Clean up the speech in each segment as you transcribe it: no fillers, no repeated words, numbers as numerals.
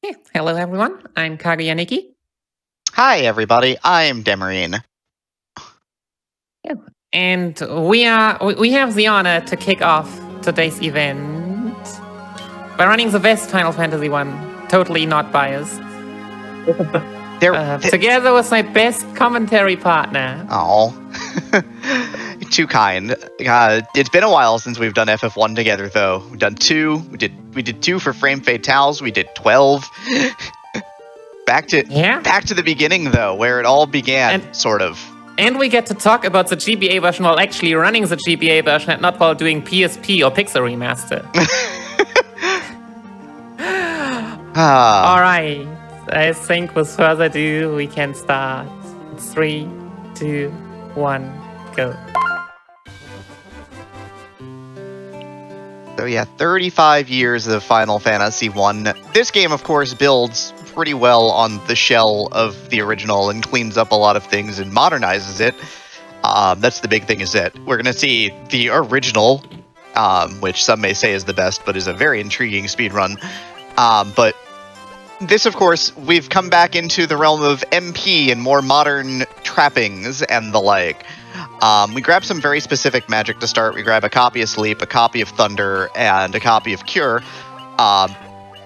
Yeah. Hello, everyone. I'm Kaguyaniki. Hi, everybody. I'm Demerine. Yeah. And we have the honor to kick off today's event by running the best Final Fantasy I, totally not biased. Together with my best commentary partner. Oh, too kind. It's been a while since we've done FF1 together, though. We've done 2. We did 2 for Frame Fatales. We did 12. Back to the beginning, though, where it all began, sort of. And we get to talk about the GBA version while actually running the GBA version and not while doing PSP or Pixel Remaster. All right. I think with further ado, we can start. 3, 2, 1, go. So yeah, 35 years of Final Fantasy I. This game, of course, builds pretty well on the shell of the original and cleans up a lot of things and modernizes it. That's the big thing, is that we're going to see the original, which some may say is the best, but is a very intriguing speedrun. But this, of course, we've come back into the realm of MP and more modern trappings and the like. We grab some very specific magic to start. We grab a copy of Sleep, a copy of Thunder, and a copy of Cure.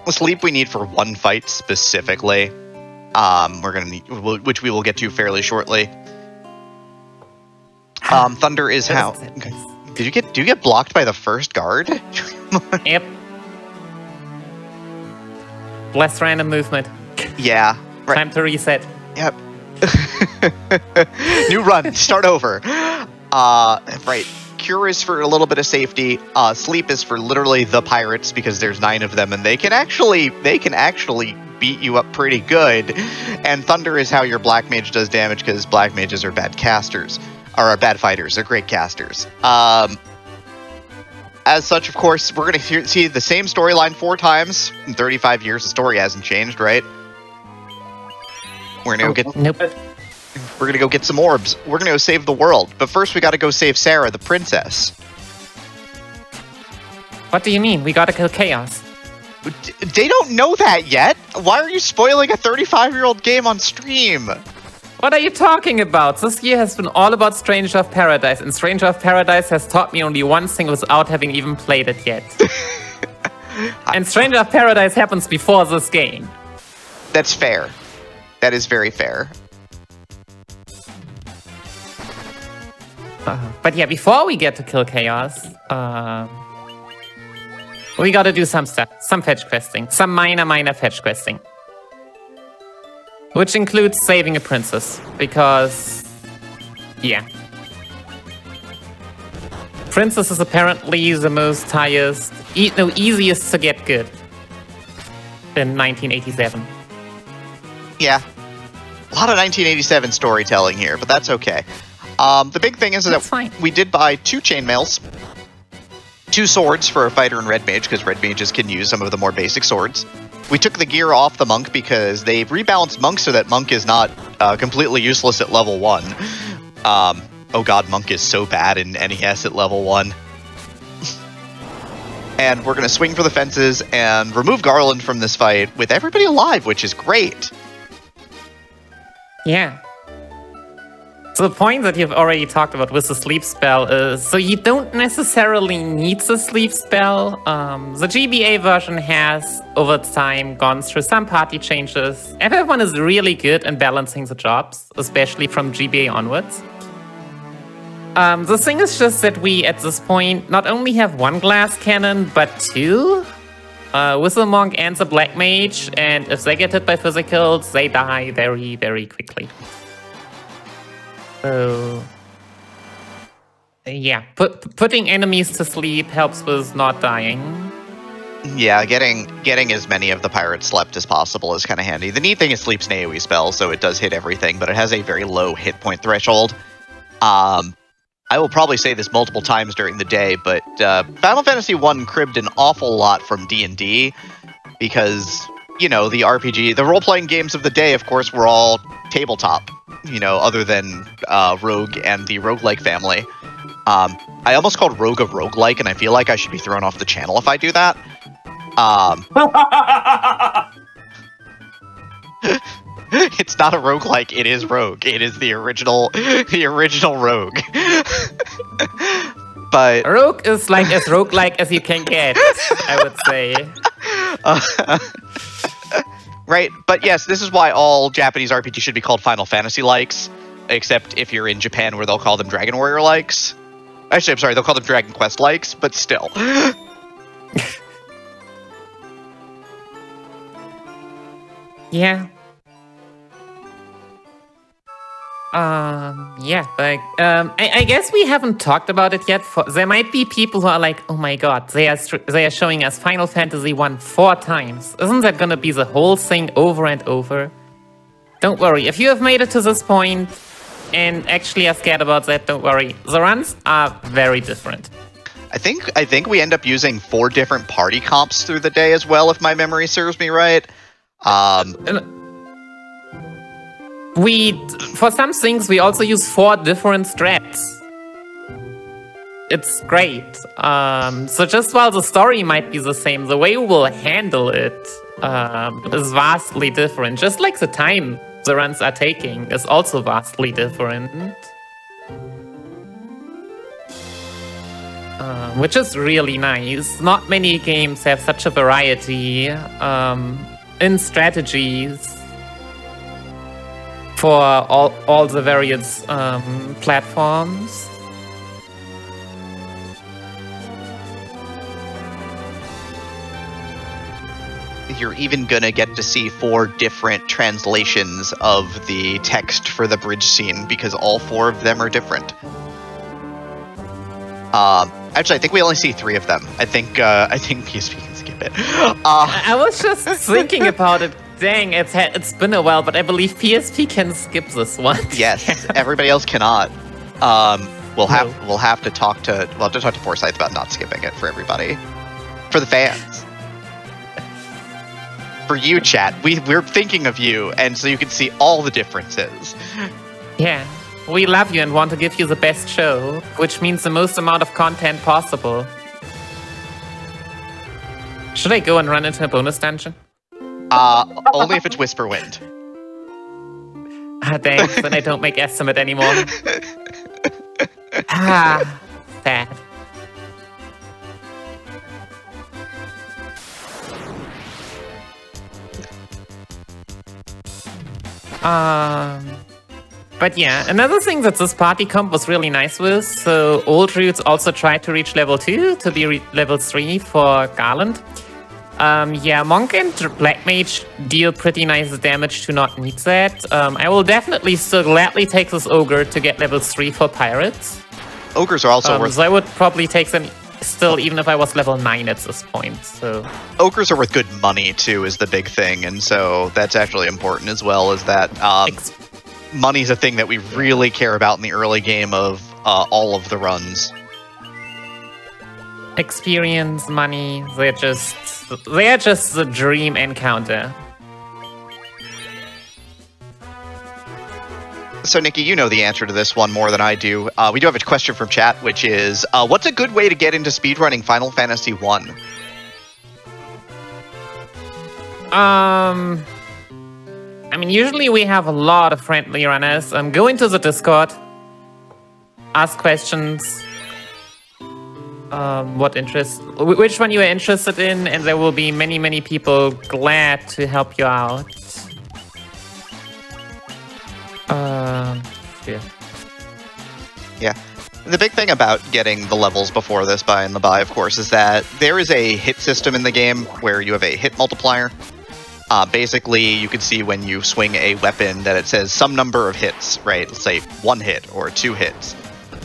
Sleep we need for one fight specifically. We're gonna need, which we will get to fairly shortly. Thunder is how. Do you get blocked by the first guard? Yep. Less random movement. Yeah. Right. Time to reset. Yep. New run. Start over. Right. Cure is for a little bit of safety. Sleep is for literally the pirates, because there's 9 of them, and they can actually beat you up pretty good. And Thunder is how your black mage does damage, because black mages are bad casters, or are bad fighters. They're great casters. As such, of course, we're going to see the same storyline 4 times. In 35 years, the story hasn't changed, right? We're going to go get... Nope. We're going to go get some orbs. We're going to go save the world. But first, we got to go save Sarah, the princess. What do you mean? We gotta kill Chaos. They don't know that yet. Why are you spoiling a 35-year-old game on stream? What are you talking about? This year has been all about Stranger of Paradise, and Stranger of Paradise has taught me only one thing without having even played it yet. And Stranger of Paradise happens before this game. That's fair. That is very fair. But yeah, before we get to kill Chaos, we gotta do some stuff. Some fetch questing. Some minor fetch questing. Which includes saving a princess, because, yeah. Princess is apparently the most highest, easiest to get good in 1987. Yeah. A lot of 1987 storytelling here, but that's okay. The big thing is that we did buy 2 chainmails, 2 swords for a fighter and red mage, because red mages can use some of the more basic swords. We took the gear off the monk because they've rebalanced monk so that monk is not completely useless at level 1. Oh god, monk is so bad in NES at level 1. And we're going to swing for the fences and remove Garland from this fight with everybody alive, which is great. Yeah. So the point that you've already talked about with the sleep spell is, so you don't necessarily need the sleep spell. The GBA version has, over time, gone through some party changes. FF1 is really good in balancing the jobs, especially from GBA onwards. The thing is just that we, at this point, not only have 1 glass cannon, but 2. With the monk and the black mage, and if they get hit by physicals, they die very, very quickly. So, yeah, putting enemies to sleep helps with not dying. Yeah, getting as many of the pirates slept as possible is kind of handy. The neat thing is Sleep's an AoE spell, so it does hit everything, but it has a very low hit point threshold. I will probably say this multiple times during the day, but Final Fantasy I cribbed an awful lot from D&D, because, you know, the RPG, the role-playing games of the day, of course, were all tabletop. You know, other than Rogue and the roguelike family. I almost called Rogue a roguelike, and I feel like I should be thrown off the channel if I do that. It's not a roguelike, it is Rogue. It is the original Rogue. But Rogue is like as roguelike as you can get, I would say. Right, but yes, this is why all Japanese RPGs should be called Final Fantasy likes, except if you're in Japan where they'll call them Dragon Warrior likes. Actually, I'm sorry, they'll call them Dragon Quest likes, but still. Yeah. Yeah, like, I guess we haven't talked about it yet. There might be people who are like, oh my god, they are showing us Final Fantasy I 4 times. Isn't that gonna be the whole thing over and over? Don't worry, if you have made it to this point and actually are scared about that, don't worry. The runs are very different. I think we end up using 4 different party comps through the day as well, if my memory serves me right. For some things, we also use 4 different strats. It's great. So just while the story might be the same, the way we will handle it is vastly different. Just like the time the runs are taking is also vastly different. Which is really nice. Not many games have such a variety in strategies for all the various platforms. You're even gonna get to see 4 different translations of the text for the bridge scene because all 4 of them are different. Actually, I think we only see 3 of them. I think PSP can skip it. I was just thinking about it. Dang, it's been a while, but I believe PSP can skip this one. Yes, everybody else cannot. We'll have to talk to Forsyth about not skipping it for everybody, for the fans, for you, chat. We're thinking of you, and so you can see all the differences. Yeah. We love you and want to give you the best show, which means the most amount of content possible. Should I go and run into a bonus dungeon? Only if it's Whisperwind. Ah, thanks, then I don't make estimate anymore. Ah, sad. But yeah, another thing that this party comp was really nice with, so old routes also tried to reach level 2 to be level 3 for Garland. Yeah, Monk and Black Mage deal pretty nice damage to not need that. I will definitely still gladly take this Ogre to get level 3 for Pirates. Ogres are also worth... So I would probably take them still even if I was level 9 at this point, so... Ogres are worth good money too is the big thing, and so that's actually important as well, is that... money's a thing that we really care about in the early game of all of the runs. Experience, money, they're just the dream encounter. So Nikki, you know the answer to this one more than I do. We do have a question from chat, which is, what's a good way to get into speedrunning Final Fantasy I? I mean, usually we have a lot of friendly runners. Go into the Discord, ask questions, which one you are interested in, and there will be many, many people glad to help you out. Yeah. The big thing about getting the levels before this by and the by, of course, is that there is a hit system in the game where you have a hit multiplier. Basically, you can see when you swing a weapon that it says some number of hits, right? Let's say 1 hit or 2 hits.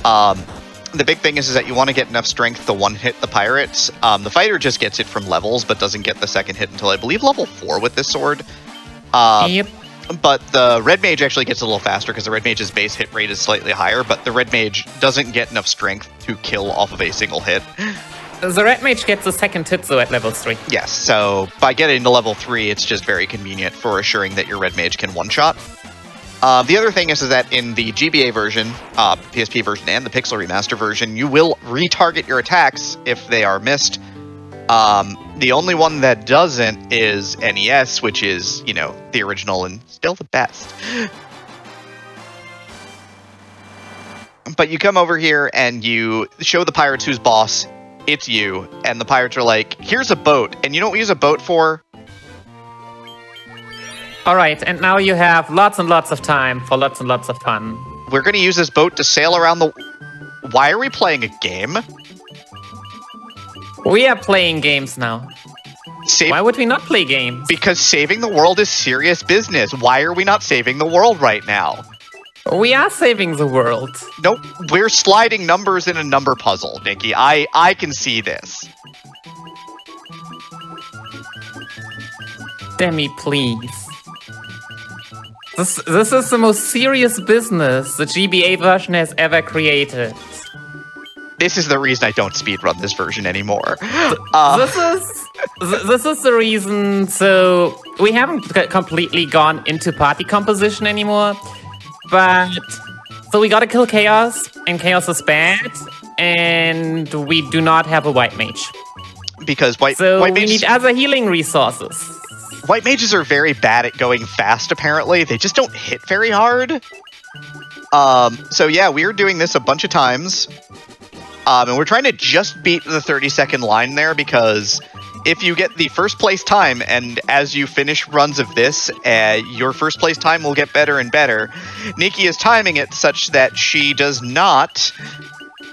The big thing is that you want to get enough strength to 1-hit the pirates. The fighter just gets it from levels, but doesn't get the second hit until I believe level 4 with this sword. Yep. But the red mage actually gets a little faster because the red mage's base hit rate is slightly higher, but the red mage doesn't get enough strength to kill off of a single hit. The red mage gets a second hit though at level 3. Yes, so by getting to level 3, it's just very convenient for assuring that your red mage can one-shot. The other thing is that in the GBA version, PSP version, and the Pixel Remaster version, you will retarget your attacks if they are missed. The only one that doesn't is NES, which is, you know, the original and still the best. But you come over here and you show the pirates who's boss. It's you. And the pirates are like, here's a boat. And you know what we use a boat for? Alright, and now you have lots and lots of time for lots and lots of fun. We're going to use this boat to sail around the... Why are we playing a game? We are playing games now. Why would we not play games? Because saving the world is serious business. Why are we not saving the world right now? We are saving the world. Nope, we're sliding numbers in a number puzzle, Nikki. I can see this. Demi, please. This is the most serious business the GBA version has ever created. This is the reason I don't speedrun this version anymore. This is the reason. So we haven't completely gone into party composition anymore, but so we gotta kill Chaos, and Chaos is bad, and we do not have a white mage because white we mages need other healing resources. White mages are very bad at going fast. Apparently, they just don't hit very hard. So yeah, we're doing this a bunch of times. And we're trying to just beat the 30-second line there, because if you get the first place time, and as you finish runs of this, your first place time will get better and better. Nikki is timing it such that she does not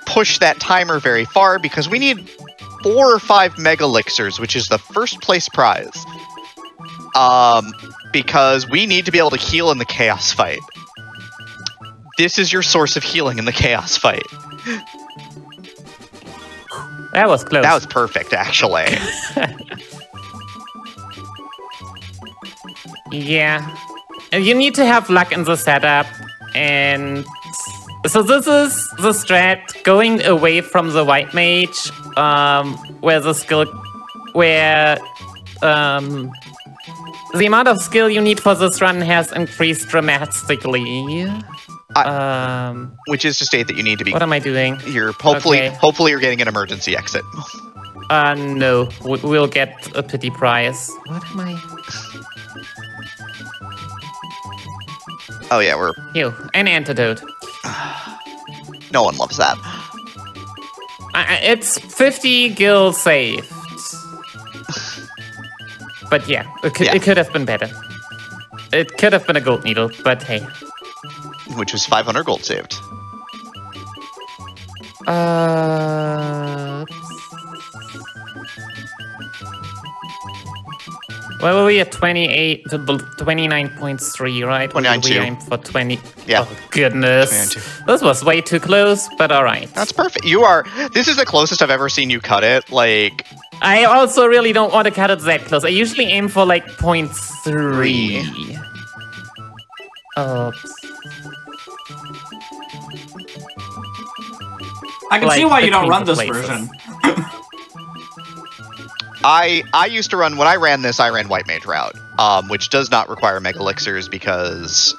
push that timer very far, because we need 4 or 5 mega elixirs, which is the first place prize. Because we need to be able to heal in the chaos fight. This is your source of healing in the chaos fight. That was close. That was perfect, actually. Yeah. You need to have luck in the setup, and so this is the strat, going away from the white mage, where the skill, the amount of skill you need for this run has increased dramatically. Which is to state that you need to be... What am I doing? You're hopefully you're getting an emergency exit. No. We'll get a pity prize. What am I... Oh yeah, we're... Ew, an antidote. No one loves that. It's 50 gil saved. But yeah, it could have been better. It could have been a gold needle, but hey. Which was 500 gold saved. Well, were we at 28, 29.3, right? 29.2. We aimed for 20. Yeah. Oh, goodness. 29.2. This was way too close, but alright. That's perfect. This is the closest I've ever seen you cut it. Like... I also really don't want to cut it that close. I usually aim for like 0.3. Oops. I can see why you don't run this version. I used to run, when I ran this, I ran White Mage route, which does not require Mega Elixirs because...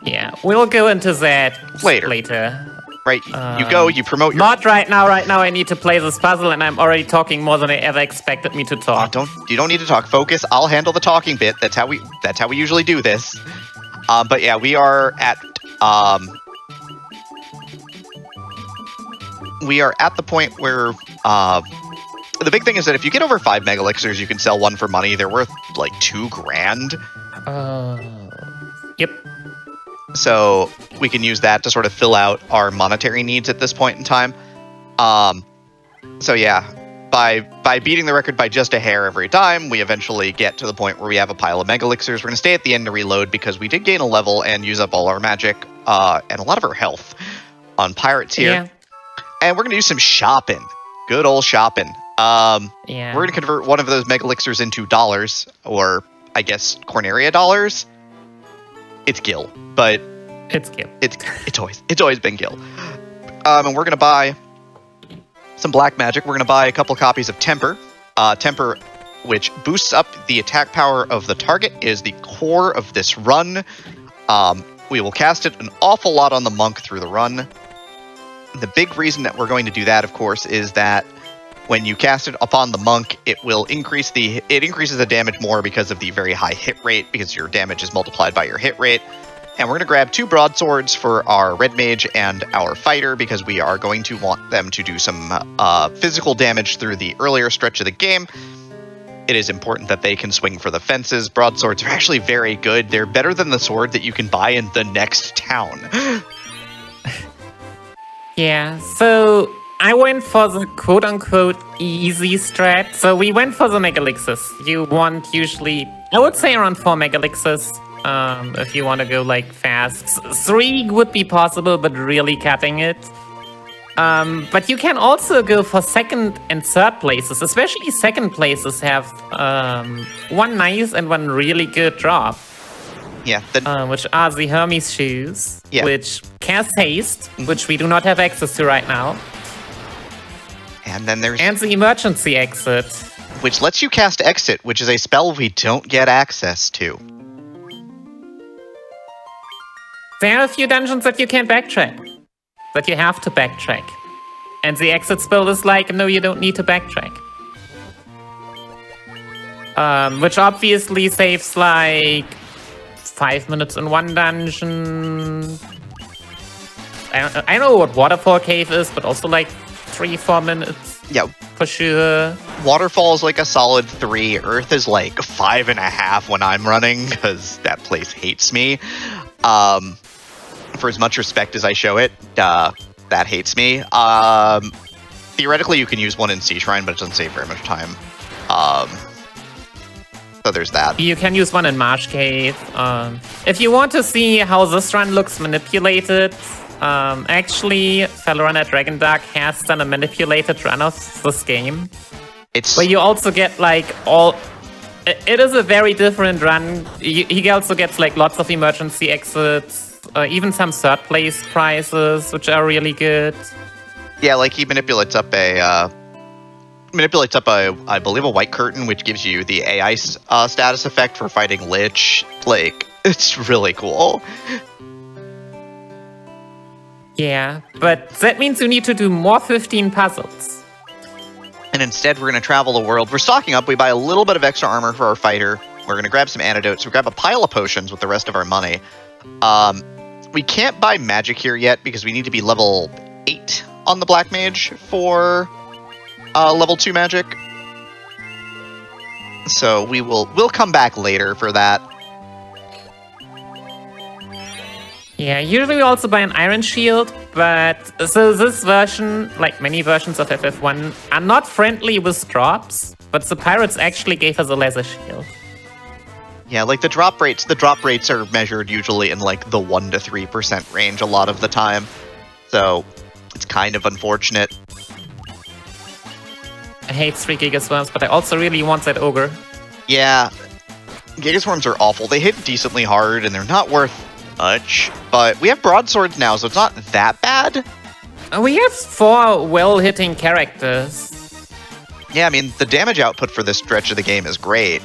yeah, we'll go into that later. Right, you go, you promote your... Not right now. Right now I need to play this puzzle, and I'm already talking more than I ever expected me to talk. You don't need to talk. Focus. I'll handle the talking bit. That's how we usually do this. But yeah, we are at the point where the big thing is that if you get over 5 mega elixirs, you can sell one for money. They're worth like 2 grand. Yep. So we can use that to sort of fill out our monetary needs at this point in time. So yeah, by beating the record by just a hair every time, we eventually get to the point where we have a pile of mega elixirs. We're going to stay at the end to reload because we did gain a level and use up all our magic and a lot of our health on pirates here. Yeah. And we're going to do some shopping. Good old shopping. Yeah. We're going to convert one of those mega elixirs into dollars, or I guess Corneria dollars. It's gil, but it's gil. It's always been gil. And we're going to buy some black magic. We're going to buy a couple copies of Temper. Temper, which boosts up the attack power of the target, is the core of this run. We will cast it an awful lot on the monk through the run. The big reason that we're going to do that, of course, is that When you cast it upon the monk, it increases the damage more because of the very high hit rate, because your damage is multiplied by your hit rate. And we're going to grab 2 broadswords for our red mage and our fighter, because we are going to want them to do some physical damage through the earlier stretch of the game. It is important that they can swing for the fences. Broadswords are actually very good. They're better than the sword that you can buy in the next town. Yeah, so I went for the quote-unquote easy strat. So we went for the megalixirs. You want usually, I would say around 4 megalixirs. If you want to go like fast. 3 would be possible, but really cutting it. But you can also go for 2nd and 3rd places. Especially 2nd places have 1 nice and 1 really good drop. Yeah. Which are the Hermes shoes, yeah. Which cast haste, which we do not have access to right now. And then there's... And the emergency exit. Which lets you cast exit, which is a spell we don't get access to. There are a few dungeons that you can't backtrack. That you have to backtrack. And the exit spell is like, no, you don't need to backtrack. Which obviously saves like 5 minutes in one dungeon. I know what Waterfall Cave is, but also like 3-4 minutes. Yeah. For sure. Waterfall is like a solid 3. Earth is like 5.5 when I'm running, because that place hates me. For as much respect as I show it, that hates me. Theoretically, you can use one in Sea Shrine, but it doesn't save very much time. So there's that. You can use one in Marsh Cave. If you want to see how this run looks manipulated, actually, Felorunner Dragon Dark has done a manipulated run of this game. Where you also get like all... It is a very different run. He also gets like lots of emergency exits. Even some 3rd place prizes, which are really good. Yeah, like he manipulates up a, I believe, a white curtain, which gives you the AI status effect for fighting Lich. Like, it's really cool. Yeah, but that means you need to do more 15 puzzles. And instead, we're going to travel the world. We're stocking up. We buy a little bit of extra armor for our fighter. We're going to grab some antidotes. We grab a pile of potions with the rest of our money. We can't buy magic here yet because we need to be level 8 on the Black Mage for level 2 magic. So we'll come back later for that. Yeah, usually we also buy an Iron Shield, but so this version, like many versions of FF1, are not friendly with drops, but the pirates actually gave us a Leather Shield. Yeah, like the drop rates are measured usually in like the 1 to 3% range a lot of the time. So it's kind of unfortunate. I hate 3 Gigaswarms, but I also really want that Ogre. Yeah, Gigaswarms are awful. They hit decently hard and they're not worth much, but we have broadswords now, so it's not that bad. We have 4 well-hitting characters. Yeah, I mean, the damage output for this stretch of the game is great.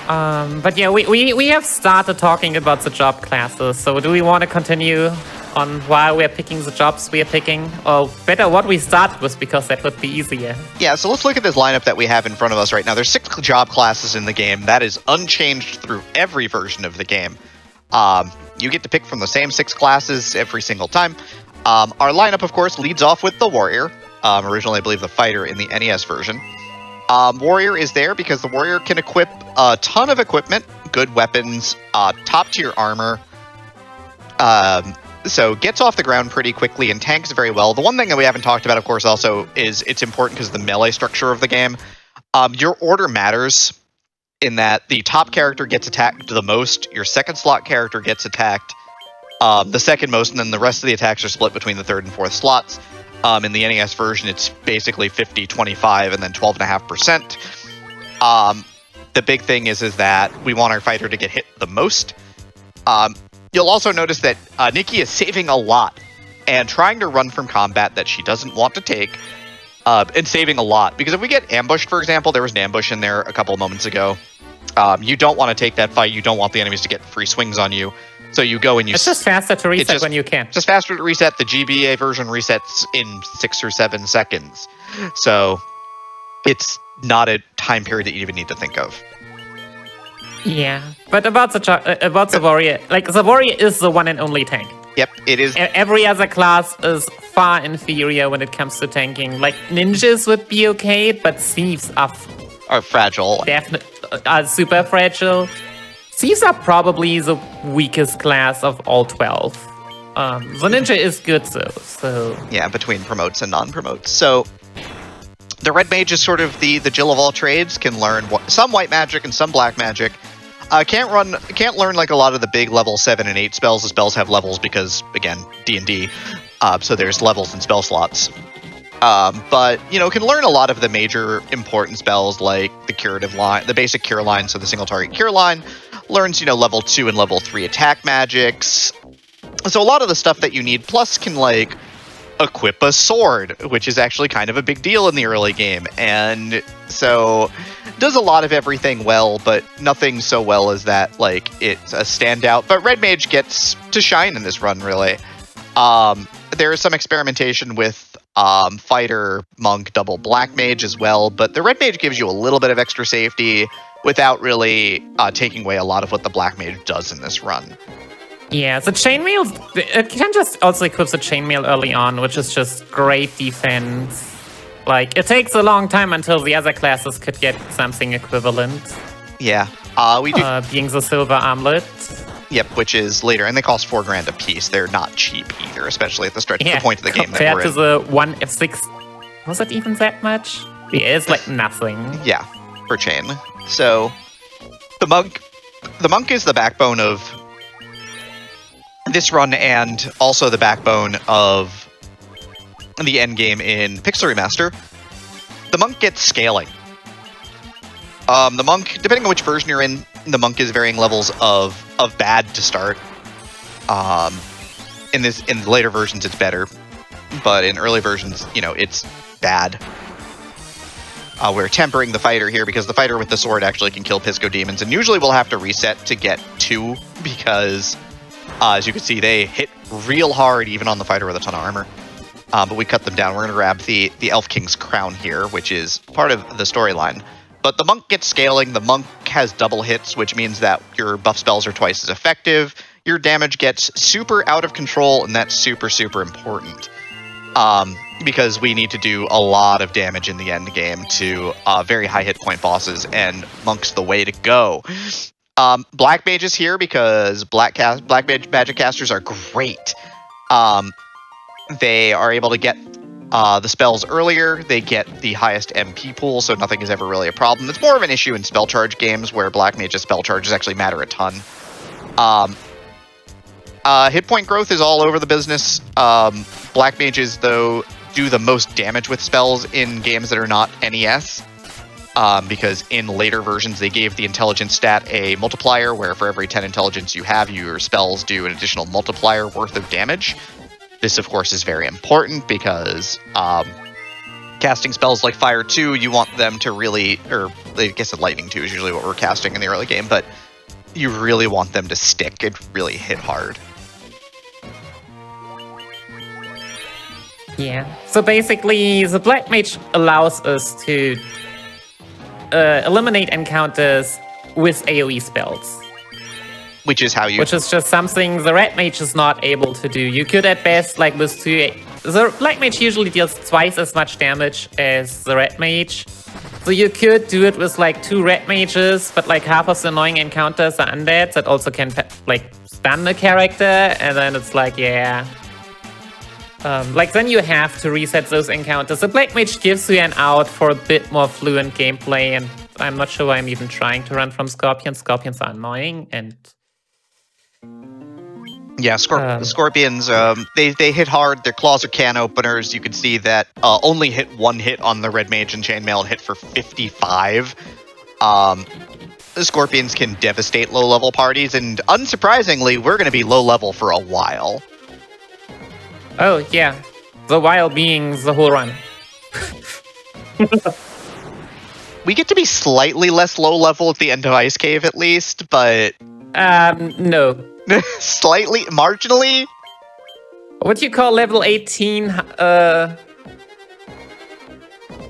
But yeah, we have started talking about the job classes, so do we want to continue on why we're picking the jobs we are picking? Or better, what we start with, because that would be easier. Yeah, so let's look at this lineup that we have in front of us right now. There's 6 job classes in the game. That is unchanged through every version of the game. You get to pick from the same 6 classes every single time. Our lineup, of course, leads off with the Warrior. Originally, I believe, the Fighter in the NES version. Warrior is there because the Warrior can equip a ton of equipment, good weapons, top-tier armor, so gets off the ground pretty quickly and tanks very well. The one thing that we haven't talked about, of course, also is it's important because of the melee structure of the game. Your order matters in that the top character gets attacked the most, your second slot character gets attacked the second most, and then the rest of the attacks are split between the 3rd and 4th slots. In the NES version, it's basically 50, 25, and then 12.5%. The big thing is that we want our fighter to get hit the most. You'll also notice that Nikki is saving a lot and trying to run from combat that she doesn't want to take, and saving a lot. Because if we get ambushed, for example, there was an ambush in there a couple of moments ago. You don't want to take that fight. You don't want the enemies to get free swings on you. So you go and you... It's just faster to reset when you can. Just faster to reset. The GBA version resets in 6 or 7 seconds. So it's not a time period that you even need to think of. Yeah, but about the warrior, like the warrior is the one and only tank. Yep, it is. Every other class is far inferior when it comes to tanking. Like ninjas would be okay, but thieves are fragile. Definitely are super fragile. Thieves are probably the weakest class of all 12. The ninja is good though, so... Yeah, between promotes and non-promotes. So, the red mage is sort of the Jill of all trades, can learn some white magic and some black magic. Can't learn like a lot of the big level 7 and 8 spells. The spells have levels because, again, D&D, so there's levels and spell slots. But, you know, can learn a lot of the major important spells like the curative line, the basic cure line, so the single target cure line. Learns, you know, level 2 and level 3 attack magics. So a lot of the stuff that you need, plus can, like, equip a sword, which is actually kind of a big deal in the early game. And so does a lot of everything well, but nothing so well as that, like, it's a standout. But Red Mage gets to shine in this run, really. There is some experimentation with Fighter, Monk, Double Black Mage as well, but the Red Mage gives you a little bit of extra safety without really taking away a lot of what the Black Mage does in this run. Yeah, the chainmail, it can just also equip the chainmail early on, which is just great defense. Like, it takes a long time until the other classes could get something equivalent. Yeah, we do. Being the silver armlet. Yep, which is later, and they cost $4 grand a piece. They're not cheap either, especially at the stretch, the point of the game that we're in. Compared to the 1F6, was it even that much? Yeah, it's like nothing. Yeah, per chain. So, the monk is the backbone of this run, and also the backbone of the end game in Pixel Remaster. The monk gets scaling. The monk, depending on which version you're in, the monk is varying levels of bad to start. In the later versions, it's better, but in early versions, you know, it's bad. We're tempering the fighter here because the fighter with the sword actually can kill Pisco demons, and usually we'll have to reset to get 2 because, as you can see, they hit real hard even on the fighter with a ton of armor. But we cut them down. We're going to grab the Elf King's crown here, which is part of the storyline. But the monk gets scaling. The monk has double hits, which means that your buff spells are twice as effective. Your damage gets super out of control, and that's super, super important. Because we need to do a lot of damage in the end game to very high hit point bosses, and monk's the way to go. Black Mage is here because Black Magic casters are great. They are able to get the spells earlier. They get the highest MP pool, so nothing is ever really a problem. It's more of an issue in spell charge games where Black Mage's spell charges actually matter a ton. Hit point growth is all over the business. Black Mages, though, do the most damage with spells in games that are not NES. Because in later versions, they gave the intelligence stat a multiplier, where for every 10 intelligence you have, your spells do an additional multiplier worth of damage. This, of course, is very important because casting spells like Fire 2, you want them to really, or I guess Lightning 2 is usually what we're casting in the early game, but you really want them to stick and really hit hard. Yeah, so basically the Black Mage allows us to eliminate encounters with AoE spells. Which is how you... Which is just something the Red Mage is not able to do. You could at best, like with 2... The Black Mage usually deals twice as much damage as the Red Mage. So you could do it with like 2 Red Mages, but like half of the annoying encounters are undeads that also can like stun the character, and then it's like, yeah... like then you have to reset those encounters. The Black Mage gives you an out for a bit more fluent gameplay, and I'm not sure why I'm even trying to run from Scorpions. Scorpions are annoying, and... Yeah, Scorpions, they hit hard. Their claws are can openers. You can see that only hit 1 hit on the Red Mage and Chainmail and hit for 55. The Scorpions can devastate low-level parties, and unsurprisingly, we're going to be low-level for a while. Oh, yeah. The while being the whole run. We get to be slightly less low-level at the end of Ice Cave, at least, but... No. Slightly, marginally. What do you call level 18?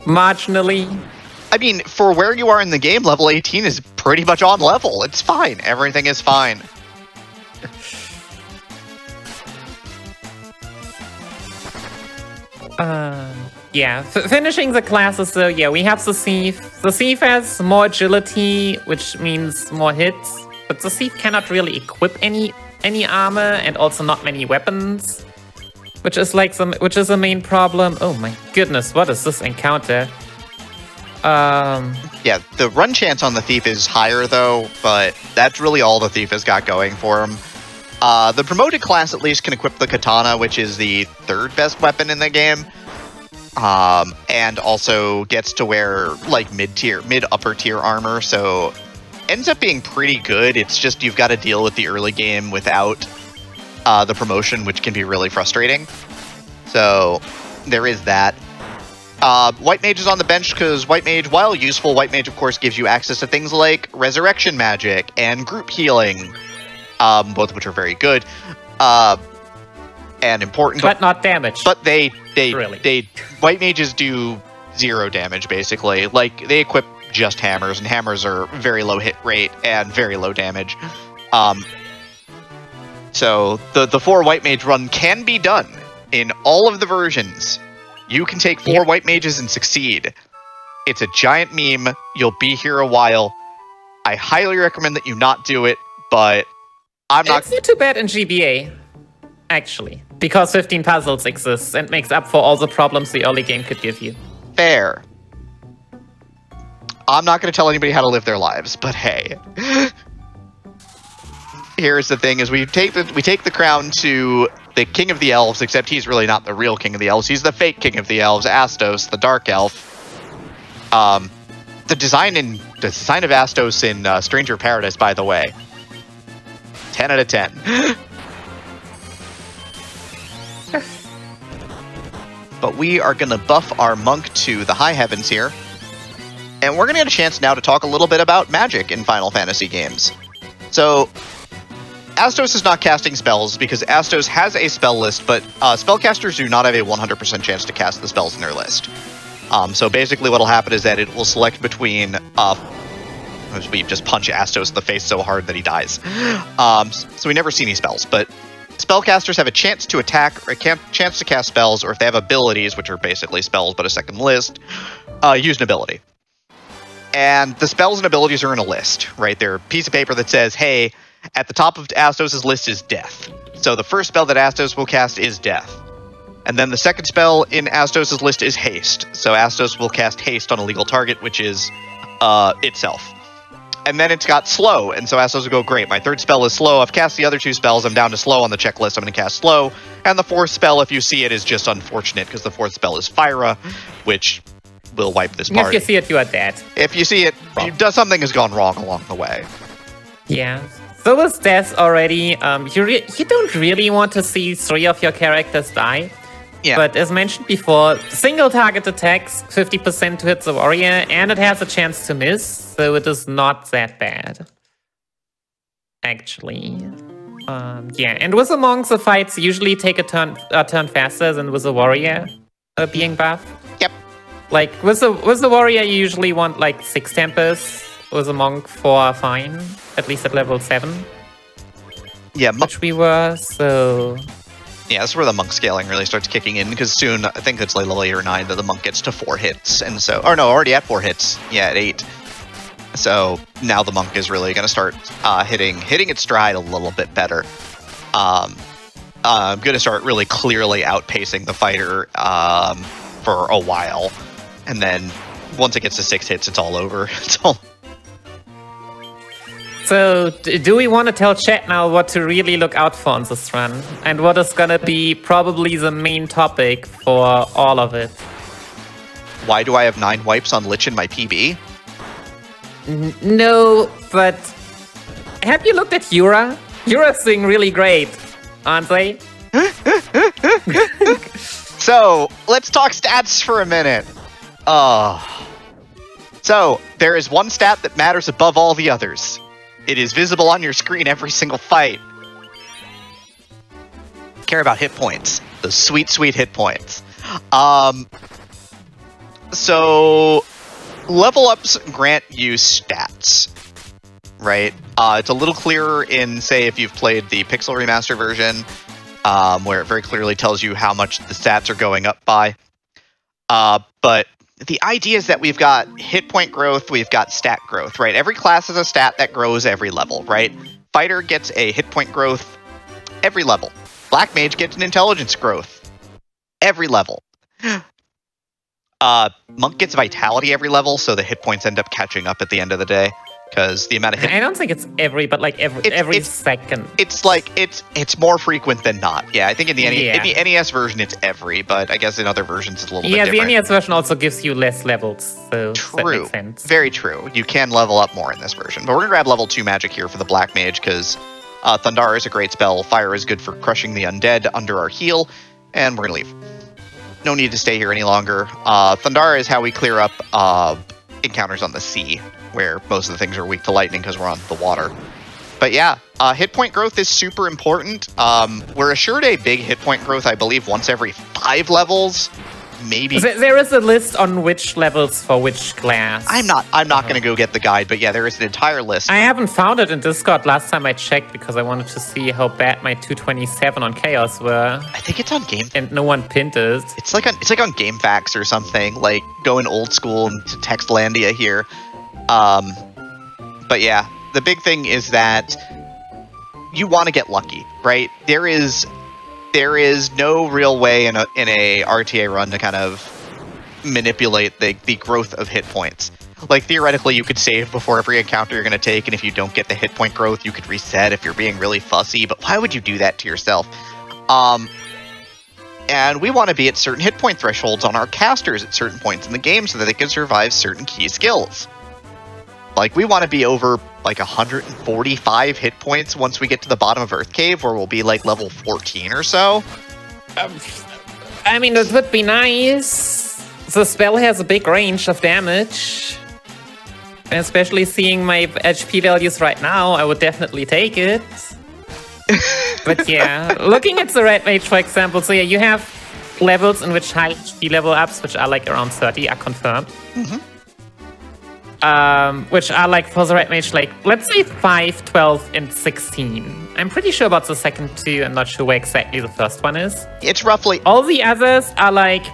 Marginally. I mean, for where you are in the game, level 18 is pretty much on level. It's fine. Everything is fine. Yeah, finishing the classes though, yeah, we have the Thief. The Thief has more agility, which means more hits, but the Thief cannot really equip any armor and also not many weapons, which is like the main problem. Oh my goodness, what is this encounter? Yeah, the run chance on the Thief is higher though, but that's really all the Thief has got going for him. The promoted class at least can equip the Katana, which is the third best weapon in the game. And also gets to wear like mid-upper tier armor, so ends up being pretty good. It's just you've got to deal with the early game without the promotion, which can be really frustrating. So there is that. White Mage is on the bench because White Mage, while useful, White Mage of course gives you access to things like resurrection magic and group healing, both of which are very good. And important, but not damage. But White Mages do 0 damage basically. Like they equip just hammers, and hammers are very low hit rate and very low damage. So the 4 White Mage run can be done in all of the versions. You can take 4 White Mages and succeed. It's a giant meme. You'll be here a while. I highly recommend that you not do it, but It's not too bad in GBA. Actually, because 15 puzzles exists and makes up for all the problems the early game could give you. Fair. I'm not going to tell anybody how to live their lives, but hey. Here's the thing: is we take the crown to the King of the Elves, except he's really not the real King of the Elves. He's the fake King of the Elves, Astos, the Dark Elf. The design of Astos in Stranger Paradise, by the way, 10 out of 10. But we are going to buff our monk to the high heavens here. And we're going to get a chance now to talk a little bit about magic in Final Fantasy games. So, Astos is not casting spells because Astos has a spell list, but spellcasters do not have a 100% chance to cast the spells in their list. So basically what'll happen is that it will select between... we just punch Astos in the face so hard that he dies. So we never see any spells, but... Spellcasters have a chance to attack, or a chance to cast spells, or if they have abilities, which are basically spells but a second list, use an ability. And the spells and abilities are in a list, right? They're a piece of paper that says, hey, at the top of Astos' list is Death. So the first spell that Astos will cast is Death. And then the second spell in Astos' list is Haste. So Astos will cast Haste on a legal target, which is itself. And then it's got Slow, and so Astos will go, great, my third spell is Slow, I've cast the other 2 spells, I'm down to Slow on the checklist, I'm going to cast Slow. And the 4th spell, if you see it, is just unfortunate, because the 4th spell is Fyra, which will wipe this party. If you see it, you are dead. If you see it, something has gone wrong along the way. Yeah. So with Death already, you don't really want to see 3 of your characters die. Yeah. But as mentioned before, single target attacks, 50% to hit the warrior, and it has a chance to miss, so it is not that bad. Actually. Yeah, and with the monks, the fights usually take a turn faster than with the warrior being buff. Yep. Like, with the warrior, you usually want, like, 6 tempers. With the monk, 4 are fine. At least at level 7. Yeah, which we were, so... Yeah, that's where the monk scaling really starts kicking in, because soon, I think it's like level 8 or 9 that the monk gets to 4 hits, and so... Or no, already at 4 hits. Yeah, at 8. So now the monk is really going to start hitting its stride a little bit better. I'm going to start really clearly outpacing the fighter for a while, and then once it gets to 6 hits, it's all over. It's all... So, do we want to tell chat now what to really look out for on this run? And what is going to be probably the main topic for all of it? Why do I have 9 wipes on Lich in my PB? No, but... Have you looked at Yura? Yura's doing really great, aren't they? So, let's talk stats for a minute. So, there is one stat that matters above all the others. It is visible on your screen every single fight. care about hit points. Those sweet, sweet hit points. So level ups grant you stats, right? It's a little clearer in, say, if you've played the Pixel Remaster version, where it very clearly tells you how much the stats are going up by. But the idea is that we've got hit point growth, we've got stat growth, right? Every class has a stat that grows every level, right? Fighter gets a hit point growth every level. Black Mage gets an intelligence growth every level. Monk gets vitality every level, so the hit points end up catching up at the end of the day. Because the amount of hit... I don't think it's every, but like every second. It's like, it's more frequent than not. Yeah, I think in the NES version it's every, but I guess in other versions it's a little bit different. Yeah, the NES version also gives you less levels, so that makes sense. Very true. You can level up more in this version. But we're going to grab level 2 magic here for the Black Mage, because Thundara is a great spell, Fire is good for crushing the undead under our heal, and we're going to leave. No need to stay here any longer. Thundara is how we clear up encounters on the sea, where most of the things are weak to lightning because we're on the water. But yeah, hit point growth is super important. We're assured a big hit point growth, I believe, once every 5 levels. Maybe there is a list on which levels for which class. I'm not going to go get the guide, but yeah, there is an entire list. I haven't found it in Discord last time I checked because I wanted to see how bad my 227 on Chaos were. I think it's on Game, and no one pinned it. It's like on GameFAQs or something, like going old school to Textlandia here. But yeah, the big thing is that you want to get lucky, right? There is no real way in a RTA run to kind of manipulate the growth of hit points. Like, theoretically, you could save before every encounter you're going to take, and if you don't get the hit point growth, you could reset if you're being really fussy, but why would you do that to yourself? And we want to be at certain hit point thresholds on our casters at certain points in the game so that they can survive certain key skills. Like, we want to be over, like, 145 hit points once we get to the bottom of Earth Cave, where we'll be, like, level 14 or so. I mean, it would be nice. The spell has a big range of damage. And especially seeing my HP values right now, I would definitely take it. But yeah, looking at the Red Mage, for example, so yeah, you have levels in which high HP level ups, which are, like, around 30, are confirmed. Mm-hmm. Which are, like, for the Red Mage, like, let's say 5, 12, and 16. I'm pretty sure about the second two. I'm not sure where exactly the first one is. It's roughly... All the others are, like,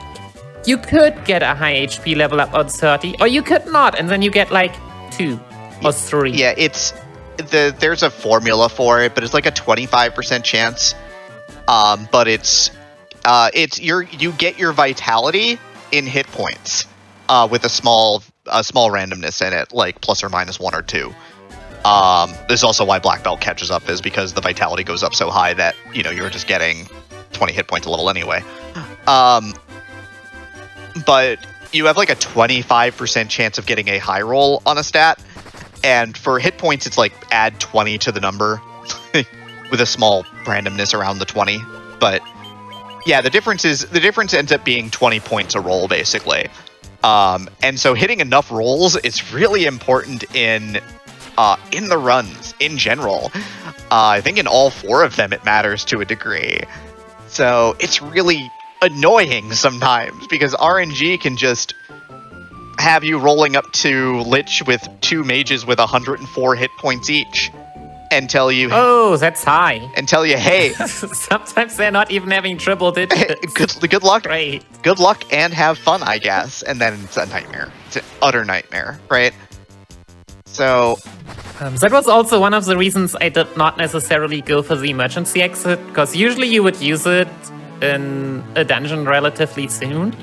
you could get a high HP level up on 30, or you could not, and then you get, like, 2 or 3. Yeah, it's... There's a formula for it, but it's, like, a 25% chance. But you get your vitality in hit points, with a small randomness in it, like plus or minus 1 or 2. This is also why Black Belt catches up, is because the vitality goes up so high that, you know, you're just getting 20 hit points a level anyway. But you have like a 25% chance of getting a high roll on a stat, and for hit points it's like add 20 to the number with a small randomness around the 20. But yeah, the difference ends up being 20 points a roll, basically. And so hitting enough rolls is really important in the runs in general. I think in all 4 of them it matters to a degree. So it's really annoying sometimes because RNG can just have you rolling up to Lich with 2 mages with 104 hit points each and tell you, oh, that's high. And tell you, hey. Sometimes they're not even having triple digits. Good luck. Great. Good luck and have fun, I guess. And then it's a nightmare. It's an utter nightmare, right? So... that was also one of the reasons I did not necessarily go for the emergency exit, because usually you would use it in a dungeon relatively soon.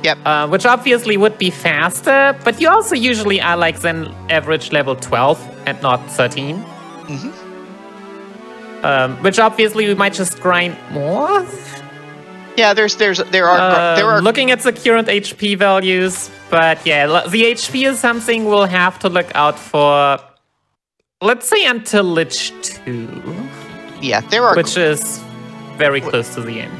Yep. Which obviously would be faster, but you also usually are like then average level 12 and not 13. Mm-hmm. Which obviously we might just grind more. Yeah, there are looking at the current HP values, but yeah, the HP is something we'll have to look out for. Let's say until Lich 2. Yeah, there are, which is very close to the end.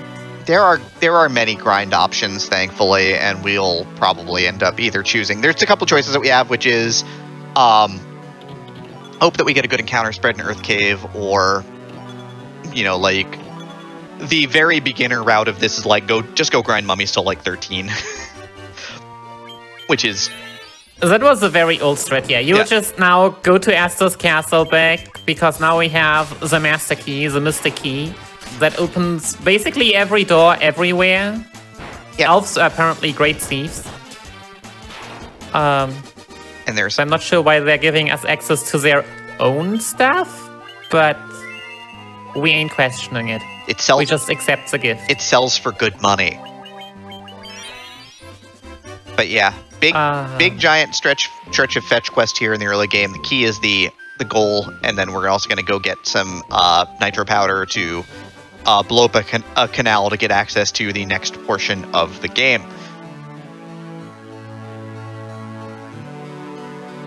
There are many grind options, thankfully, and we'll probably end up either choosing. There's a couple choices that we have, which is hope that we get a good encounter spread in Earth Cave, or, you know, like the very beginner route of this is like just go grind mummies till like 13, which is. That was a very old strat, yeah. You just now go to Astor's Castle back, because now we have the Master Key, the Mystic Key, that opens basically every door everywhere. Yep. Elves are apparently great thieves. And I'm not sure why they're giving us access to their own stuff, but we ain't questioning it. We just accept the gift. It sells for good money. But yeah, big giant stretch of fetch quest here in the early game. The key is the goal, and then we're also going to go get some nitro powder to blow up a canal to get access to the next portion of the game.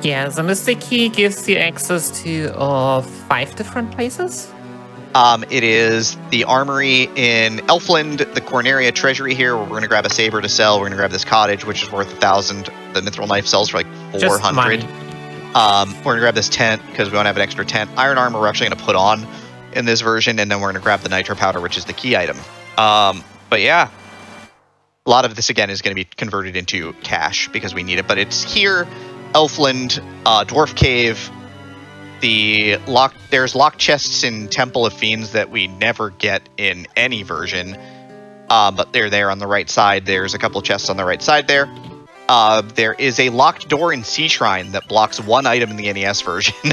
Yeah, the Mystic Key gives you access to 5 different places. It is the armory in Elfland, the Corneria treasury here, where we're going to grab a saber to sell. We're going to grab this cottage, which is worth 1,000. The mithril knife sells for like 400. We're going to grab this tent because we want to have an extra tent. Iron armor we're actually going to put on in this version, and then we're going to grab the nitro powder, which is the key item. But yeah, a lot of this again is going to be converted into cash because we need it. But it's here, Elfland, Dwarf Cave. There's locked chests in Temple of Fiends that we never get in any version, but they're there on the right side. There's a couple of chests on the right side there. There is a locked door in Sea Shrine that blocks one item in the NES version,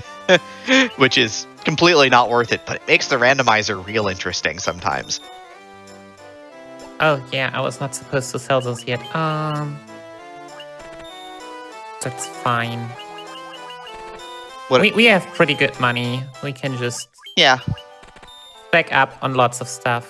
which is completely not worth it, but it makes the randomizer real interesting sometimes. Oh yeah, I was not supposed to sell those yet. That's fine. We have pretty good money. We can just stack up on lots of stuff.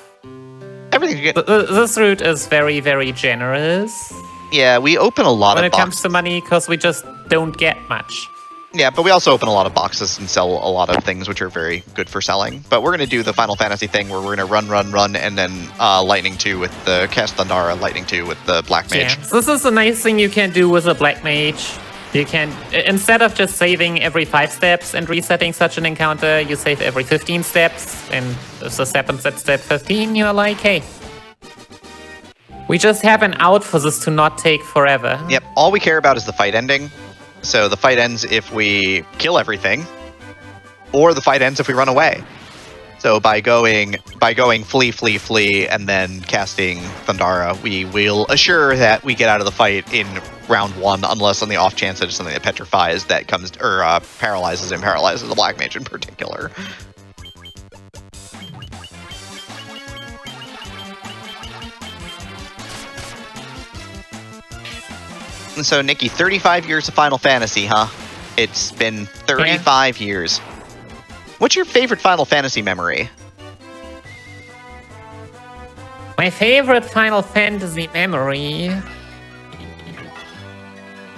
Everything's good. This route is very, very generous. Yeah, we open a lot of boxes. When it comes to money, because we just don't get much. Yeah, but we also open a lot of boxes and sell a lot of things which are very good for selling. But we're going to do the Final Fantasy thing where we're going to run, and then Lightning 2 with the Cast Thundara, Lightning 2 with the Black Mage. Yeah, this is a nice thing you can do with a Black Mage. You can, instead of just saving every 5 steps and resetting such an encounter, you save every 15 steps, and if the step ends at step 15, you're like, hey, we just have an out for this to not take forever. Yep, all we care about is the fight ending. So the fight ends if we kill everything, or the fight ends if we run away. So by going flee, and then casting Thundara, we will assure that we get out of the fight in round 1, unless on the off chance that it's something that petrifies that comes, or paralyzes the Black Mage in particular. And so, Nikki, 35 years of Final Fantasy, huh? It's been 35 years. What's your favorite Final Fantasy memory? My favorite Final Fantasy memory...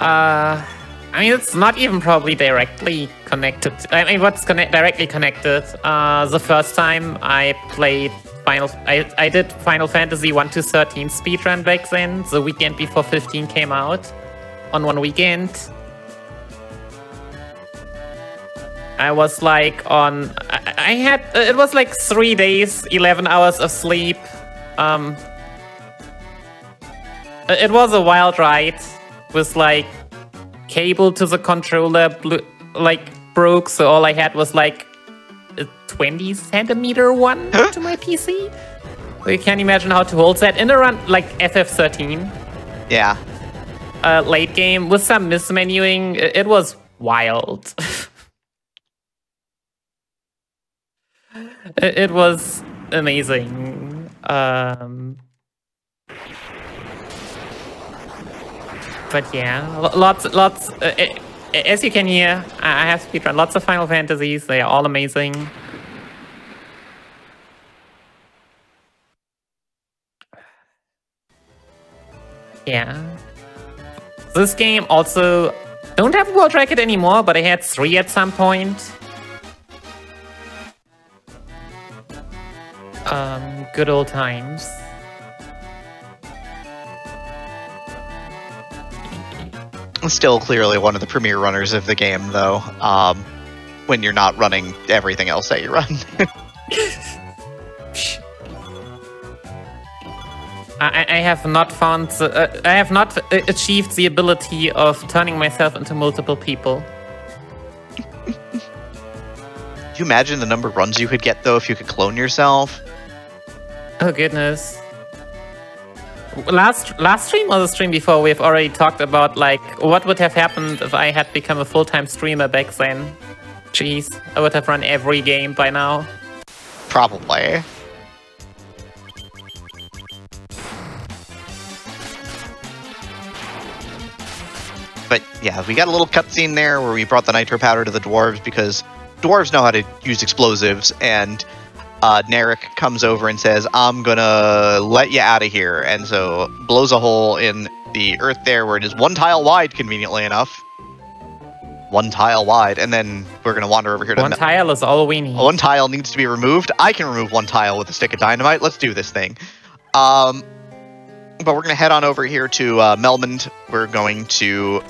I mean, it's not even probably directly connected. I mean, what's directly connected? The first time I played I did Final Fantasy 1 to 13 speedrun back then, the weekend before 15 came out, on one weekend. I was like on... it was like 3 days, 11 hours of sleep. It was a wild ride with like cable to the controller broke, so all I had was like a 20 centimeter one to my PC. So you can imagine how to hold that in around like FF13. Yeah. Late game with some mismenuing. It was wild. It was amazing. But yeah, lots. As you can hear, I have speedrun lots of Final Fantasies. They are all amazing. Yeah. This game also don't have a world record anymore, but I had 3 at some point. Good old times. Still clearly one of the premier runners of the game, though, when you're not running everything else that you run. I have not found. I have not achieved the ability of turning myself into multiple people. Could you imagine the number of runs you could get, though, if you could clone yourself? Oh, goodness. Last stream or the stream before, we've already talked about, like, what would have happened if I had become a full-time streamer back then. Jeez, I would have run every game by now. Probably. But, yeah, we got a little cutscene there where we brought the nitro powder to the dwarves because dwarves know how to use explosives, and Narek comes over and says, I'm gonna let you out of here, and so blows a hole in the earth there where it is 1 tile wide, conveniently enough. 1 tile wide, and then we're gonna wander over here to... 1 tile is all we need. 1 tile needs to be removed. I can remove 1 tile with a stick of dynamite. Let's do this thing. But we're gonna head on over here to Melmond. We're going to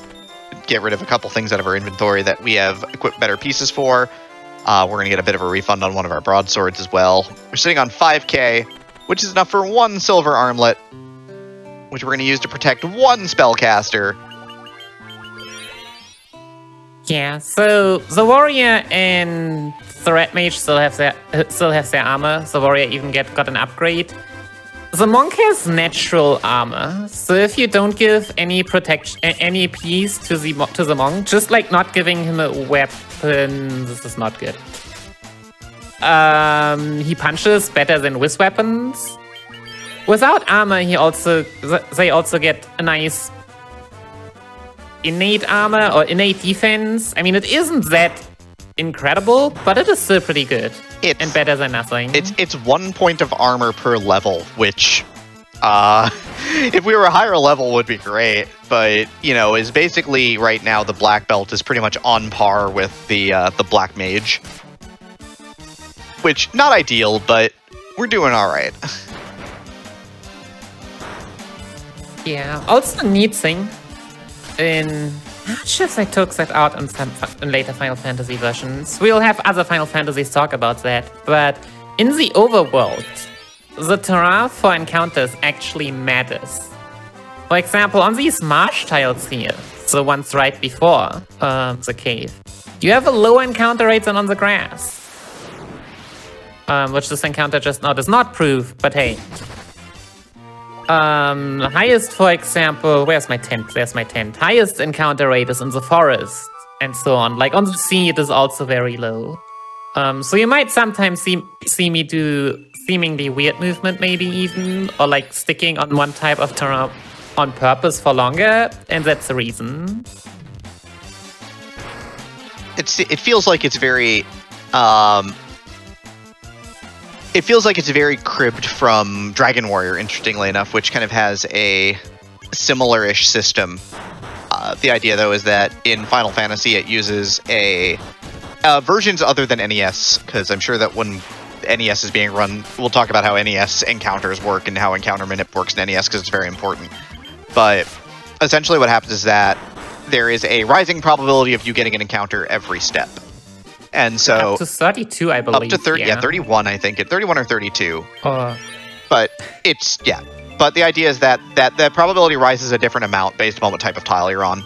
get rid of a couple things out of our inventory that we have equipped better pieces for. We're going to get a bit of a refund on one of our broadswords as well. We're sitting on 5k, which is enough for 1 silver armlet, which we're going to use to protect 1 spellcaster. Yeah, so the warrior and the red mage still have their armor. The warrior even got an upgrade. The monk has natural armor, so if you don't give any protection, any piece to the monk, just like not giving him a weapon, this is not good. He punches better than with weapons. Without armor, they also get a nice innate armor or innate defense. I mean, it isn't that incredible, but it is still pretty good and better than nothing. It's 1 point of armor per level, which if we were a higher level would be great, but you know, is basically right now the black belt is pretty much on par with the black mage, which not ideal, but we're doing all right. Yeah. Also, a neat thing in... I'm not sure if I took that out in later Final Fantasy versions. We'll have other Final Fantasies talk about that. But in the overworld, the terrain for encounters actually matters. For example, on these marsh tiles here, the ones right before the cave, you have a lower encounter rate than on the grass. Which this encounter just now does not prove, but hey. Highest, for example, where's my tent? There's my tent. Highest encounter rate is in the forest, and so on. Like on the sea, it is also very low. So you might sometimes see me do seemingly weird movement, maybe even, or like sticking on one type of terrain on purpose for longer, and that's the reason. It feels like it's very it feels like it's very cribbed from Dragon Warrior, interestingly enough, which kind of has a similar-ish system. The idea, though, is that in Final Fantasy it uses versions other than NES, because I'm sure that when NES is being run, we'll talk about how NES encounters work and how Encounter Minute works in NES, because it's very important. But essentially what happens is that there is a rising probability of you getting an encounter every step. And so up to 32, I believe. Up to 30, yeah, 31, I think. 31 or 32. But it's, yeah. But the idea is that the probability rises a different amount based upon what type of tile you're on.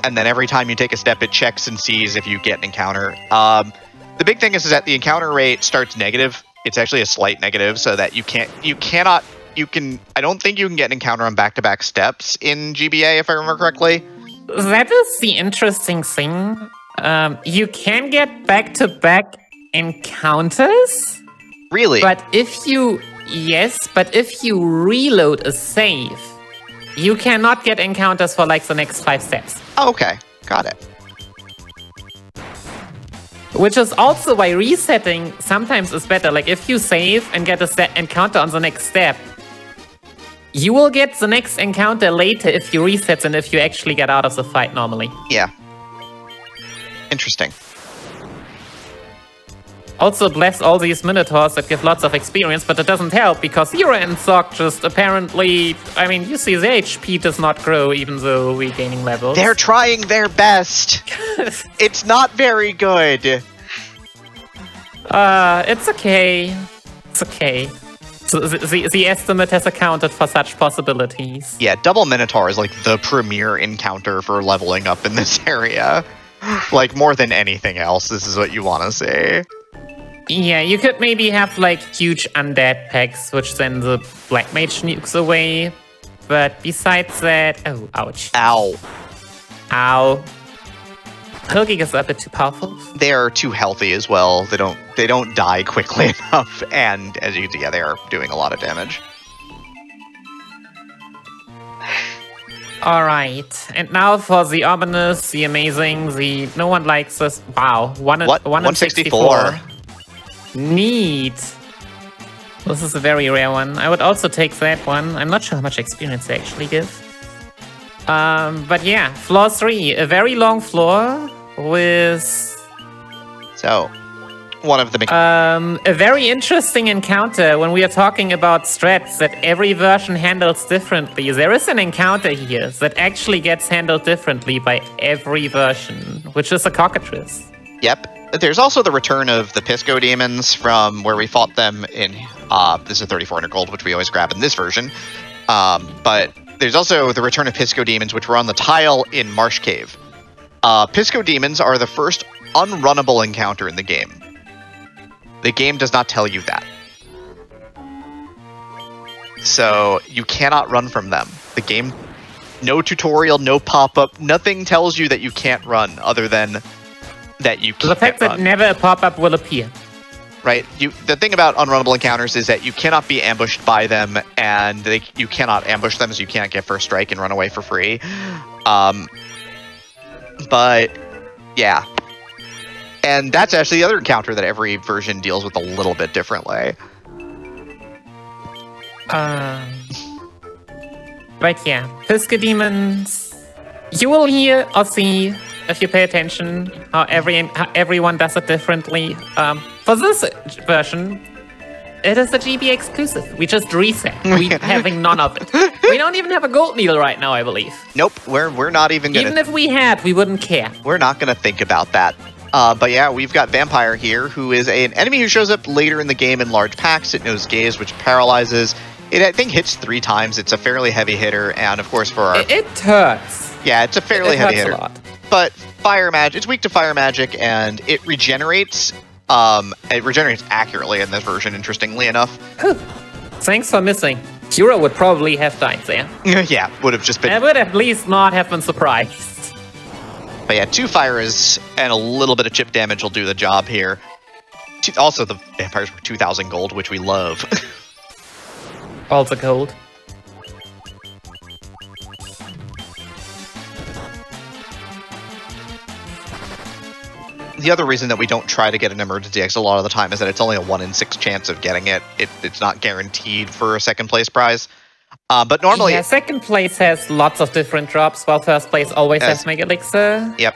And then every time you take a step, it checks and sees if you get an encounter. The big thing is that the encounter rate starts negative. It's actually a slight negative, so that I don't think you can get an encounter on back-to-back steps in GBA, if I remember correctly. That is the interesting thing. You can get back-to-back encounters. Really? But if you reload a save, you cannot get encounters for like the next 5 steps. Oh, okay. Got it. Which is also why resetting sometimes is better. Like if you save and get a encounter on the next step, you will get the next encounter later if you reset than if you actually get out of the fight normally. Yeah. Interesting. Also, bless all these Minotaurs that give lots of experience, but it doesn't help because Zero and Zog just apparently... I mean, you see, their HP does not grow even though we're gaining levels. They're trying their best. It's not very good. It's okay. It's okay. So the estimate has accounted for such possibilities. Yeah, Double Minotaur is like the premier encounter for leveling up in this area. Like, more than anything else, this is what you want to see. Yeah, you could maybe have, like, huge undead packs, which then the Black Mage nukes away. But besides that... Oh, ouch. Ow. Ow. Pilgig is a bit too powerful. They're too healthy as well. They don't die quickly enough, and as you can see, yeah, they are doing a lot of damage. Alright, and now for the ominous, the amazing, the no one likes us. Wow, What? 164. Neat. This is a very rare one. I would also take that one. I'm not sure how much experience they actually give. But yeah, floor 3, a very long floor with... So, one of the... a very interesting encounter when we are talking about strats that every version handles differently. There is an encounter here that actually gets handled differently by every version, which is a cockatrice. Yep. There's also the return of the Pisco Demons from where we fought them in... this is 3,400 gold, which we always grab in this version. But there's also the return of Pisco Demons, which were on the tile in Marsh Cave. Pisco Demons are the first unrunnable encounter in the game. The game does not tell you that. So, you cannot run from them. The game... No tutorial, no pop-up, nothing tells you that you can't run, other than that you can't The fact that never a pop-up will appear. Right. The thing about unrunnable encounters is that you cannot be ambushed by them, and you cannot ambush them, so you can't get first strike and run away for free. But, yeah. And that's actually the other encounter that every version deals with a little bit differently. But yeah, Pisco Demons. You will hear or see, if you pay attention, how everyone does it differently. For this version, it is a GBA exclusive. We just reset. We're having none of it. We don't even have a gold needle right now, I believe. Nope, we're not even gonna... Even if we had, we wouldn't care. We're not gonna think about that. But yeah, we've got Vampire here, who is an enemy who shows up later in the game in large packs. It knows Gaze, which paralyzes. It, I think, hits 3 times. It's a fairly heavy hitter, and of course for our... It hurts. Yeah, it's a fairly heavy hitter. A lot. But fire magic, it's weak to fire magic, and it regenerates. It regenerates accurately in this version, interestingly enough. Thanks for missing. Kira would probably have died there. Yeah, would have just been... I would at least not have been surprised. But yeah, 2 fires and a little bit of chip damage will do the job here. Also, the vampires were 2,000 gold, which we love. Also gold. The other reason that we don't try to get an emergency X a lot of the time is that it's only a 1 in 6 chance of getting it. It's not guaranteed for a second place prize. But normally... Yeah, second place has lots of different drops, while first place always has Mega Elixir. Yep.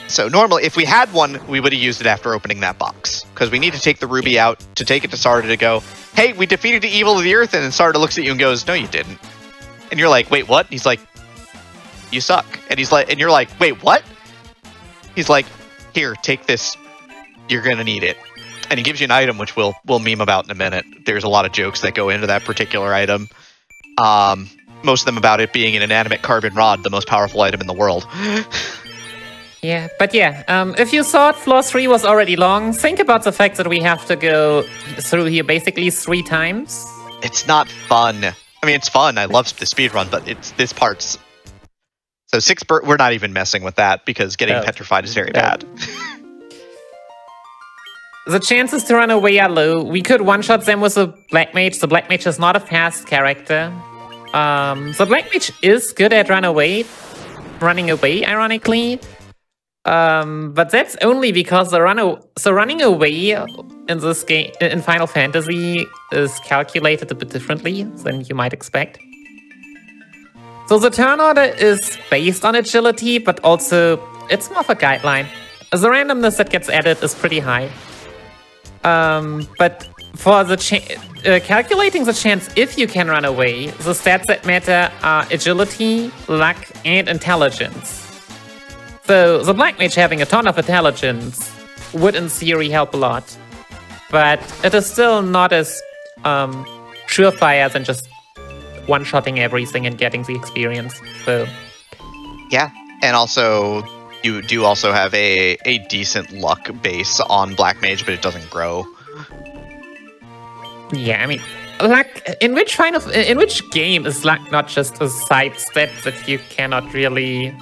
So normally, if we had one, we would have used it after opening that box. Because we need to take the ruby out to take it to Sarda to go, hey, we defeated the evil of the earth, and then Sarda looks at you and goes, no, you didn't. And you're like, wait, what? He's like, you suck. And he's like, and you're like, wait, what? He's like, here, take this. You're gonna need it. And he gives you an item, which we'll meme about in a minute. There's a lot of jokes that go into that particular item. Most of them about it being an inanimate carbon rod, the most powerful item in the world. Yeah, but yeah, if you thought floor 3 was already long, think about the fact that we have to go through here basically 3 times. It's not fun. I mean, it's fun. I love the speedrun, but this part's... So 6 we're not even messing with that, because getting petrified is very bad. The chances to run away are low. We could one-shot them with a Black Mage. The Black Mage is not a fast character. The Black Mage is good at running away, ironically. But that's only because running away in this game, in Final Fantasy, is calculated a bit differently than you might expect. So the turn order is based on agility, but also it's more of a guideline. The randomness that gets added is pretty high. But for the calculating the chance if you can run away, the stats that matter are agility, luck, and intelligence. So the Black Mage having a ton of intelligence would in theory help a lot. But it is still not as surefire than just one-shotting everything and getting the experience. So yeah, and also you do also have a decent luck base on Black Mage, but it doesn't grow. Yeah, I mean, luck. In which game is luck not just a side stat that you cannot really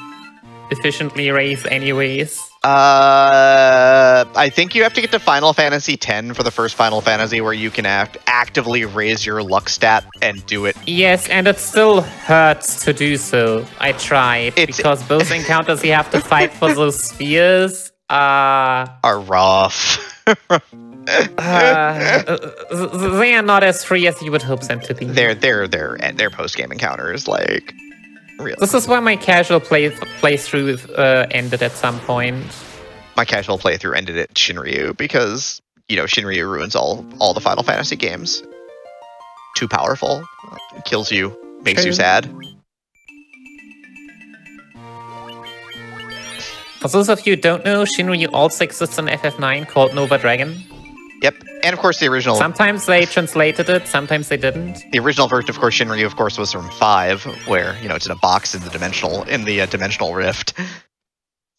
efficiently raise anyways? I think you have to get to Final Fantasy X for the first Final Fantasy where you can actively raise your luck stat and do it. Yes, and it still hurts to do so. I tried, because both encounters you have to fight for those spheres are rough. They are not as free as you would hope them to be. They're post-game encounters, like... Really. This is why my casual playthrough ended at some point. My casual playthrough ended at Shinryu because, you know, Shinryu ruins all the Final Fantasy games. Too powerful. Kills you. Makes you sad. For those of you who don't know, Shinryu also exists in FF9 called Nova Dragon. Yep, and of course the original... Sometimes they translated it, sometimes they didn't. The original version, of course, Shinryu, of course, was from 5, where, you know, it's in a box in the dimensional rift.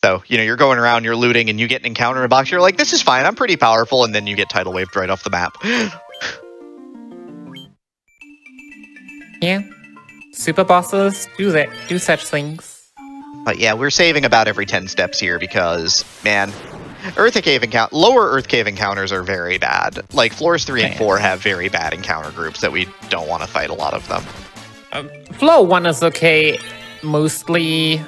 So, you know, you're going around, you're looting, and you get an encounter in a box, you're like, this is fine, I'm pretty powerful, and then you get tidal waved right off the map. Yeah. Super bosses do such things. But yeah, we're saving about every 10 steps here because, man... lower Earth Cave encounters are very bad. Like, floors 3 and 4 have very bad encounter groups that we don't want to fight a lot of them. Floor 1 is okay, mostly.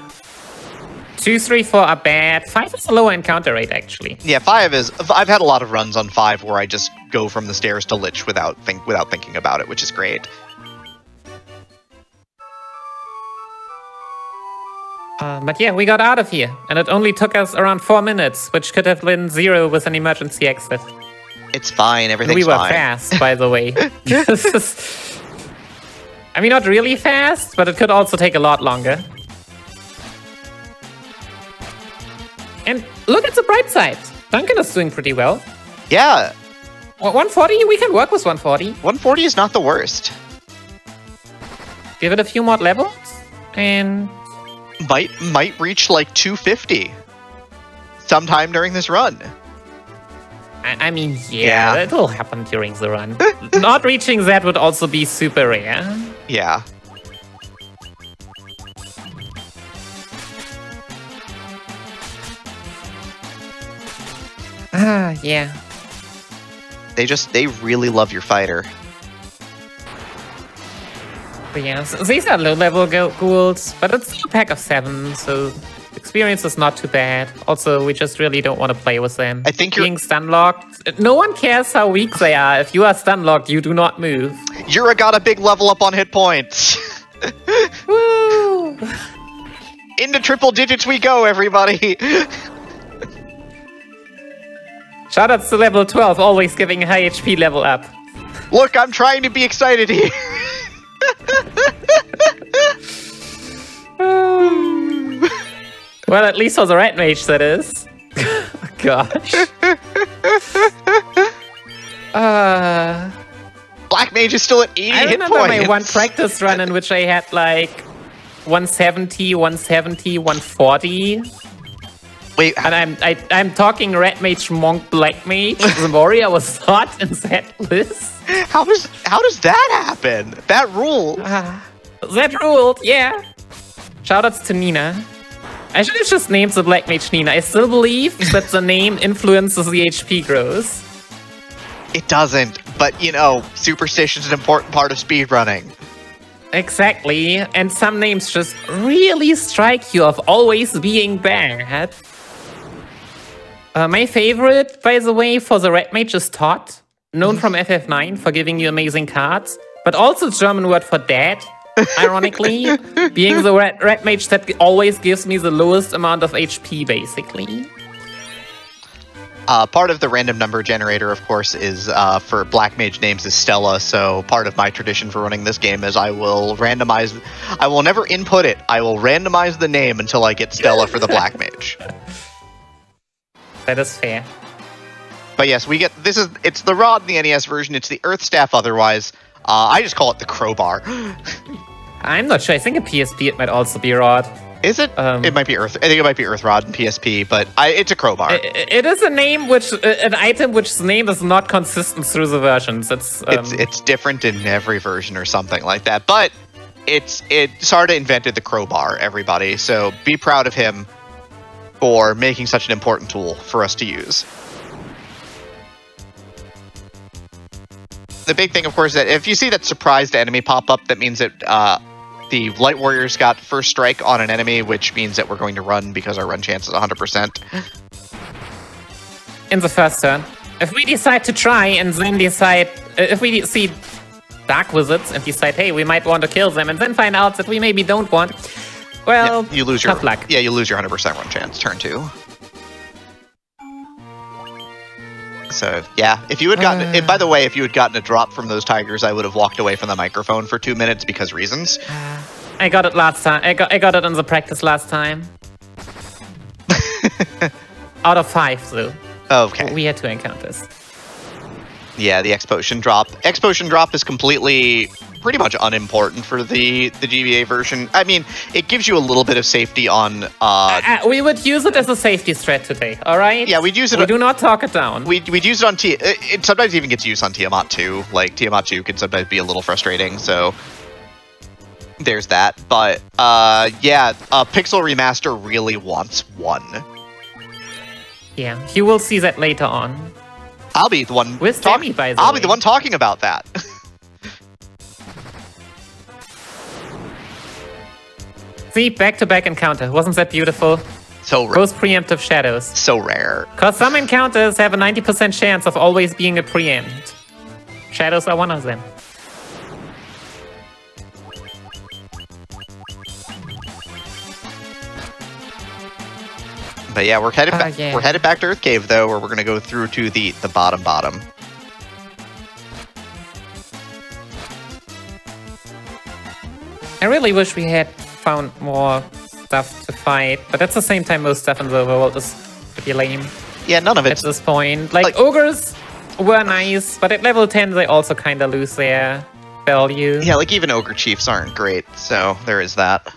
2, 3, 4 are bad. 5 is a lower encounter rate, actually. Yeah, 5 is... I've had a lot of runs on 5 where I just go from the stairs to Lich without thinking about it, which is great. But yeah, we got out of here, and it only took us around 4 minutes, which could have been 0 with an emergency exit. It's fine, everything's fine. We were fine. fast, by the way. I mean, not really fast, but it could also take a lot longer. And look at the bright side. Duncan is doing pretty well. Yeah. 140, we can work with 140. 140 is not the worst. Give it a few more levels, and... Might reach like 250 sometime during this run. I mean, yeah, it will happen during the run. Not reaching that would also be super rare. Yeah. Yeah. They really love your fighter. But yeah, so these are low-level ghouls, but it's still a pack of 7, so experience is not too bad. Also, we just really don't want to play with them. I think being stun-locked, no one cares how weak they are. If you are stun-locked, you do not move. Yura got a big level up on hit points. Woo! Into triple digits we go, everybody. Shoutouts to level 12, always giving a high HP level up. Look, I'm trying to be excited here. Well, at least for the red mage, that is. Gosh. Black mage is still at 80 hit points. I remember my one practice run in which I had like 170, 170, 140. Wait, and I'm talking red mage, monk, black mage. The warrior was not in that list. How does that happen? That ruled. That ruled, yeah. Shoutouts to Nina. I should have just named the Black Mage Nina. I still believe that the name influences the HP growth. It doesn't, but you know, superstition is an important part of speedrunning. Exactly, and some names just really strike you of always being bad. My favorite, by the way, for the Red Mage is Todd, known from FF9 for giving you amazing cards, but also the German word for dead. Ironically, being the red mage that always gives me the lowest amount of HP, basically. Part of the random number generator, of course, is for black mage names is Stella, so part of my tradition for running this game is I will never input it, I will randomize the name until I get Stella for the black mage. That is fair. But yes, it's the Rod in the NES version, it's the Earth Staff otherwise. I just call it the crowbar. I'm not sure. I think a PSP it might also be rod. Is it? It might be Earth. I think it might be Earth Rod and PSP, but it's a crowbar. It is a name an item which's name is not consistent through the versions. It's different in every version or something like that. But Sarda invented the crowbar, everybody. So be proud of him for making such an important tool for us to use. The big thing, of course, is that if you see that surprised enemy pop up, that means that the Light Warriors got first strike on an enemy, which means that we're going to run because our run chance is 100%. In the first turn. If we decide to try and then decide... if we see Dark Wizards and decide, hey, we might want to kill them, and then find out that we maybe don't want... Well, yeah, you lose tough luck. Yeah, you lose your 100% run chance, turn 2. So, yeah, if you had gotten... by the way, if you had gotten a drop from those tigers, I would have walked away from the microphone for 2 minutes because reasons. I got it last time. I got it in the practice last time. Out of 5, though. Okay. We had 2 encounters. Yeah, the X-Potion drop. X-Potion drop is completely... pretty much unimportant for the GBA version. I mean, it gives you a little bit of safety on... we would use it as a safety threat today, alright? Yeah, we'd use it... We do not talk it down. We'd use it on... It sometimes even gets used on Tiamat 2. Like, Tiamat 2 can sometimes be a little frustrating, so... There's that. But, yeah, Pixel Remaster really wants 1. Yeah, you will see that later on. I'll be the one... With Demi, by the I'll way. be the one talking about that. See, back-to-back encounter. Wasn't that beautiful? So rare. Both preemptive shadows. So rare. Because some encounters have a 90% chance of always being a preempt. Shadows are one of them. But yeah, we're headed back. Yeah. We're headed back to Earth Cave though, where we're gonna go through to the bottom. I really wish we had found more stuff to fight, but at the same time, most stuff in the overworld is pretty lame. Yeah, none of it. At this point. Like, ogres were nice, but at level 10, they also kind of lose their value. Yeah, like even ogre chiefs aren't great, so there is that.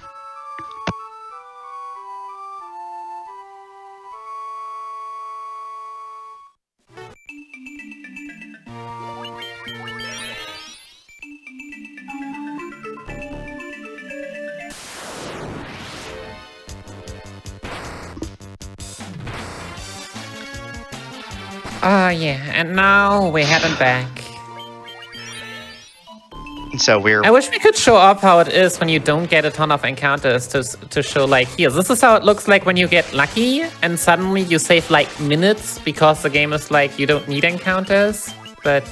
Yeah, and now we're heading back. So I wish we could show up how it is when you don't get a ton of encounters to show like, here, this is how it looks like when you get lucky and suddenly you save like minutes because the game is like, you don't need encounters, but...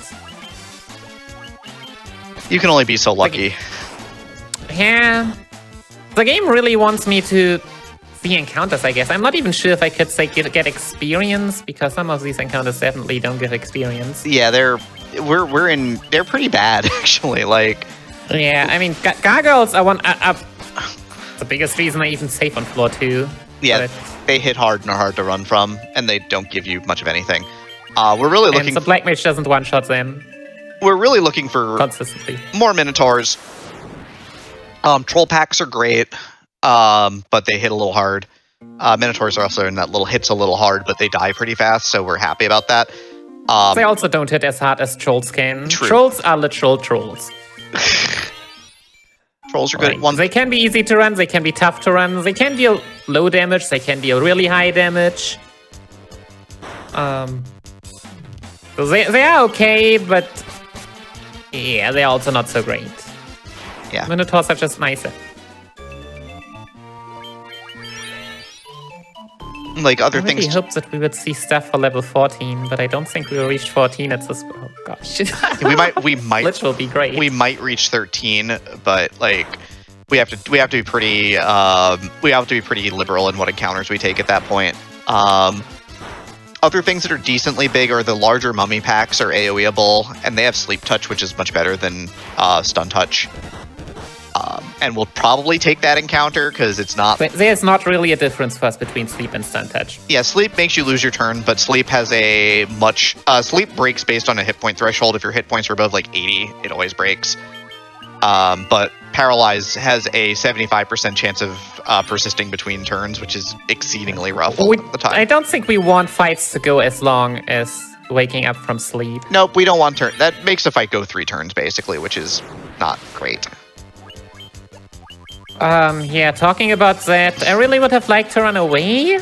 You can only be so lucky. Yeah. The game really wants me to see encounters, I guess. I'm not even sure if I could say get experience, because some of these encounters definitely don't give experience. Yeah, they're pretty bad actually. Like, yeah, I mean, gargoyles are the biggest reason I even save on floor 2. Yeah, they hit hard and are hard to run from, and they don't give you much of anything. We're really looking. And the Black Mage doesn't one-shot them. We're really looking for consistently more Minotaurs. Troll packs are great. But they hit a little hard. Minotaurs are also in that little hits a little hard, but they die pretty fast, so we're happy about that. They also don't hit as hard as trolls can. True. Trolls are literal trolls. Trolls are good. They can be easy to run, they can be tough to run, they can deal low damage, they can deal really high damage. So they are okay, but yeah, they're also not so great. Yeah. Minotaurs are just nicer. Like other things. I really hope that we would see stuff for level 14, but I don't think we will reach 14 at this. Oh gosh. we might. Which will be great. We might reach 13, but like we have to be pretty liberal in what encounters we take at that point. Other things that are decently big are the larger mummy packs are AoEable, and they have sleep touch, which is much better than stun touch. and we'll probably take that encounter because it's not... But there's not really a difference for us between sleep and stun touch. Yeah, sleep makes you lose your turn, but sleep has a much... sleep breaks based on a hit point threshold. If your hit points are above like 80, it always breaks. But paralyze has a 75% chance of persisting between turns, which is exceedingly rough all the time. I don't think we want fights to go as long as waking up from sleep. Nope, we don't want turn. That makes the fight go 3 turns, basically, which is not great. Yeah, talking about that, I really would have liked to run away.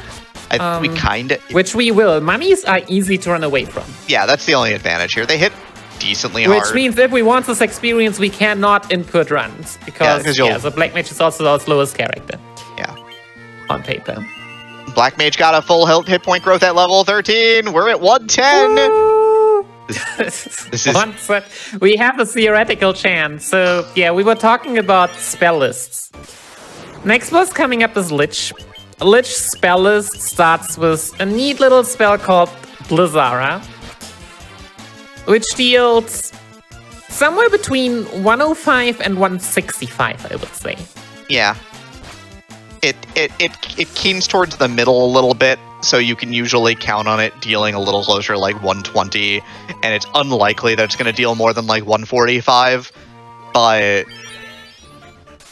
We kind of... Which we will. Mummies are easy to run away from. Yeah, that's the only advantage here. They hit decently hard. Which means if we want this experience, we cannot input runs. Because the Black Mage is also our slowest character. Yeah. On paper. Black Mage got a full hit point growth at level 13. We're at 110. This is... We have a theoretical chance. So, yeah, we were talking about spell lists. Next boss coming up is Lich. Lich spell list starts with a neat little spell called Blizzara, which deals somewhere between 105 and 165, I would say. Yeah. It keens towards the middle a little bit, so you can usually count on it dealing a little closer, like 120, and it's unlikely that it's going to deal more than like 145, but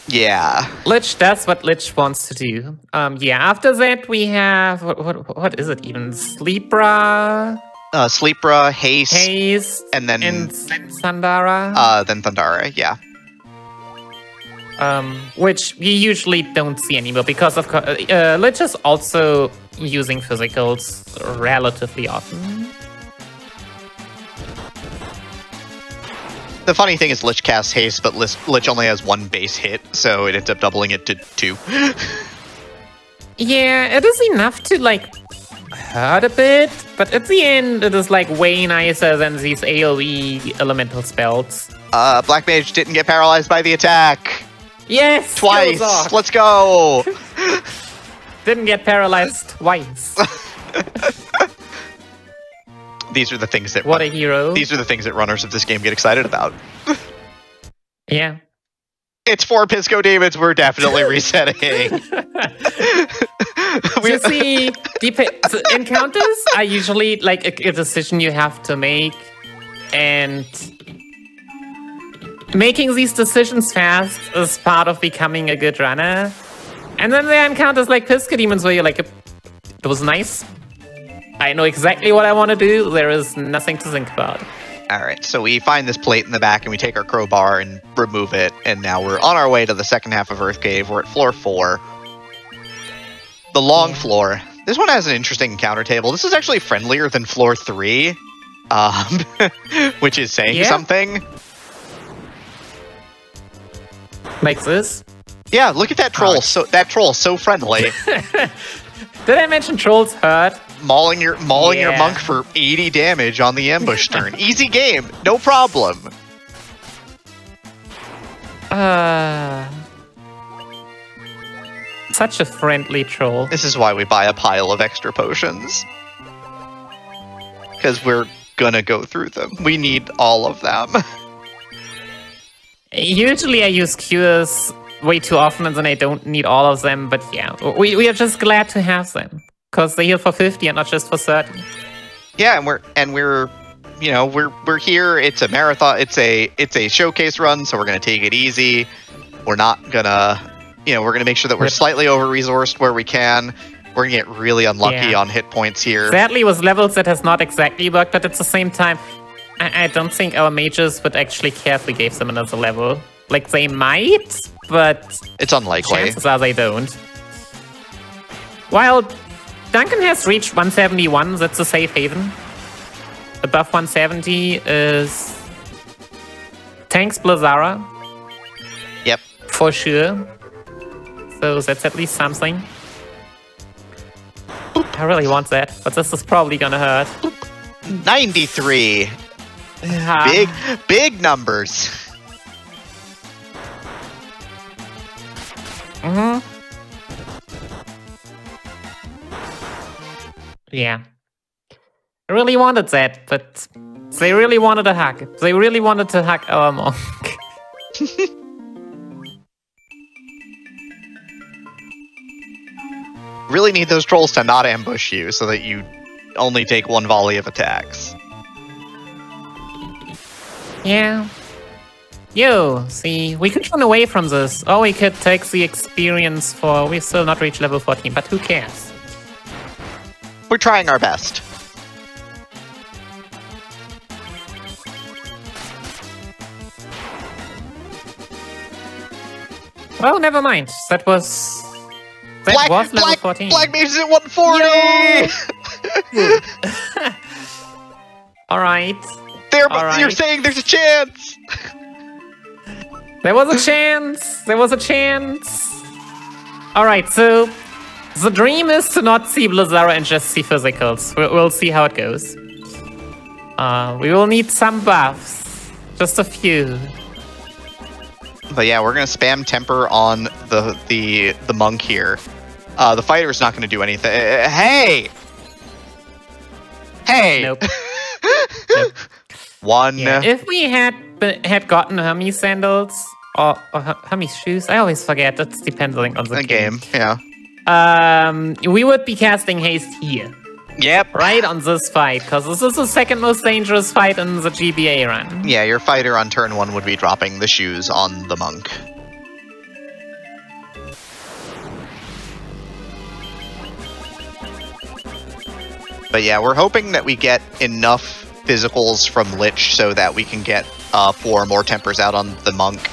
yeah. Lich does what Lich wants to do. Yeah, after that we have, what is it even? Sleepra? Sleepra, Haste, and then Thundara? Then Thundara, yeah. Which you usually don't see anymore because of Lich is also using physicals relatively often. The funny thing is Lich casts Haste, but Lich only has 1 base hit, so it ends up doubling it to 2. Yeah, it is enough to, like, hurt a bit, but at the end, it is, like, way nicer than these AoE elemental spells. Black Mage didn't get paralyzed by the attack. Yes! Twice! Let's go! Didn't get paralyzed twice. These are the things that... What a hero. These are the things that runners of this game get excited about. Yeah. It's 4 Pisco Demons, we're definitely resetting. You see, encounters are usually like a decision you have to make, and making these decisions fast is part of becoming a good runner. And then there are encounters like Pisco Demons where you're like, it was nice. I know exactly what I want to do. There is nothing to think about. All right, so we find this plate in the back and we take our crowbar and remove it. And now we're on our way to the second half of Earth Cave. We're at floor 4. The long floor. This one has an interesting encounter table. This is actually friendlier than floor 3, which is saying something. Like this? Yeah, look at that troll. That troll, so friendly. Did I mention trolls hurt? Mauling your monk for 80 damage on the ambush turn. Easy game, no problem. Such a friendly troll. This is why we buy a pile of extra potions. Because we're gonna go through them. We need all of them. Usually I use cures way too often and then I don't need all of them, but yeah, we are just glad to have them. Because they heal for 50 and not just for 30. Yeah, and we're you know, we're here. It's a marathon. It's a showcase run, so we're gonna take it easy. We're not gonna, you know, we're gonna make sure that we're slightly over-resourced where we can. We're gonna get really unlucky on hit points here. Sadly, with levels that has not exactly worked, but at the same time, I don't think our mages would actually care if we gave them another level. Like, they might, but it's unlikely. Chances are they don't. While Duncan has reached 171, that's a safe haven. Above 170 is Tanks Blizzara. Yep. For sure. So that's at least something. I really want that, but this is probably gonna hurt. 93. Big numbers. Mm-hmm. Yeah. I really wanted that, but they really wanted a hug. They really wanted to hug our monk. Really need those trolls to not ambush you so that you only take one volley of attacks. Yeah. Yo, see, we could run away from this, or we could take the experience for... We've still not reached level 14, but who cares? We're trying our best. Well, never mind. That was... That was level 14. Black Mage is at 140! Alright. You're saying there's a chance! There was a chance! There was a chance! Alright, so... The dream is to not see Blizzara and just see physicals. We'll see how it goes. We will need some buffs. Just a few. But yeah, we're gonna spam temper on the monk here. The fighter's not gonna do anything. Hey! Hey! Nope. Nope. One. Yeah, if we had gotten Hermes sandals or Hermes shoes, I always forget. It's depending on the game. Yeah. We would be casting haste here. Yep. Right on this fight, because this is the second most dangerous fight in the GBA run. Yeah, your fighter on turn 1 would be dropping the shoes on the monk. But yeah, we're hoping that we get enough physicals from Lich so that we can get 4 more tempers out on the monk.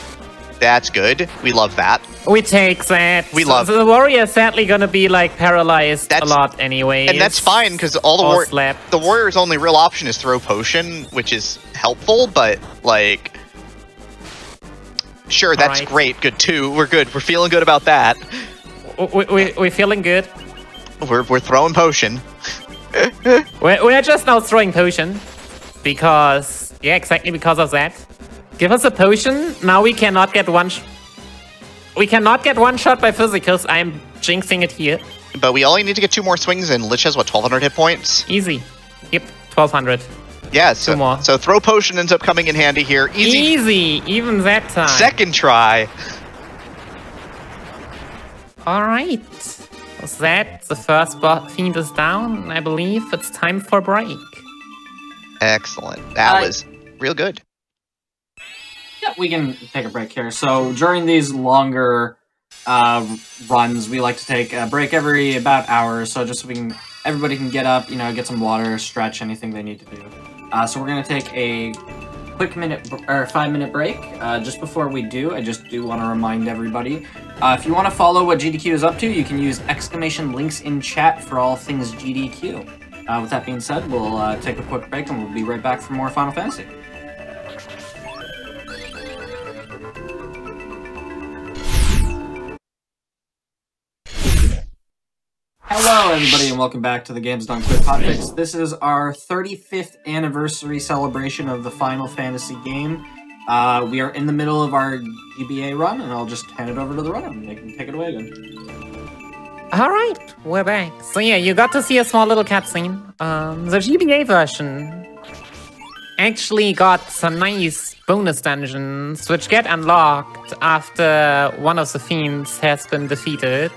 That's good. We love that. We take that. The warrior is sadly gonna be like paralyzed a lot anyway. And that's fine because the warrior's only real option is throw potion, which is helpful, but like sure, that's great. Good too. We're good. We're feeling good about that. We're feeling good. We're throwing potion. we're just now throwing potion because exactly because of that. Give us a potion. Now we cannot get one. We cannot get one shot by physicals. I'm jinxing it here. But we only need to get 2 more swings, and Lich has what, 1,200 hit points? Easy. Yep, 1,200. Yeah, so 2 more. So throw potion ends up coming in handy here. Easy, even that time. Second try. All right. Was that the first fiend is down? I believe it's time for break. Excellent. That was real good. Yeah, we can take a break here. So during these longer runs, we like to take a break every about hour, so just so everybody can get up, get some water, stretch, anything they need to do. So we're gonna take a quick 5-minute break. Just before we do, I just do want to remind everybody, if you want to follow what GDQ is up to, you can use !links in chat for all things GDQ. With that being said, we'll take a quick break and we'll be right back for more Final Fantasy. Hello everybody and welcome back to the Games Done Quick Hotfix. This is our 35th anniversary celebration of the Final Fantasy game. We are in the middle of our GBA run, and I'll just hand it over to the runner and they can take it away again. Alright, we're back. So yeah, you got to see a small little cutscene. The GBA version actually got some nice bonus dungeons, which get unlocked after one of the fiends has been defeated.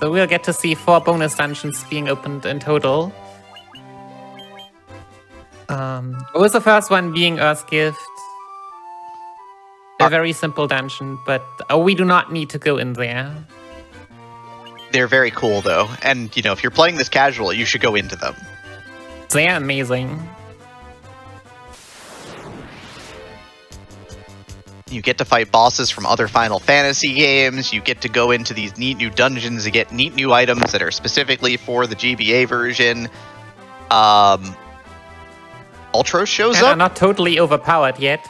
So we'll get to see 4 bonus dungeons being opened in total. With the first one being Earth's Gift. A very simple dungeon, but we do not need to go in there. They're very cool though, and if you're playing this casual, you should go into them. They're amazing. You get to fight bosses from other Final Fantasy games, you get to go into these neat new dungeons to get neat new items that are specifically for the GBA version. Ultros shows up. Are not totally overpowered yet.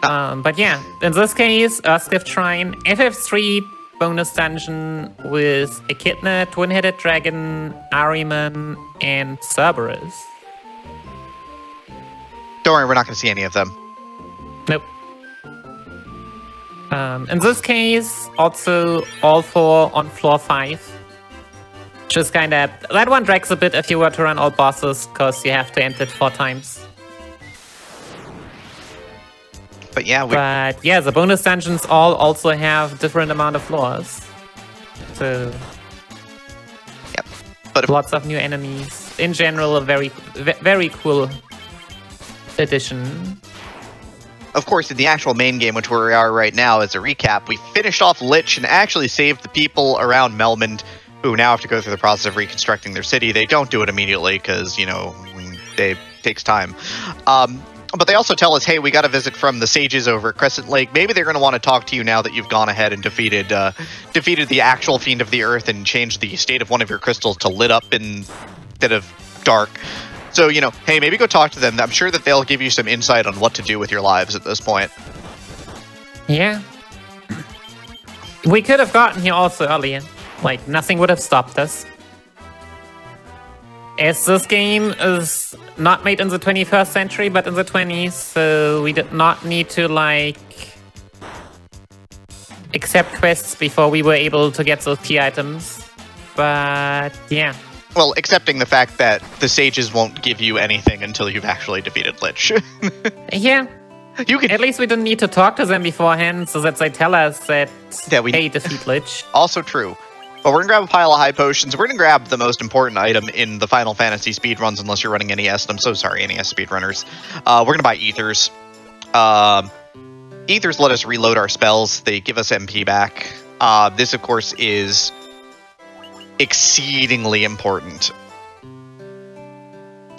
But yeah, in this case, Earth's Gift Shrine, FF3 bonus dungeon with Echidna, Twin-Headed Dragon, Ahriman, and Cerberus. Don't worry, we're not going to see any of them. Nope. In this case, also all 4 on floor 5. Just kind of... That one drags a bit if you were to run all bosses, because you have to enter it 4 times. But yeah, the bonus dungeons all also have different amount of floors. So... Yep. But lots of new enemies. In general, a very cool addition. Of course, in the actual main game, which we are right now, as a recap, we finished off Lich and actually saved the people around Melmond, who now have to go through the process of reconstructing their city. They don't do it immediately because, you know, it takes time. But they also tell us, hey, we got a visit from the sages over at Crescent Lake. Maybe they're going to want to talk to you now that you've gone ahead and defeated the actual Fiend of the Earth and changed the state of one of your crystals to lit up instead of dark. So, you know, hey, maybe go talk to them. I'm sure that they'll give you some insight on what to do with your lives at this point. Yeah. We could have gotten here also earlier. Like, nothing would have stopped us. As this game is not made in the 21st century, but in the 20s, so we did not need to, like, accept quests before we were able to get those key items. But, yeah. Well, accepting the fact that the sages won't give you anything until you've actually defeated Lich. Yeah. You can... At least we didn't need to talk to them beforehand, so that they tell us that, hey, defeat Lich. Also true. But we're going to grab a pile of high potions. We're going to grab the most important item in the Final Fantasy speedruns, unless you're running NES. I'm so sorry, NES speedrunners. We're going to buy Ethers. Ethers let us reload our spells. They give us MP back. This, of course, is exceedingly important.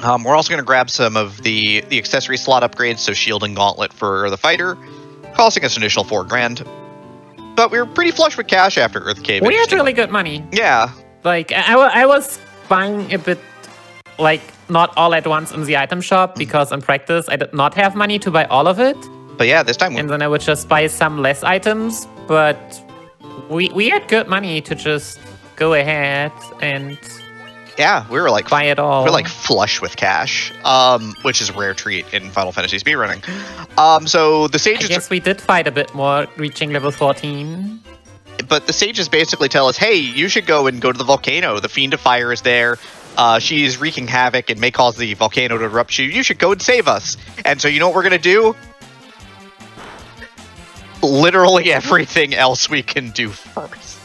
We're also going to grab some of the accessory slot upgrades, so Shield and Gauntlet for the fighter, costing us an initial $4 grand. But we were pretty flush with cash after Earth Cave. We had really good money. Yeah. Like, I was buying a bit, like, not all at once in the item shop, because in practice, I did not have money to buy all of it. But yeah, this time... And then I would just buy some less items, but we had good money to just go ahead and... Yeah, we were like... buy it all. We're like flush with cash, which is a rare treat in Final Fantasy speedrunning. So the sages... I guess we did fight a bit more, reaching level 14. But the sages basically tell us, hey, you should go to the volcano. The Fiend of Fire is there. She's wreaking havoc and may cause the volcano to erupt you. You should go and save us. And so you know what we're going to do? Literally everything else we can do first.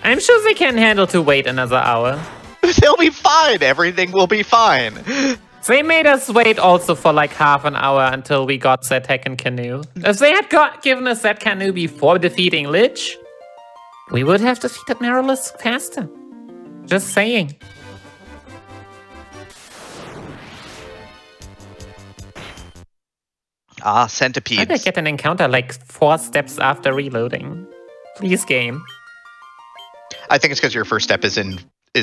I'm sure they can handle to wait another hour. They'll be fine. Everything will be fine. They made us wait also for like half an hour until we got that second canoe. If they had given us that canoe before defeating Lich, we would have defeated Marilys faster. Just saying. Ah, centipedes. I did get an encounter like 4 steps after reloading. Please, game. I think it's because your first step is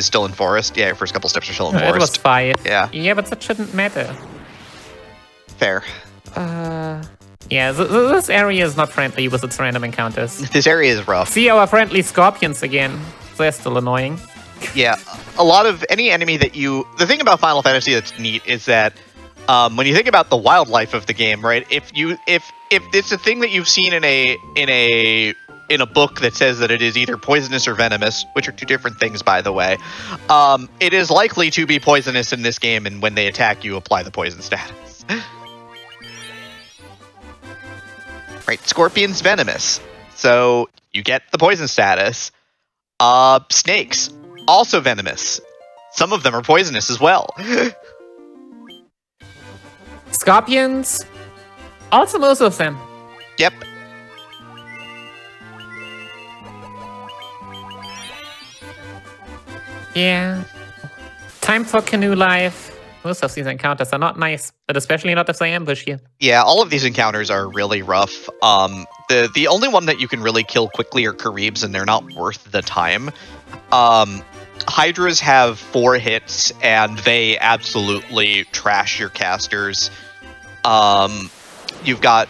still in forest. Yeah, your first couple steps are still in forest. It was 5. Yeah. Yeah, but that shouldn't matter. Fair. Yeah, this area is not friendly with its random encounters. This area is rough. See our friendly scorpions again. They're still annoying. Yeah, a lot of any enemy that you... The thing about Final Fantasy that's neat is that when you think about the wildlife of the game, right? If it's a thing that you've seen in a book that says that it is either poisonous or venomous, which are 2 different things, by the way, it is likely to be poisonous in this game, and when they attack you, apply the poison status. Right, scorpion's venomous, so you get the poison status. Snakes, also venomous. Some of them are poisonous as well. Scorpions, also most of them. Yep. Yeah. Time for canoe life. Most of these encounters are not nice, but especially not if they ambush you. Yeah, all of these encounters are really rough. The only one that you can really kill quickly are Caribs, and they're not worth the time. Hydras have 4 hits, and they absolutely trash your casters. You've got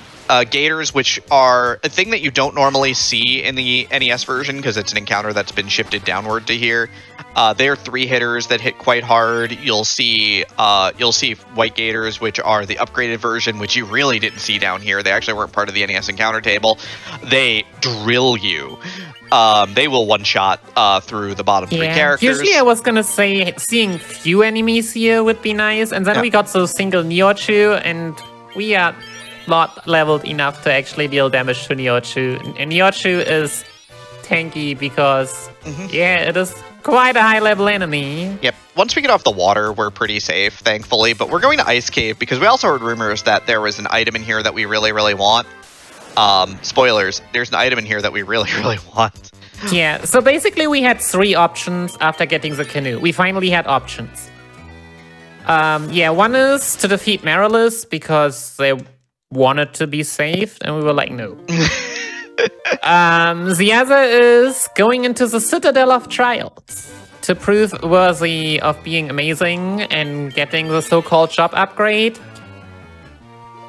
Gators, which are a thing that you don't normally see in the NES version because it's an encounter that's been shifted downward to here. They are 3 hitters that hit quite hard. You'll see White Gators, which are the upgraded version, which you really didn't see down here. They actually weren't part of the NES encounter table. They drill you. They will one-shot through the bottom 3 characters. Usually I was gonna say seeing few enemies here would be nice, and then we got those single Neochu, and we are not leveled enough to actually deal damage to Neochu. And Neochu is tanky because, yeah, it is quite a high-level enemy. Yep. Once we get off the water, we're pretty safe, thankfully. But we're going to Ice Cave because we also heard rumors that there was an item in here that we really, really want. Spoilers, there's an item in here that we really, really want. Yeah, so basically we had 3 options after getting the canoe. We finally had options. Yeah, one is to defeat Marilys because they wanted to be saved, and we were like, no. The other is going into the Citadel of Trials to prove worthy of being amazing and getting the so-called job upgrade.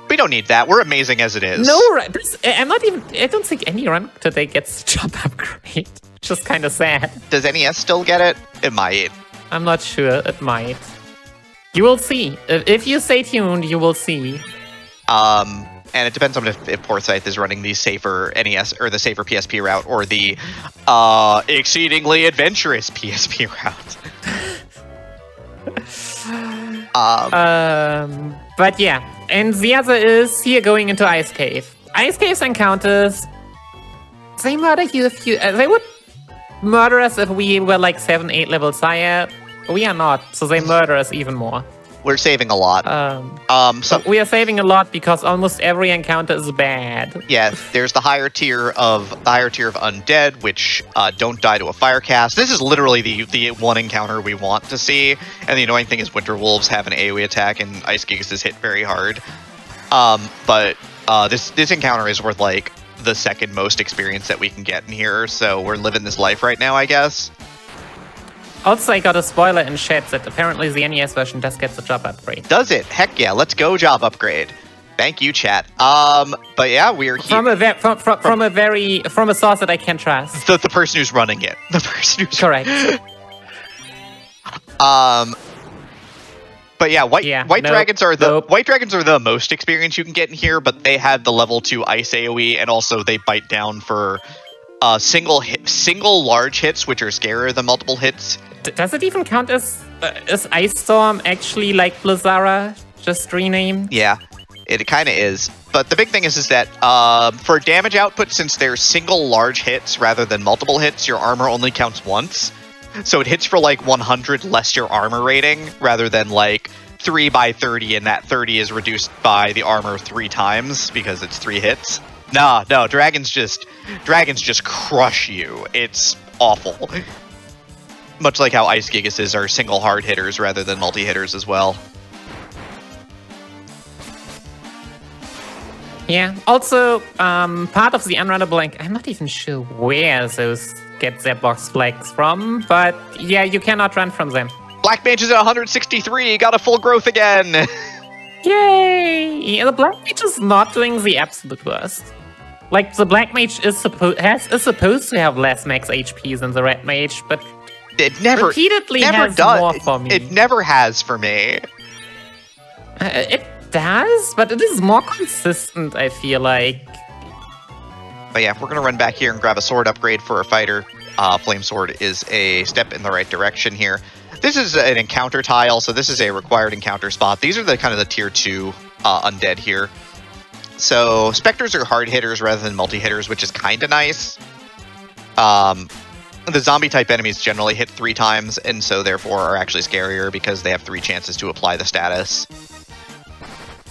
We don't need that. We're amazing as it is. No, I don't think any run today gets the job upgrade. Just kind of sad. Does NES still get it? It might. I'm not sure. It might. You will see. If you stay tuned, you will see. And it depends on if Porthside is running the safer NES or the safer PSP route or the exceedingly adventurous PSP route. But yeah, and the other is here going into Ice Cave. Ice Cave's encounters, they murder you if you... they would murder us if we were like 7-8 levels higher. We are not, so they murder us even more. We're saving a lot. So we are saving a lot because almost every encounter is bad. Yeah, there's the higher tier of undead, which don't die to a fire cast. This is literally the one encounter we want to see. And the annoying thing is Winter Wolves have an AoE attack, and Ice Gigas is hit very hard. But this encounter is worth like the second most experience that we can get in here. So we're living this life right now, I guess. Also, I got a spoiler in chat that apparently the NES version does get the job upgrade. Does it? Heck yeah, let's go job upgrade. Thank you, chat. But yeah, we're here. From a source that I can trust. The person who's running it. The person who's correct. But yeah, white dragons are the most experience you can get in here, but they had the level 2 ice AoE, and also they bite down for single large hits, which are scarier than multiple hits. Does it even count as Ice Storm actually like Blizzara, just renamed? Yeah, it kind of is. But the big thing is that for damage output, since they're single large hits rather than multiple hits, your armor only counts once. So it hits for like 100 less your armor rating, rather than like 3 by 30, and that 30 is reduced by the armor 3 times because it's 3 hits. No, dragons just crush you. It's awful. Much like how Ice Gigases are single hard hitters rather than multi-hitters as well. Yeah, also, part of the unrunnable... I'm not even sure where those get their box flags from, but yeah, you cannot run from them. Black Mage is at 163, got a full growth again! Yay! Yeah, the Black Mage is not doing the absolute worst. Like, the Black Mage is supposed to have less max HP than the Red Mage, but it never has does. More for me. It never has for me. It does, but it is more consistent, I feel like. But yeah, we're going to run back here and grab a sword upgrade for a fighter. Flame Sword is a step in the right direction here. This is an encounter tile, so this is a required encounter spot. These are the kind of the tier 2 undead here. So Spectres are hard hitters rather than multi-hitters, which is kind of nice. The zombie-type enemies generally hit 3 times, and so therefore are actually scarier because they have 3 chances to apply the status.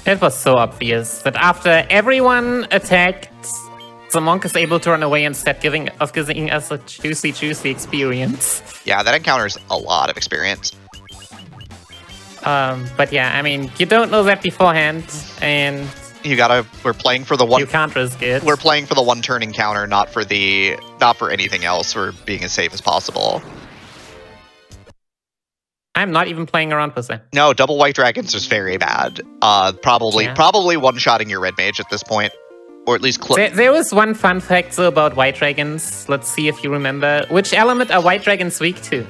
It was so obvious that after everyone attacked, the monk is able to run away instead giving us a juicy Yeah, experience. that encounters a lot of experience. But yeah, I mean, you don't know that beforehand, and... we're playing for the one... You can't risk it. We're playing for the one-turn encounter, not for anything else. We're being as safe as possible. I'm not even playing around with them. No, double white dragons is very bad. Probably one-shotting your red mage at this point. Or at least... There was one fun fact, though, about white dragons. Let's see if you remember. Which element are white dragons weak to?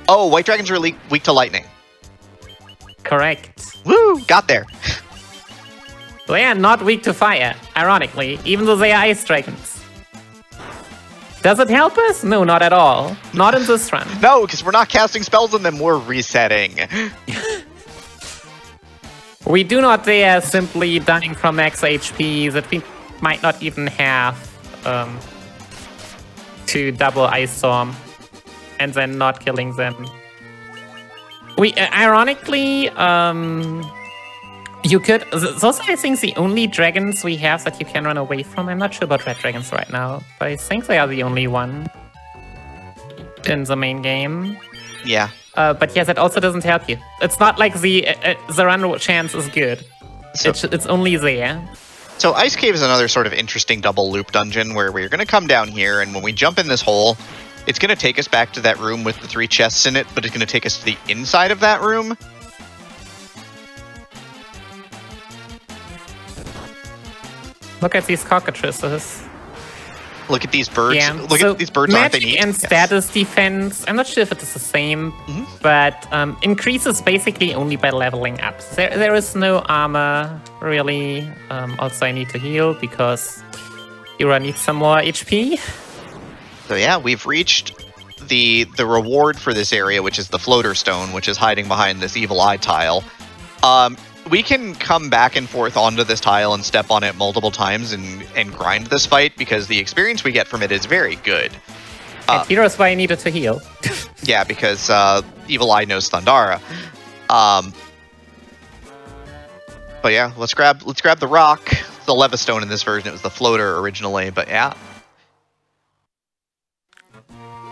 Oh, white dragons are weak to lightning. Correct. Woo! Got there. They are not weak to fire, ironically, even though they are ice dragons. Does it help us? No, not at all. Not in this run. No, because we're not casting spells on them, we're resetting. We do not dare simply dying from max HP that we might not even have. to double Ice Storm and then not killing them. We ironically, you could. Those are, I think, the only dragons we have that you can run away from. I'm not sure about red dragons right now, but I think they are the only one in the main game. Yeah. But yeah, that also doesn't help you. It's not like the run chance is good. So, it's only there. So Ice Cave is another sort of interesting double loop dungeon where we're going to come down here, and when we jump in this hole, it's going to take us back to that room with the 3 chests in it, but it's going to take us to the inside of that room. Look at these cockatrices. Look at these birds. Yeah. Look So at these birds, aren't they magic neat? and status defense, I'm not sure if it is the same, but increases basically only by leveling up. There is no armor, really. Also, I need to heal because Ira needs some more HP. So yeah, we've reached the reward for this area, which is the floater stone, which is hiding behind this evil eye tile. We can come back and forth onto this tile and step on it multiple times and grind this fight because the experience we get from it is very good. And here's why I needed to heal. Yeah, because Evil Eye knows Thundara. But yeah, let's grab the rock. The Levistone in this version. It was the floater originally, but yeah.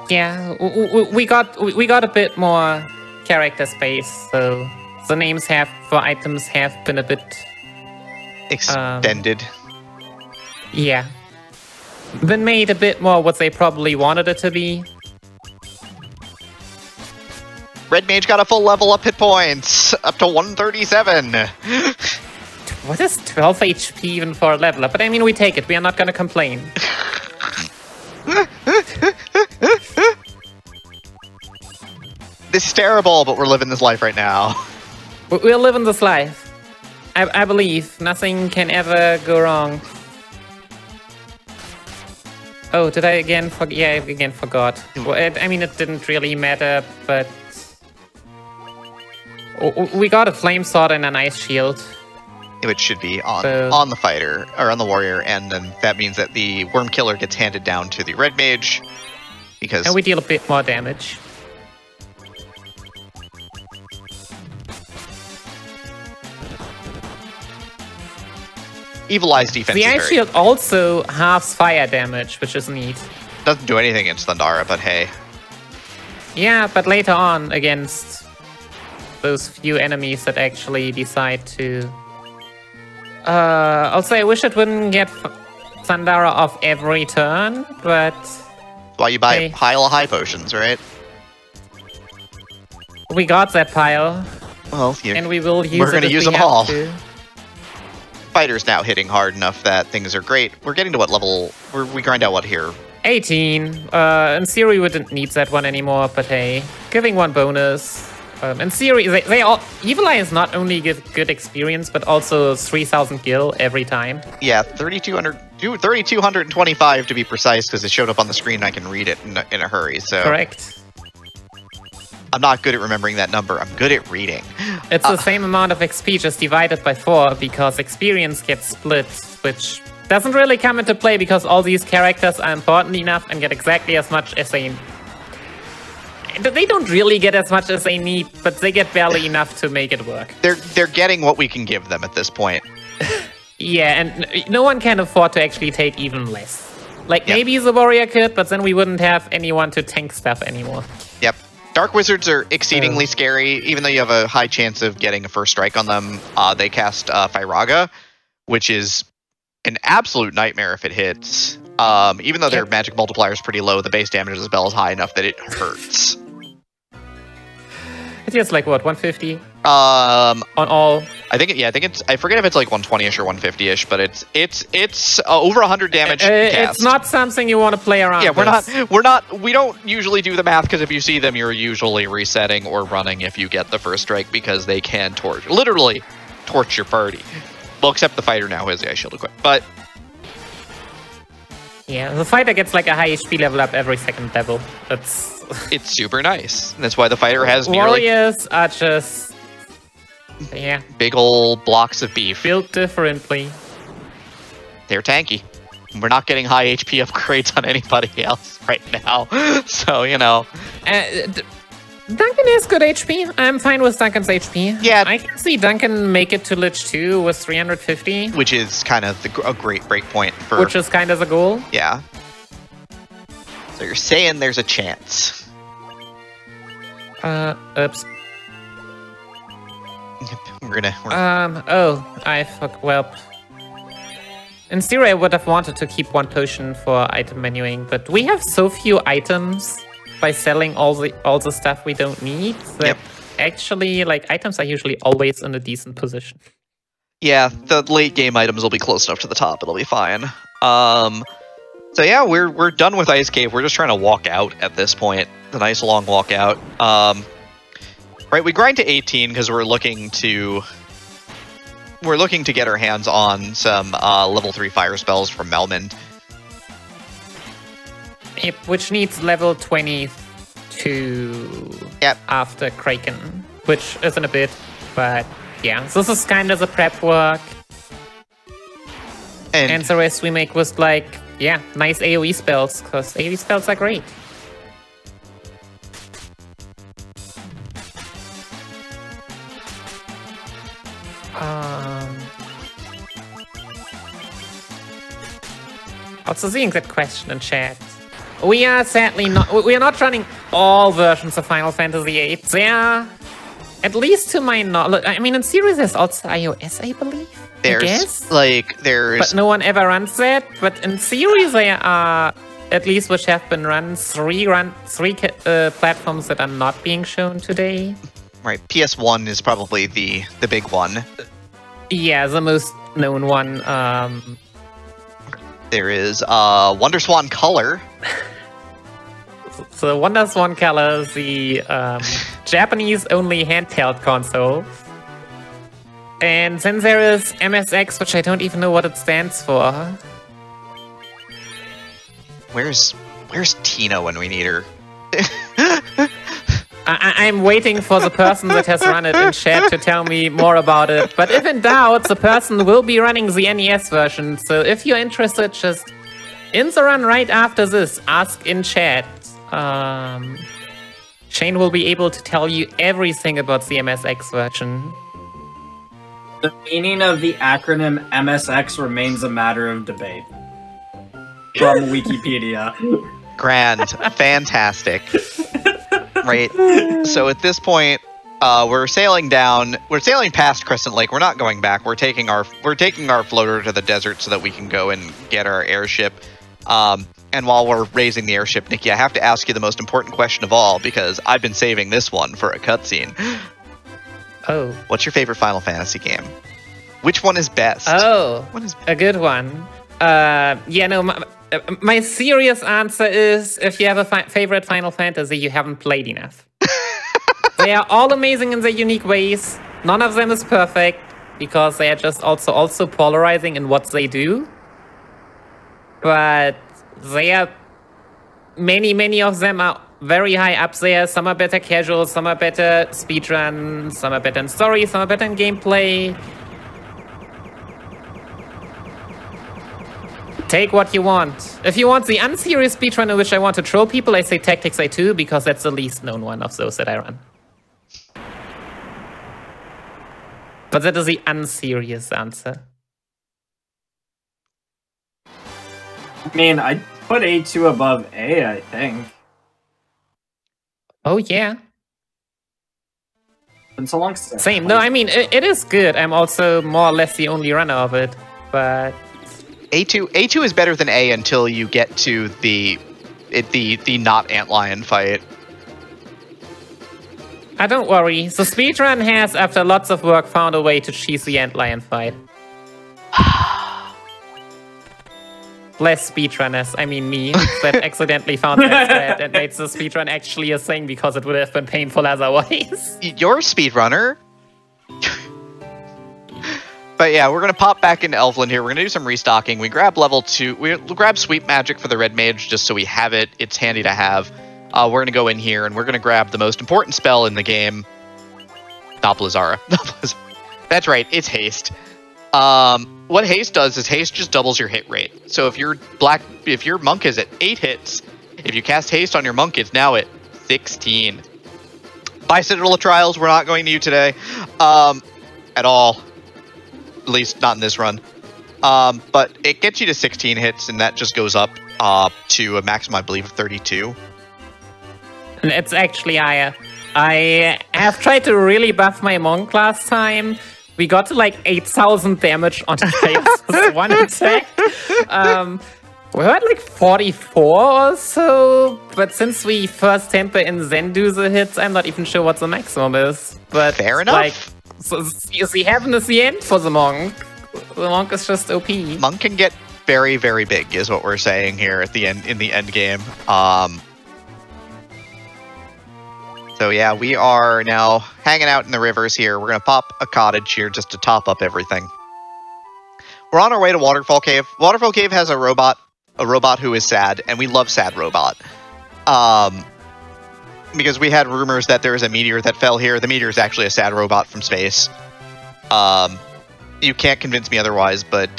Yeah, we got a bit more character space, so the names for items have been a bit extended. Yeah, been made a bit more what they probably wanted it to be. Red Mage got a full level up hit points, up to 137. What is 12 HP even for a level up? But I mean, we take it. We are not going to complain. This is terrible, but we're living this life right now. We're living this life. I believe. Nothing can ever go wrong. Oh, did I again forget? Yeah, I again forgot. Well, I mean, it didn't really matter, but... we got a flame sword and an ice shield. Which should be on the fighter, or on the warrior, and then that means that the worm killer gets handed down to the red mage, because... And we deal a bit more damage. Evil Eye's defense the is ice shield also halves fire damage, which is neat. Doesn't do anything against Thundara, but hey. Yeah, but later on, against those few enemies that actually decide to... also, I wish it wouldn't get Thundara off every turn, but... Why you buy a pile of high potions, right? We got that pile. Well, and we will use it. We're going to use them all. To. Fighter's now hitting hard enough that things are great. We're getting to what level? We grind out what here? 18. In theory, we didn't need that one anymore, but hey, giving one bonus. In theory, they all... Evil Eye is not only give good experience, but also 3,000 gil every time. Yeah, 3,225 to be precise, because it showed up on the screen and I can read it in a hurry, so... Correct. I'm not good at remembering that number. I'm good at reading. It's the same amount of XP just divided by 4, because experience gets split, which doesn't really come into play because all these characters are important enough and get exactly as much as they... They don't really get as much as they need, but they get barely enough to make it work. They're getting what we can give them at this point. Yeah, and no one can afford to actually take even less. Like, maybe the warrior could, but then we wouldn't have anyone to tank stuff anymore. Yep. Dark Wizards are exceedingly scary, even though you have a high chance of getting a first strike on them. They cast Fyraga, which is an absolute nightmare if it hits. Even though their magic multiplier is pretty low, the base damage of the spell is high enough that it hurts. It is like, what, 150? On all? I think it's. I forget if it's like 120ish or 150ish, but it's over 100 damage. It's not something you want to play around. Yeah, we don't usually do the math because if you see them, you're usually resetting or running if you get the first strike because they can literally torch your party. Well, except the fighter now has the ice shield equipped, but. Yeah, the fighter gets like a high HP level up every second level. It's super nice. That's why the fighter has warriors are just big old blocks of beef built differently. They're tanky. We're not getting high HP upgrades on anybody else right now. So, you know. Duncan is good HP. I'm fine with Duncan's HP. Yeah. I can see Duncan make it to Lich 2 with 350. Which is kind of a great break point for... Which is kind of the goal. Yeah. So you're saying there's a chance. Oops. Well... In theory, I would have wanted to keep one potion for item menuing, but we have so few items by selling all the stuff we don't need that actually, like, items are usually always in a decent position. Yeah, the late game items will be close enough to the top. It'll be fine. So yeah, we're done with Ice Cave. We're just trying to walk out at this point. The nice long walk out. Right, we grind to 18 because we're looking to get our hands on some level 3 fire spells from Melmond. Yep, which needs level 22 after Kraken, which isn't a bit, but yeah. So this is kind of the prep work. And the rest we make with, like, yeah, nice AoE spells, because AoE spells are great. Also seeing that question in chat. We are sadly not. We are not running all versions of Final Fantasy VIII. They are, at least to my knowledge. I mean, in series there's also iOS, I believe. There's but no one ever runs that. But in series there are, at least which have been run, three platforms that are not being shown today. Right, PS1 is probably the big one. Yeah, the most known one. There is WonderSwan Color. So WonderSwan Color is the Japanese-only handheld console. And then there is MSX, which I don't even know what it stands for. Where's Tina when we need her? I'm waiting for the person that has run it in chat to tell me more about it. But if in doubt, the person will be running the NES version. So if you're interested, just in the run right after this, ask in chat. Shane will be able to tell you everything about the MSX version. The meaning of the acronym MSX remains a matter of debate. From Wikipedia. Grand. Fantastic. Right. So at this point, we're sailing down. We're sailing past Crescent Lake. We're not going back. We're taking our floater to the desert so that we can go and get our airship. And while we're raising the airship, Nikki, I have to ask you the most important question of all, because I've been saving this one for a cutscene. Oh. What's your favorite Final Fantasy game? Which one is best? Oh, a good one. Yeah, no, my serious answer is, if you have a favorite Final Fantasy, you haven't played enough. They are all amazing in their unique ways. None of them is perfect, because they are just also polarizing in what they do. But they are... Many of them are very high up there. Some are better casual, some are better speedrun, some are better in story, some are better in gameplay. Take what you want. If you want the unserious speedrun in which I want to troll people, I say Tactics A2, because that's the least known one of those that I run. But that is the unserious answer. I mean, I'd put A2 above A, I think. Oh, yeah. Been so long since. Same. No, I mean, it is good. I'm also more or less the only runner of it, but... A2 is better than A until you get to the not antlion fight. Don't worry. The speedrun has, after lots of work, found a way to cheese the antlion fight. Less speedrunners, I mean me, that accidentally found that thread and made the speedrun actually a thing because it would have been painful otherwise. You're a speedrunner. But yeah, we're going to pop back into Elfland here. We're going to do some restocking. We grab level 2. We'll grab Sweet Magic for the Red Mage just so we have it. It's handy to have. We're going to go in here and we're going to grab the most important spell in the game. Not Blizzara. That's right, it's Haste. What haste does is haste just doubles your hit rate. So if your monk is at 8 hits, if you cast haste on your monk, it's now at 16. Bi-Citadel Trials we're not going to today, at all. At least not in this run. But it gets you to 16 hits, and that just goes up to a maximum, I believe, of 32. And it's actually higher. I have tried to really buff my monk last time. We got to like 8,000 damage on the one attack. We're at like 44 or so, but since we first temper in Zendu hits, I'm not even sure what the maximum is. But fair enough. Like, so the heaven is the end for the monk. The monk is just OP. Monk can get very, very big, is what we're saying here at the end in the end game. So yeah, we are now hanging out in the rivers here. We're gonna pop a cottage here just to top up everything. We're on our way to Waterfall Cave. Waterfall Cave has a robot who is sad, and we love sad robot. Because we had rumors that there is a meteor that fell here. The meteor is actually a sad robot from space. You can't convince me otherwise, but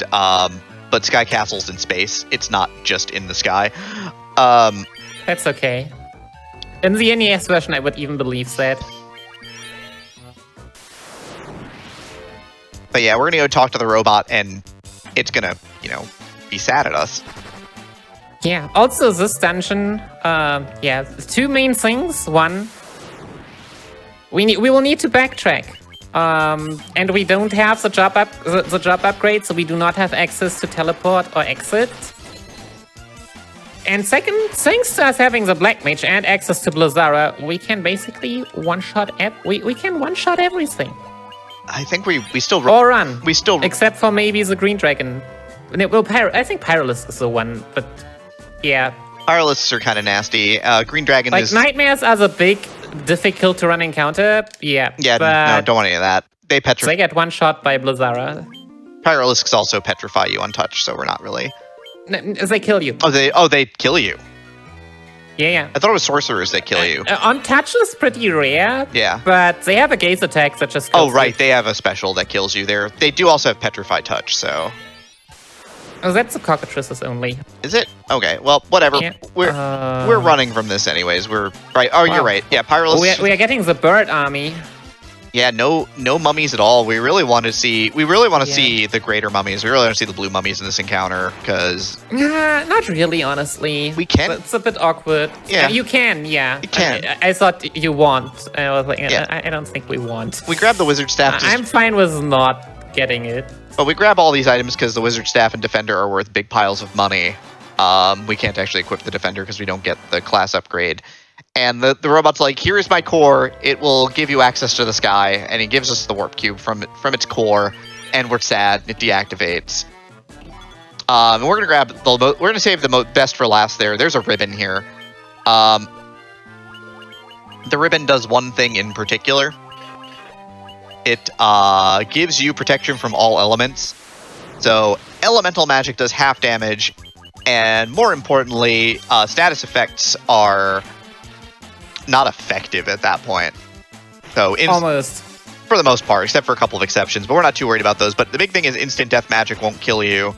Sky Castle's in space. It's not just in the sky. That's okay. In the NES version, I would even believe that. But yeah, we're gonna go talk to the robot, and it's gonna, be sad at us. Yeah, also this dungeon, yeah, two main things. One, we will need to backtrack. And we don't have the job upgrade, so we do not have access to teleport or exit. And second, thanks to us having the Black Mage and access to Blizzara, we can basically one-shot we can one-shot everything. I think we still or run. We still except for maybe the Green Dragon. Well, I think Pyrolist is the one, but yeah. Pyrolists are kind of nasty. Green Dragon like is nightmares are the big, difficult to run encounter. Yeah. Yeah, no, don't want any of that. They They get one shot by Blizzara. Pyrolisks also petrify you untouched, so we're not really. They kill you. Oh, they kill you. Yeah. I thought it was sorcerers that kill you. Untouched is pretty rare. Yeah. But they have a gaze attack that just kills right. you. They have a special that kills you. They do also have petrify touch, so. Oh, that's the cockatrices only. Is it? Okay, well, whatever. Yeah. We're running from this anyways. We're right. Oh, wow. You're right. Yeah, Pyrolis. We are getting the bird army. Yeah, no mummies at all. We really want to see. See the greater mummies. We really want to see the blue mummies in this encounter because. Not really, honestly. We can. It's a bit awkward. Yeah, you can. Yeah, you can. I thought you want. I was like, yeah. I don't think we want. We grab the wizard staff. I'm fine with not getting it. But we grab all these items because the wizard staff and defender are worth big piles of money. We can't actually equip the defender because we don't get the class upgrade. And the robot's like, here is my core. It will give you access to the sky, and it gives us the warp cube from its core. And we're sad. It deactivates. And we're gonna save the best for last. There's a ribbon here. The ribbon does one thing in particular. It gives you protection from all elements. So elemental magic does half damage, and more importantly, status effects are not effective at that point. So almost for the most part, except for a couple of exceptions, but we're not too worried about those. But the big thing is instant death magic won't kill you.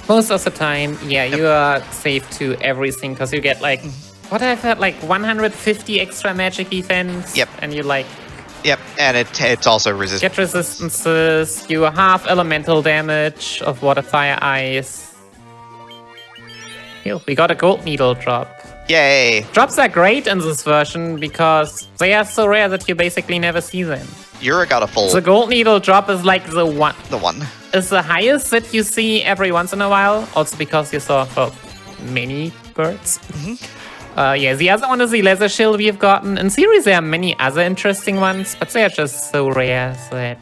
Most of the time, yeah, you are safe to everything because you get like, what I've had, like 150 extra magic defense. Yep. And you like. Yep, and it's also resistant. Get resistances. You half elemental damage of water, fire, ice. We got a gold needle drop. Yay! Drops are great in this version because they are so rare that you basically never see them. Yura got a full. The gold needle drop is like the one. The one. Is the highest that you see every once in a while. Also because you saw many birds. Yeah, the other one is the leather shield we've gotten. In series, there are many other interesting ones, but they are just so rare that.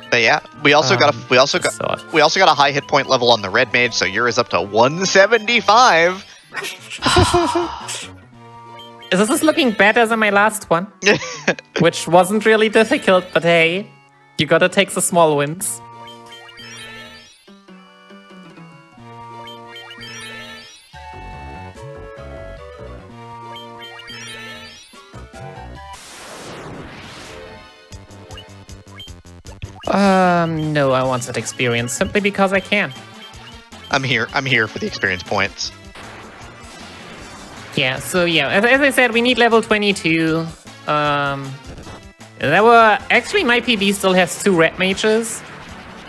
But yeah, we also got a high hit point level on the red mage, so yours up to 175. This is looking better than my last one, which wasn't really difficult. But hey, you gotta take the small wins. No, I want that experience simply because I can. I'm here for the experience points. Yeah, so yeah, as I said, we need level 22. There were... Actually, my PB still has 2 red mages.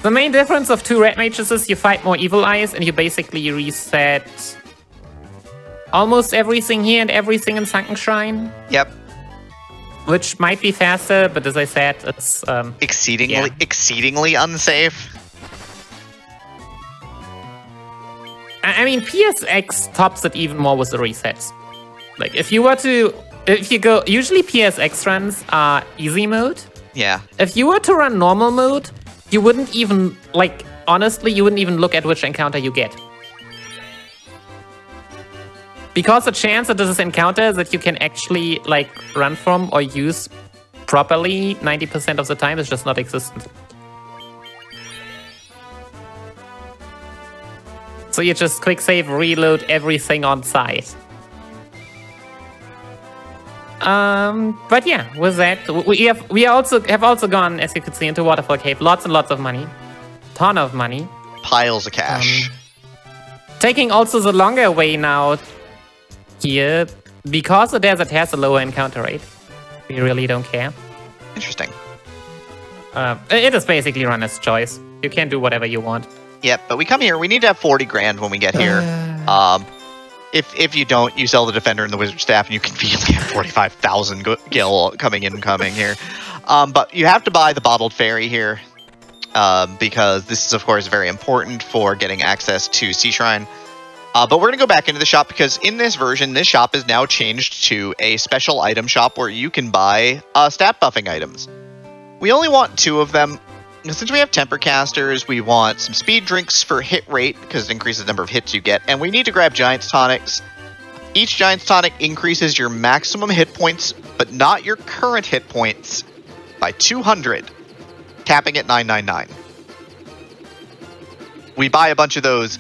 The main difference of 2 red mages is you fight more evil eyes and you basically reset almost everything here and everything in Sunken Shrine. Yep. Which might be faster, but as I said, it's... exceedingly unsafe. I mean, PSX tops it even more with the resets. Like, if you were to... If you go... Usually PSX runs are easy mode. Yeah. If you were to run normal mode, you wouldn't even... Like, honestly, you wouldn't even look at which encounter you get. Because the chance that this is encounter that you can actually, like, run from or use properly 90% of the time is just not existent. So you just quick save, reload everything on site. But yeah, with that, we also have gone, as you could see, into Waterfall Cave. Lots and lots of money. Ton of money. Piles of cash. Taking also the longer way now here, because the desert has a lower encounter rate. We really don't care. Interesting. It is basically runner's choice. You can do whatever you want. Yep, but we come here, we need to have 40 grand when we get here. If you don't, you sell the Defender and the Wizard Staff, and you conveniently have 45,000 gil coming here. But you have to buy the Bottled Fairy here, because this is, of course, very important for getting access to Sea Shrine. But we're going to go back into the shop, because in this version, this shop is now changed to a special item shop where you can buy stat buffing items. We only want 2 of them. Since we have Temper Casters, we want some speed drinks for hit rate, because it increases the number of hits you get, and we need to grab Giant's Tonics. Each Giant's Tonic increases your maximum hit points, but not your current hit points, by 200, capping at 999. We buy a bunch of those.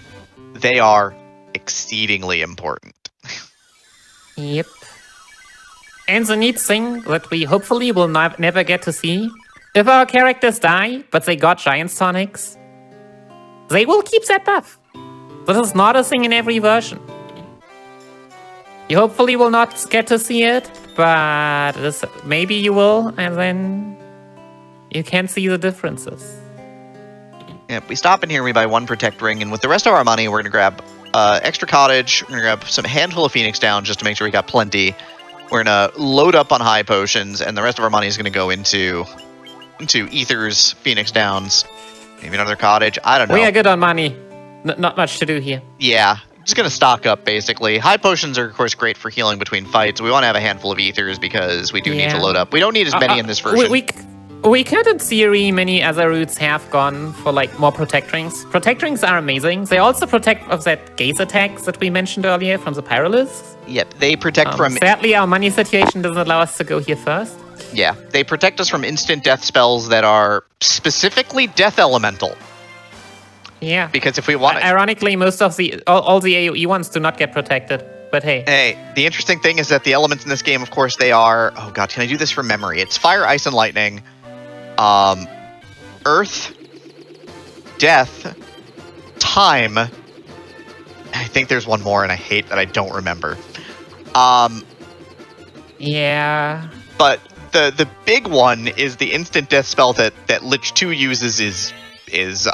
They are exceedingly important. Yep. And the neat thing that we hopefully will never get to see, if our characters die, but they got Giant's Tonics, they will keep that buff. This is not a thing in every version. You hopefully will not get to see it, but maybe you will, and then you can see the differences. Yep, we stop in here, we buy 1 Protect Ring, and with the rest of our money, we're going to grab extra Cottage, we're going to grab some handful of Phoenix Down just to make sure we got plenty. We're going to load up on high potions, and the rest of our money is going to go into Ethers, Phoenix Downs, maybe another Cottage, I don't know. We are good on money. Not much to do here. Yeah, just going to stock up, basically. High potions are, of course, great for healing between fights. We want to have a handful of Ethers because we do need to load up. We don't need as many in this version. We could, in theory, many other routes have gone for, like, more Protect Rings. Protect Rings are amazing. They also protect of that gaze attack that we mentioned earlier from the Pyrolyths. Yep, they protect from... Sadly, our money situation doesn't allow us to go here first. Yeah, they protect us from instant death spells that are specifically Death Elemental. Yeah. Because if we want to... Ironically, most of all the AoE ones do not get protected, but hey. Hey, the interesting thing is that the elements in this game, of course, they are... Oh god, can I do this from memory? It's Fire, Ice, and Lightning. Earth, Death, Time. I think there's one more, and I hate that I don't remember. Yeah. But the big one is the instant death spell that Lich 2 uses is it's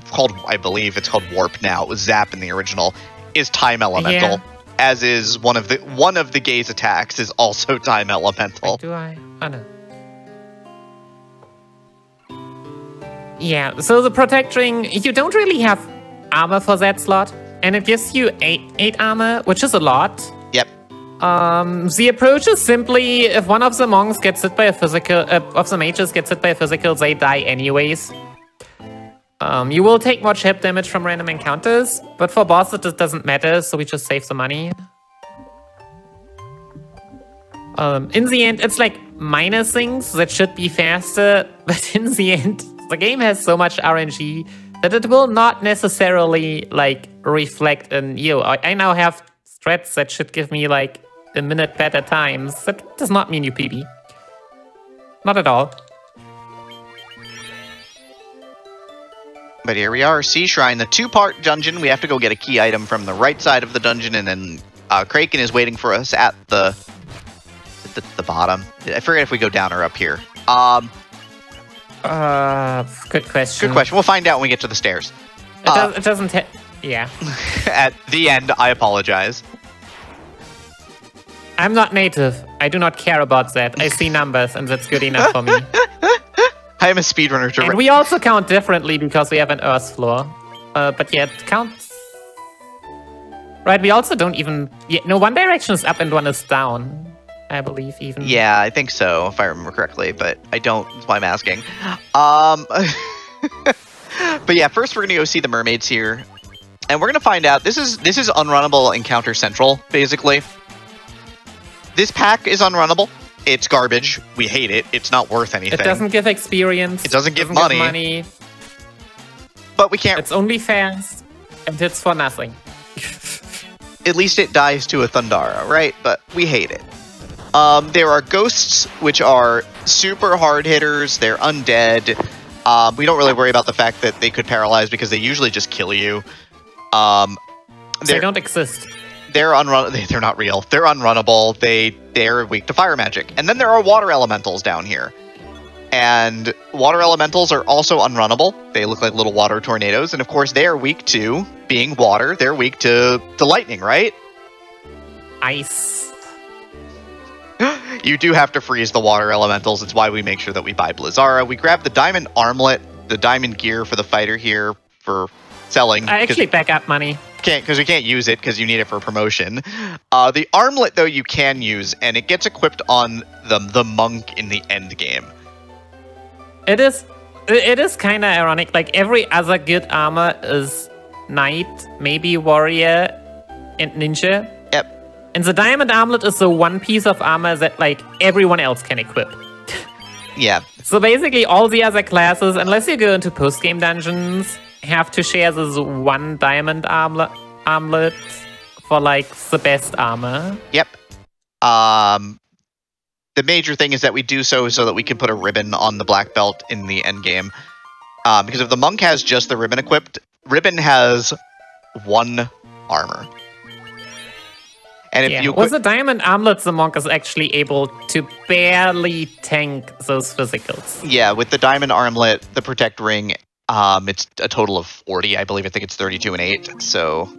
called, I believe it's called Warp now. It was Zap in the original. Is Time Elemental. Yeah. As is one of the gaze attacks is also Time Elemental. Do I? Oh no. Yeah, so the Protect Ring, you don't really have armor for that slot, and it gives you 8 armor, which is a lot. Yep. The approach is simply, if one of the monks gets hit by a physical, of the mages gets hit by a physical, they die anyways. You will take more chip damage from random encounters, but for bosses it doesn't matter, so we just save the money. In the end, it's like minor things that should be faster, but in the end, the game has so much RNG that it will not necessarily, like, reflect in, I now have strats that should give me, like, a minute better times. That does not mean you PB. Not at all. But here we are, Sea Shrine, the 2-part dungeon. We have to go get a key item from the right side of the dungeon, and then Kraken is waiting for us at the bottom. I forget if we go down or up here. Good question. Good question. We'll find out when we get to the stairs. It doesn't. Yeah. At the end, I apologize. I'm not native. I do not care about that. I see numbers, and that's good enough for me. I am a speedrunner. And we also count differently because we have an earth floor. But yeah, it counts. Right, we also don't even... Yeah, no, one direction is up and one is down. I believe, even. Yeah, I think so, if I remember correctly, but I don't. That's why I'm asking. But yeah, first we're going to go see the mermaids here. And we're going to find out... This is unrunnable Encounter Central, basically. This pack is unrunnable. It's garbage. We hate it. It's not worth anything. It doesn't give experience. It doesn't give money. But we can't... It's only fast, and it's for nothing. At least it dies to a Thundara, right? But we hate it. There are ghosts, which are super hard hitters. They're undead. We don't really worry about the fact that they could paralyze because they usually just kill you. They don't exist. They're They're not real. They're unrunnable. They're weak to fire magic. And then there are water elementals down here. And water elementals are also unrunnable. They look like little water tornadoes. And of course, they are weak to being water. They're weak to lightning, right? Ice. You do have to freeze the water elementals. It's why we make sure that we buy Blizzara. We grab the diamond armlet, the diamond gear for the fighter here for selling. I actually back up money. Because we can't use it because you need it for promotion. The armlet, though, you can use, and it gets equipped on the monk in the end game. It is kind of ironic. Like, every other good armor is knight, maybe warrior, and ninja. Yep. And the diamond armlet is the one piece of armor that, like, everyone else can equip. Yeah. So basically, all the other classes, unless you go into post-game dungeons, have to share this one diamond armlet for, like, the best armor. Yep. The major thing is that we do so that we can put a ribbon on the black belt in the end game. Because if the monk has just the ribbon equipped, ribbon has 1 armor. And if you with the diamond armlet, the monk is actually able to barely tank those physicals. Yeah, with the diamond armlet, the protect ring, it's a total of 40, I believe. I think it's 32 and 8. So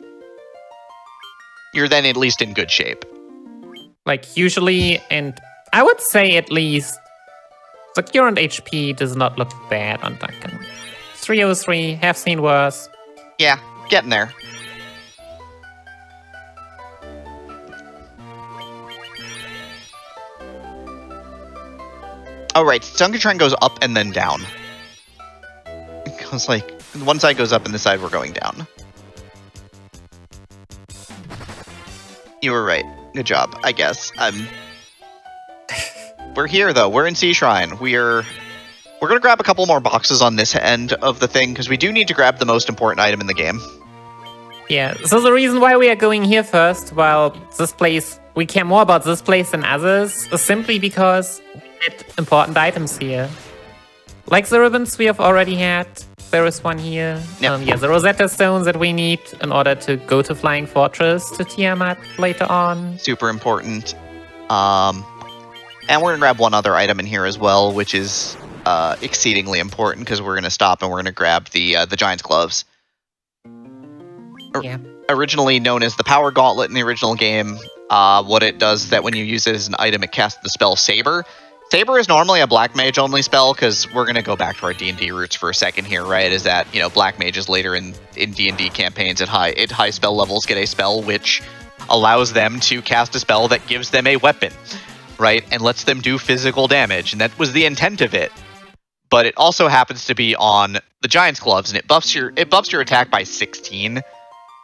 you're then at least in good shape. Like, usually, and I would say at least the current HP does not look bad on Duncan. 303, have seen worse. Yeah, getting there. Oh, right. Duncan Shrine goes up and then down. It goes like, one side goes up and the side we're going down. You were right. Good job, I guess. We're here, though. We're in Sea Shrine. We're going to grab a couple more boxes on this end of the thing, because we do need to grab the most important item in the game. Yeah, so the reason why we are going here first, while this place, we care more about this place than others, is simply because we get important items here. Like the ribbons we have already had. There is one here. Yep. Yeah, the Rosetta Stones that we need in order to go to Flying Fortress to Tiamat later on. Super important. And we're going to grab one other item in here as well, which is exceedingly important, because we're going to stop and we're going to grab the Giant's Gloves. Yeah. Originally known as the Power Gauntlet in the original game, what it does is that when you use it as an item, it casts the spell Saber. Saber is normally a Black Mage only spell, because we're going to go back to our D&D roots for a second here, right? Is that, you know, Black Mages later in D&D campaigns at high spell levels get a spell which allows them to cast a spell that gives them a weapon, right? And lets them do physical damage, and that was the intent of it. But it also happens to be on the Giant's Gloves, and it buffs your attack by 16.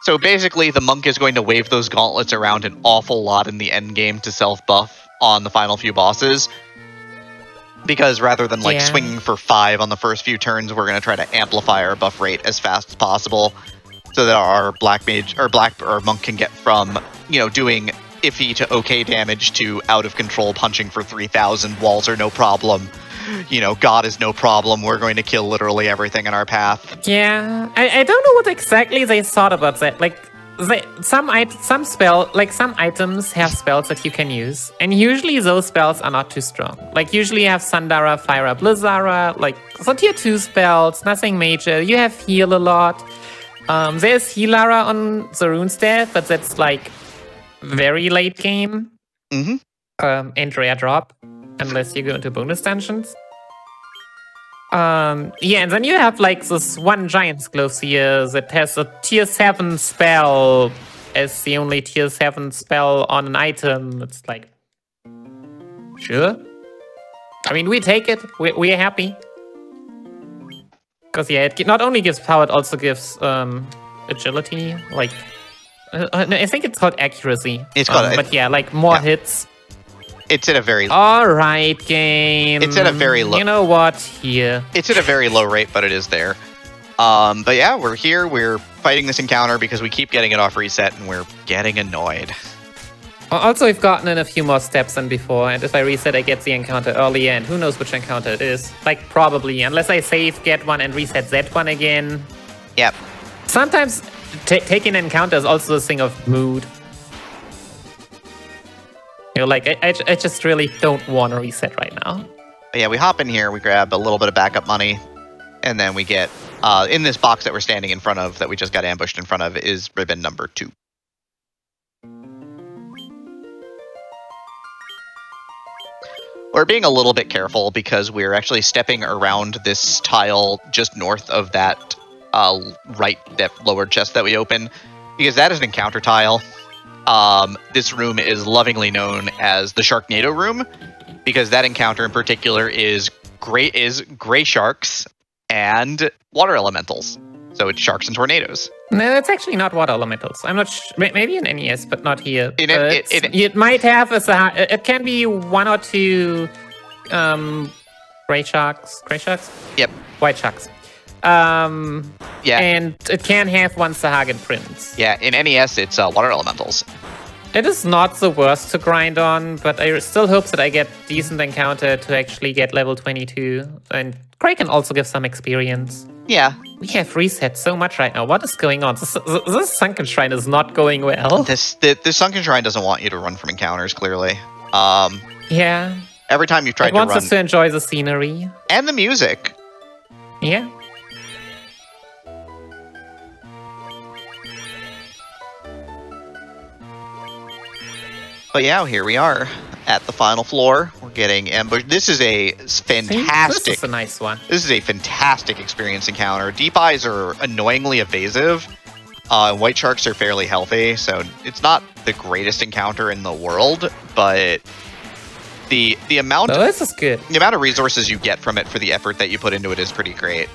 So basically, the monk is going to wave those gauntlets around an awful lot in the end game to self-buff on the final few bosses. Because rather than like swinging for 5 on the first few turns, we're going to try to amplify our buff rate as fast as possible, so that our Black Mage or Monk can get from, you know, doing iffy to okay damage to out of control punching for 3,000 walls are no problem. you know, God is no problem. We're going to kill literally everything in our path. Yeah, I don't know what exactly they thought about that. Like, some items have spells that you can use, and usually those spells are not too strong. Like, usually you have Sundara, Fire, Blizzara, like, so tier 2 spells, nothing major. You have heal a lot. There's Healara on the rune staff, but that's like very late game. Mm-hmm. And rare drop, unless you go into bonus dungeons. Yeah, and then you have like this one Giant's Glove here that has a tier 7 spell as the only tier 7 spell on an item. It's like, sure. I mean, we take it. We're happy. Because, yeah, it not only gives power, it also gives agility. Like, I think it's called accuracy. It's called, but yeah, like more hits. It's at a very... Alright, game. It's at a very low... You know what? Here. It's at a very low rate, but it is there. But yeah, we're here. We're fighting this encounter because we keep getting it off reset, and we're getting annoyed. Also, we've gotten in a few more steps than before, and if I reset, I get the encounter earlier, and who knows which encounter it is. Like, probably. Unless I save, get one, and reset that one again. Yep. Sometimes taking an encounter is also a thing of mood. You know, like, I just really don't want to reset right now. But yeah, we hop in here, we grab a little bit of backup money, and then we get, in this box that we're standing in front of, that we just got ambushed in front of, is ribbon number 2. We're being a little bit careful because we're actually stepping around this tile just north of that that lower chest that we open, because that is an encounter tile. This room is lovingly known as the Sharknado room, because that encounter in particular is gray sharks and water elementals. So it's sharks and tornadoes. No, it's actually not water elementals. I'm not maybe in NES, but not here. It might have it can be 1 or 2 gray sharks. Gray sharks? Yep. White sharks. Yeah. And it can have 1 Sahagin prince. Yeah, in NES, it's water elementals. It is not the worst to grind on, but I still hope that I get decent encounter to actually get level 22. And Gray can also give some experience. Yeah. We have reset so much right now. What is going on? This Sunken Shrine is not going well. The Sunken Shrine doesn't want you to run from encounters, clearly. Yeah. Every time you've tried to run... It wants us to enjoy the scenery. And the music. Yeah. But yeah, here we are at the final floor. We're getting ambushed. This is a fantastic... This is a nice one. This is a fantastic experience encounter. Deep Eyes are annoyingly evasive. White Sharks are fairly healthy, so it's not the greatest encounter in the world, but the amount... Oh, this is good. The amount of resources you get from it for the effort that you put into it is pretty great.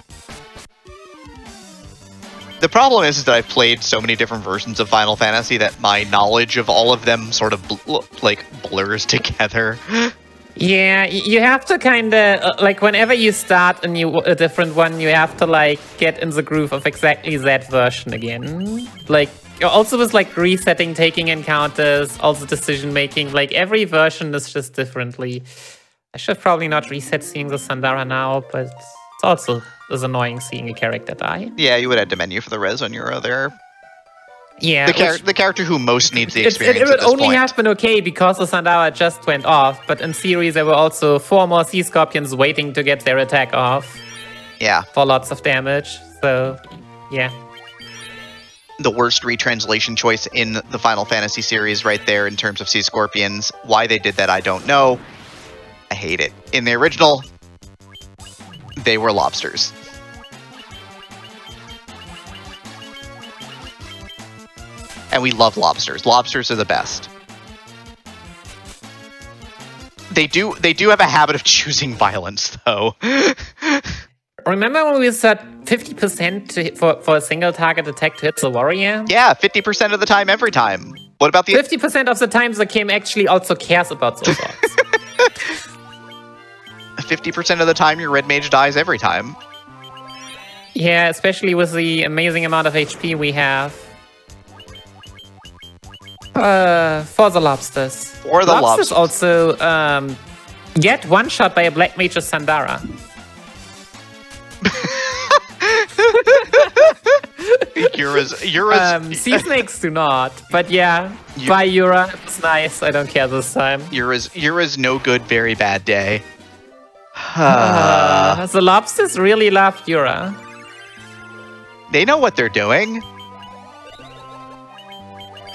The problem is that I've played so many different versions of Final Fantasy that my knowledge of all of them sort of blurs together. Yeah, you have to kind of like whenever you start a different one, you have to like get in the groove of exactly that version again. Like also with like resetting, taking encounters, also decision making. Like every version is just differently. I should probably not reset seeing the Sundara now, but it's also is annoying seeing a character die. Yeah, you would add to menu for the res on your other. Yeah, the character who most needs the experience. It would only have been okay because the Sundara just went off, but in theory there were also 4 more Sea Scorpions waiting to get their attack off. Yeah. For lots of damage, so yeah. The worst retranslation choice in the Final Fantasy series right there in terms of Sea Scorpions. Why they did that, I don't know. I hate it. In the original, they were lobsters. And we love lobsters. Lobsters are the best. They do have a habit of choosing violence, though. Remember when we said 50% for a single target attack to hit the warrior? Yeah, 50% of the time, every time. What about the... 50% of the times the game actually also cares about those odds. 50% of the time your red mage dies every time. Yeah, especially with the amazing amount of HP we have. For the lobsters. For the lobsters. Also Get one shot by a Black Mage's Sandara. Sea snakes do not, but yeah, by Yura, it's nice. I don't care this time. Yura's no good, very bad day. The lobsters really love Yura. They know what they're doing.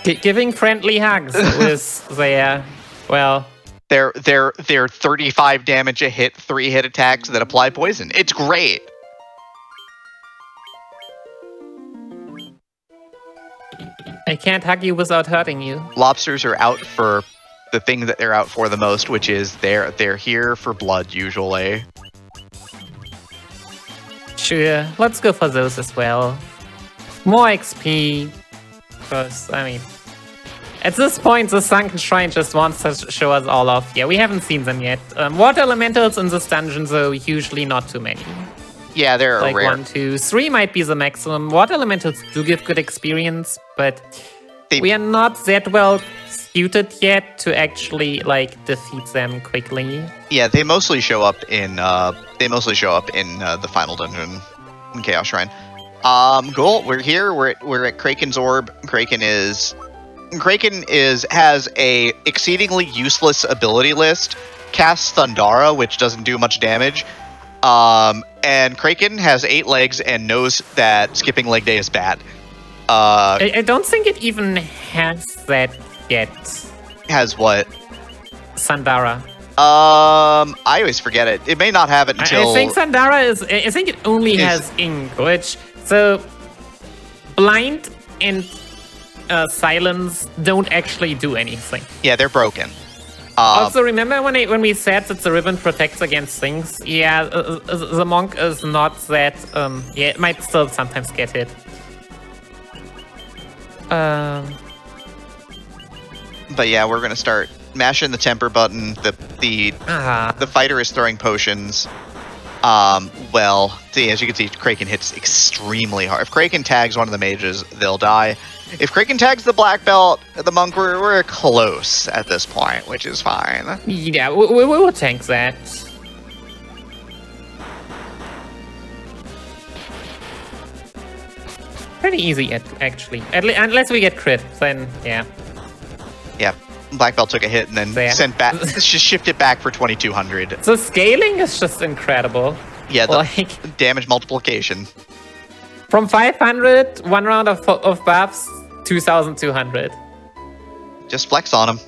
Giving friendly hugs with their, well... They're 35 damage a hit, 3-hit attacks that apply poison. It's great. I can't hug you without hurting you. Lobsters are out for the thing that they're out for the most, which is they're here for blood, usually. Sure, let's go for those as well. More XP. Because, I mean... At this point, the Sunken Shrine just wants to show us all off. Yeah, we haven't seen them yet. Water Elementals in this dungeon, though, usually not too many. Yeah, they're like rare. 1, 2, 3 might be the maximum. Water Elementals do give good experience, but we are not that well suited yet to actually like defeat them quickly. Yeah, they mostly show up in the final dungeon in Chaos Shrine. Cool. We're here. We're at Kraken's Orb. Kraken has a exceedingly useless ability list. Casts Thundara, which doesn't do much damage. And Kraken has 8 legs and knows that skipping leg day is bad. I don't think it even has that yet. Has what? Sandara. I always forget it. It may not have it until... I think Sandara is... I think it only has Ink, which... So, Blind and Silence don't actually do anything. Yeah, they're broken. Also, remember when we said that the ribbon protects against things? Yeah, the monk is not that... yeah, it might still sometimes get hit. But yeah, we're gonna start mashing the temper button. The fighter is throwing potions. Well, see, as you can see, Kraken hits extremely hard. If Kraken tags one of the mages, they'll die. If Kraken tags the black belt, the monk, we're close at this point, which is fine. Yeah, we will tank that. Pretty easy, actually. Unless we get crit, then yeah. Yeah, black belt took a hit and then sent back. Just shifted back for 2200. The scaling is just incredible. Yeah, the damage multiplication. From 500, 1 round of buffs, 2200. Just flex on him.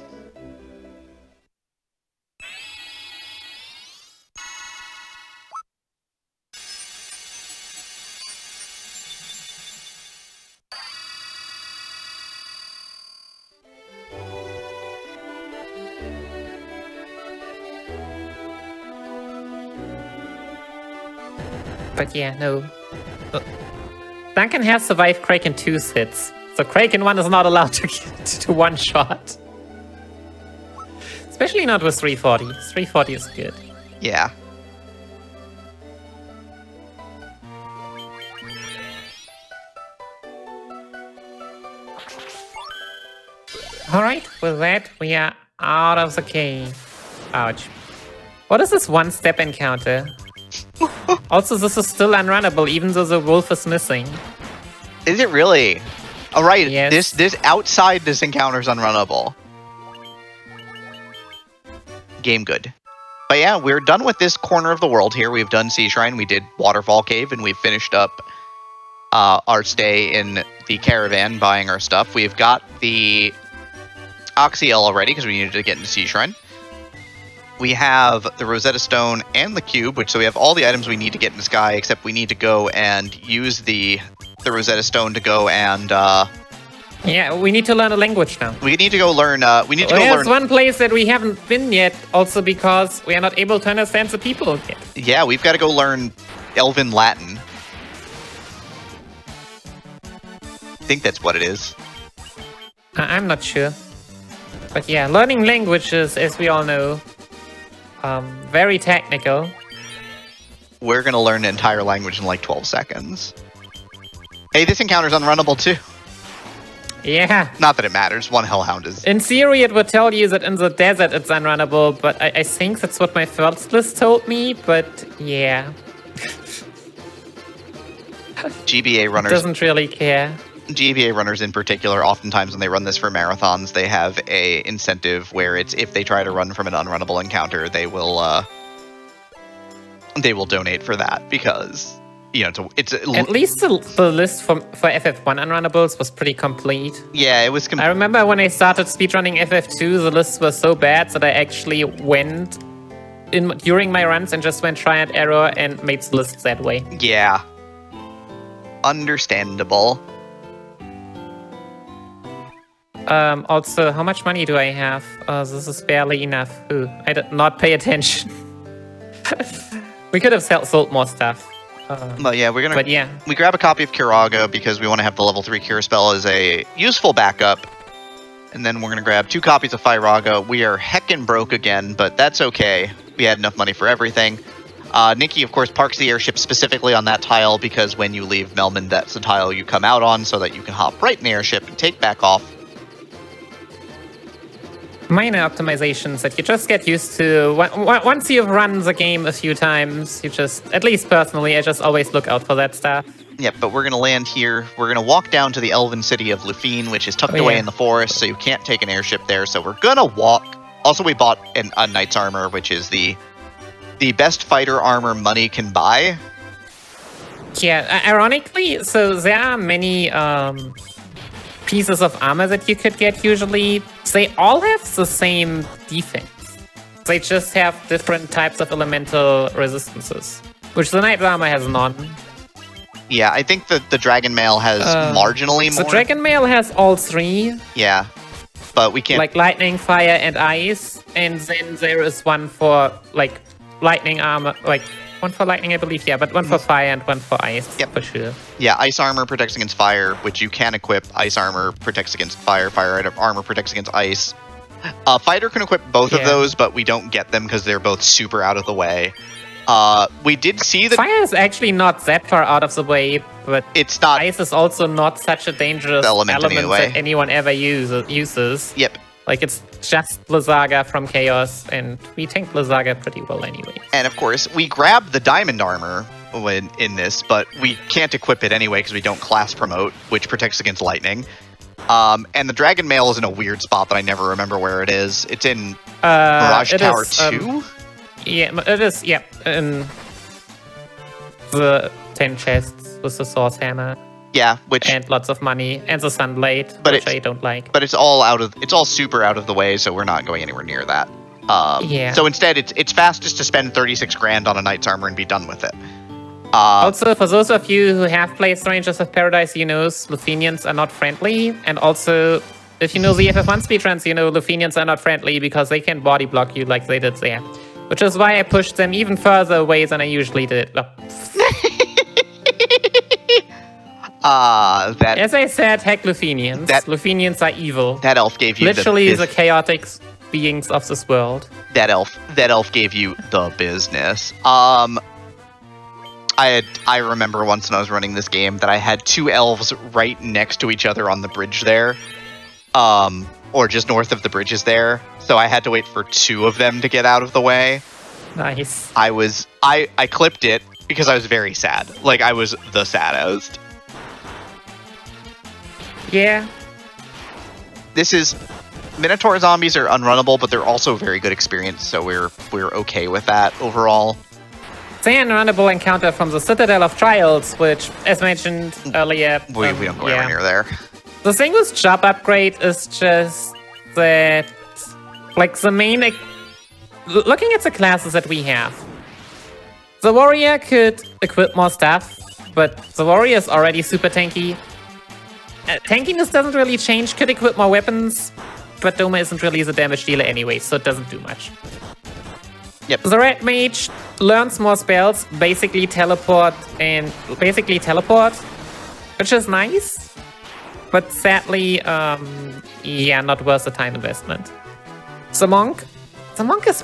But yeah, no. Duncan has survived Kraken 2's hits, so Kraken 1 is not allowed to get to one shot. Especially not with 340. 340 is good. Yeah. Alright, with that, we are out of the cave. Ouch. What is this one-step encounter? Also, this is still unrunnable, even though the wolf is missing. Is it really? All right. Yes. This outside this encounter is unrunnable. Game good. But yeah, we're done with this corner of the world here. We've done Sea Shrine, we did Waterfall Cave, and we've finished up our stay in the caravan, buying our stuff. We've got the Oxyel already because we needed to get into Sea Shrine. We have the Rosetta Stone and the Cube, so we have all the items we need to get in the sky, except we need to go and use the Rosetta Stone to go and... yeah, we need to learn a language now. We need to go learn... There's one place that we haven't been yet, also because we are not able to understand the people yet. Yeah, we've got to go learn Elven Latin. I think that's what it is. I'm not sure. But yeah, learning languages, as we all know, very technical. We're going to learn an entire language in like 12 seconds. Hey, this encounter's unrunnable too. Yeah. Not that it matters. One Hellhound is... In theory, it would tell you that in the desert it's unrunnable, but I think that's what my first list told me, but yeah. GBA runners... Doesn't really care. GBA runners in particular, oftentimes when they run this for marathons, they have a incentive where it's if they try to run from an unrunnable encounter, they will donate for that because... You know, at least the list for FF1 unrunnables was pretty complete. Yeah, it was. I remember when I started speedrunning FF2, the list was so bad that I actually went during my runs and just went try and error and made the list that way. Yeah, understandable. Also, how much money do I have? This is barely enough. Ooh, I did not pay attention. We could have sold more stuff. But yeah, we grab a copy of Kiraga because we want to have the level 3 Cure spell as a useful backup. And then we're going to grab 2 copies of Firaga. We are heckin' broke again, but that's okay. We had enough money for everything. Nikki, of course, parks the airship specifically on that tile because when you leave Melman, that's the tile you come out on so that you can hop right in the airship and take back off. Minor optimizations that you just get used to. Once you've run the game a few times, you just, at least personally, I just always look out for that stuff. Yep, but we're going to land here. We're going to walk down to the elven city of Lufine, which is tucked away in the forest, so you can't take an airship there. So we're going to walk. Also, we bought a knight's armor, which is the best fighter armor money can buy. Yeah, ironically, so there are many pieces of armor that you could get usually. They all have the same defense. They just have different types of elemental resistances, which the knight armor has none. Yeah, I think that the dragon mail has marginally more. The dragon mail has all 3. Yeah, but we can't... Like lightning, fire, and ice. And then there is one for, like, lightning armor, like, one for lightning, I believe, yeah, but one for fire and one for ice, yep, for sure. Yeah, ice armor protects against fire, which you can equip. Ice armor protects against fire. Fire armor protects against ice. Fighter can equip both of those, but we don't get them because they're both super out of the way. We did see that... Fire is actually not that far out of the way, but it's not... Ice is also not such a dangerous element that anyone ever uses. Yep. Like, it's just Blizzaga from Chaos, and we tank Blizzaga pretty well anyway. And of course, we grab the diamond armor in this, but we can't equip it anyway because we don't class promote, which protects against lightning. And the dragon mail is in a weird spot that I never remember where it is. It's in Mirage Tower 2? Yeah, it is, yeah, in the 10 chests with the Source Hammer. Yeah, and lots of money, and the Sunblade, which I don't like. But it's all super out of the way, so we're not going anywhere near that. Yeah. So instead, it's fastest to spend 36 grand on a knight's armor and be done with it. Also, for those of you who have played Strangers of Paradise, you know Luthinians are not friendly, and also, if you know the FF1 speedruns, you know Luthinians are not friendly because they can body block you like they did there. Which is why I pushed them even further away than I usually did. As I said, heck Luthinians. Luthinians are evil. That elf gave you literally the chaotic beings of this world. That elf gave you the business. I remember once when I was running this game that I had 2 elves right next to each other on the bridge there. Or just north of the bridges there. So I had to wait for 2 of them to get out of the way. Nice. I clipped it because I was very sad. Like, I was the saddest. Yeah. This is... Minotaur zombies are unrunnable, but they're also a very good experience, so we're okay with that overall. It's an unrunnable encounter from the Citadel of Trials, which, as mentioned earlier... We don't go anywhere near there. The thing with job upgrade is just that... Like, the main... Looking at the classes that we have, the warrior could equip more stuff, but the warrior is already super tanky. Tankiness doesn't really change, could equip more weapons, but Doma isn't really the damage dealer anyway, so it doesn't do much. Yep. The red mage learns more spells, basically teleport, which is nice, but sadly, yeah, not worth the time investment. The monk is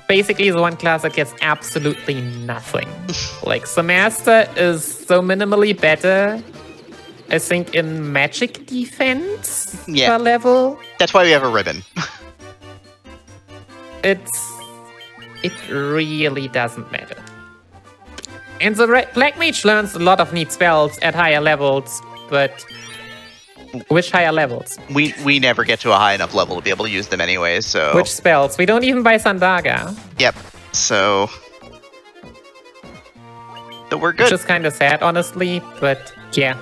basically the one class that gets absolutely nothing. Like, the master is so minimally better I think, in magic defense Yeah. per level. That's why we have a ribbon. It really doesn't matter. And the Black Mage learns a lot of neat spells at higher levels, but which higher levels? We never get to a high enough level to be able to use them anyway, so... Which spells? We don't even buy Sandaga. Yep, so we're good. Which is kind of sad, honestly, but yeah.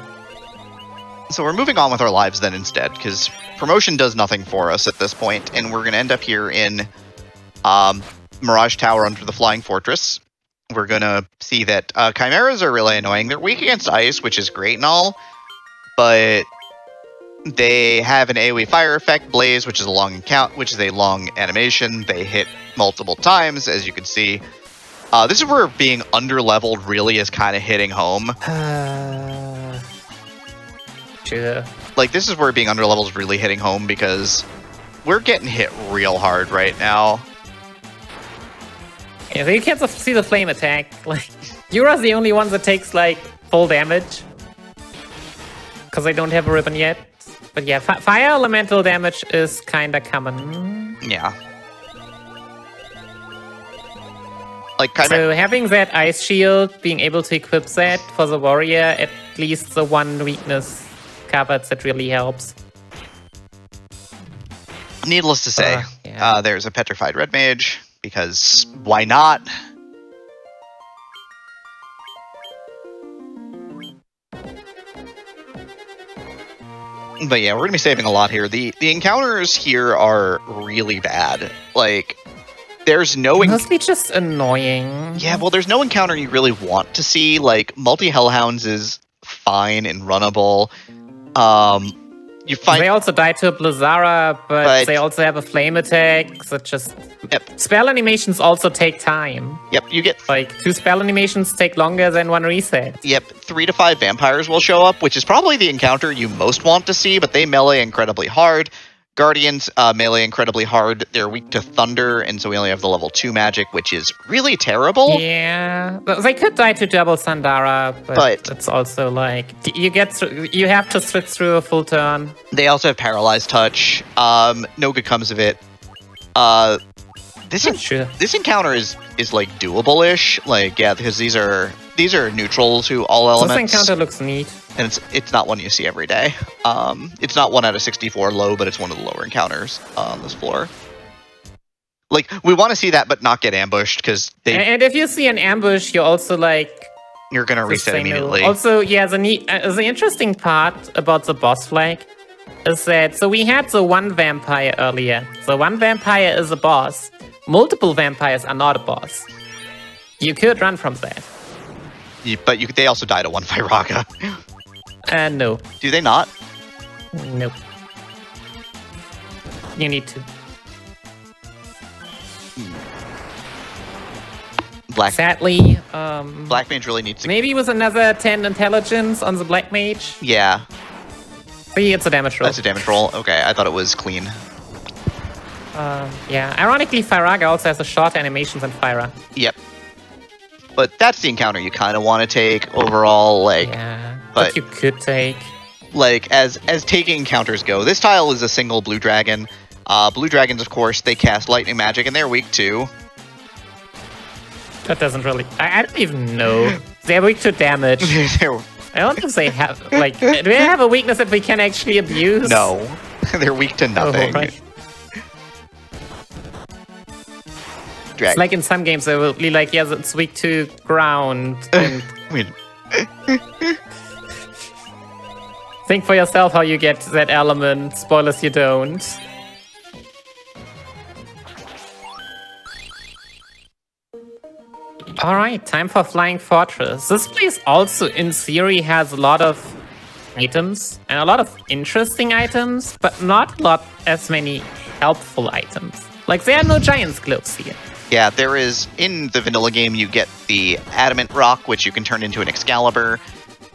So we're moving on with our lives then instead, because promotion does nothing for us at this point, and we're going to end up here in Mirage Tower under the Flying Fortress. We're going to see that Chimeras are really annoying. They're weak against ice, which is great and all, but they have an AoE fire effect, Blaze, which is a long animation. They hit multiple times, as you can see. This is where being underleveled really is kind of hitting home. Sure. Like, this is where being underleveled is really hitting home because we're getting hit real hard right now. Yeah, so you can't see the flame attack. Like, Yura's the only one that takes, like, full damage. Because they don't have a ribbon yet. But yeah, fire elemental damage is kinda common. Yeah. Like, so having that ice shield, being able to equip that for the warrior, at least the one weakness covered, that really helps. Needless to say, yeah. There's a petrified red mage, because why not? But yeah, we're going to be saving a lot here. The encounters here are really bad. Like, there's no... It must be just annoying. Yeah, well, there's no encounter you really want to see. Like, multi-Hellhounds is fine and runnable. You find... They also die to a Blizzara, but they also have a flame attack, so just... Yep. Spell animations also take time. Yep, you get... Like, 2 spell animations take longer than 1 reset. Yep, 3 to 5 vampires will show up, which is probably the encounter you most want to see, but they melee incredibly hard. Guardians melee incredibly hard. They're weak to thunder, and so we only have the level 2 magic, which is really terrible. Yeah, they could die to double Sandara, but it's also like you have to sit through a full turn. They also have paralyzed touch. No good comes of it. This encounter is like doable-ish. Like, yeah, because these are neutral to all elements. This encounter looks neat. And it's not one you see every day. It's not 1 out of 64 low, but it's one of the lower encounters on this floor. Like, we want to see that, but not get ambushed, because they... And if you see an ambush, you're also like... You're going to reset immediately. No. Also, yeah, the interesting part about the boss flag is that... So we had the 1 vampire earlier. So 1 vampire is a boss. Multiple vampires are not a boss. You could run from that. Yeah, but they also die to 1 Firaga. No. Do they not? Nope. You need to. Sadly, Black Mage really needs to... Maybe with another 10 intelligence on the Black Mage? Yeah. See, it's a damage roll. That's a damage roll? Okay, I thought it was clean. Yeah. Ironically, Firaga also has a short animation than Fyra. Yep. But that's the encounter you kind of want to take overall, like... Yeah, but you could take... Like, as taking encounters go, this tile is a single blue dragon. Blue dragons, of course, they cast lightning magic, and they're weak too. That doesn't really... I don't even know. They're weak to damage. I don't think they have... Like, do they have a weakness that we can actually abuse? No. They're weak to nothing. Oh, right. It's like in some games, they will be like, yes, it's weak to ground. And think for yourself how you get that element. Spoilers, you don't. Alright, time for Flying Fortress. This place also, in theory, has a lot of items. And a lot of interesting items, but not a lot as many helpful items. Like, there are no Giant's Gloves here. Yeah, there is, in the vanilla game, you get the Adamant Rock, which you can turn into an Excalibur.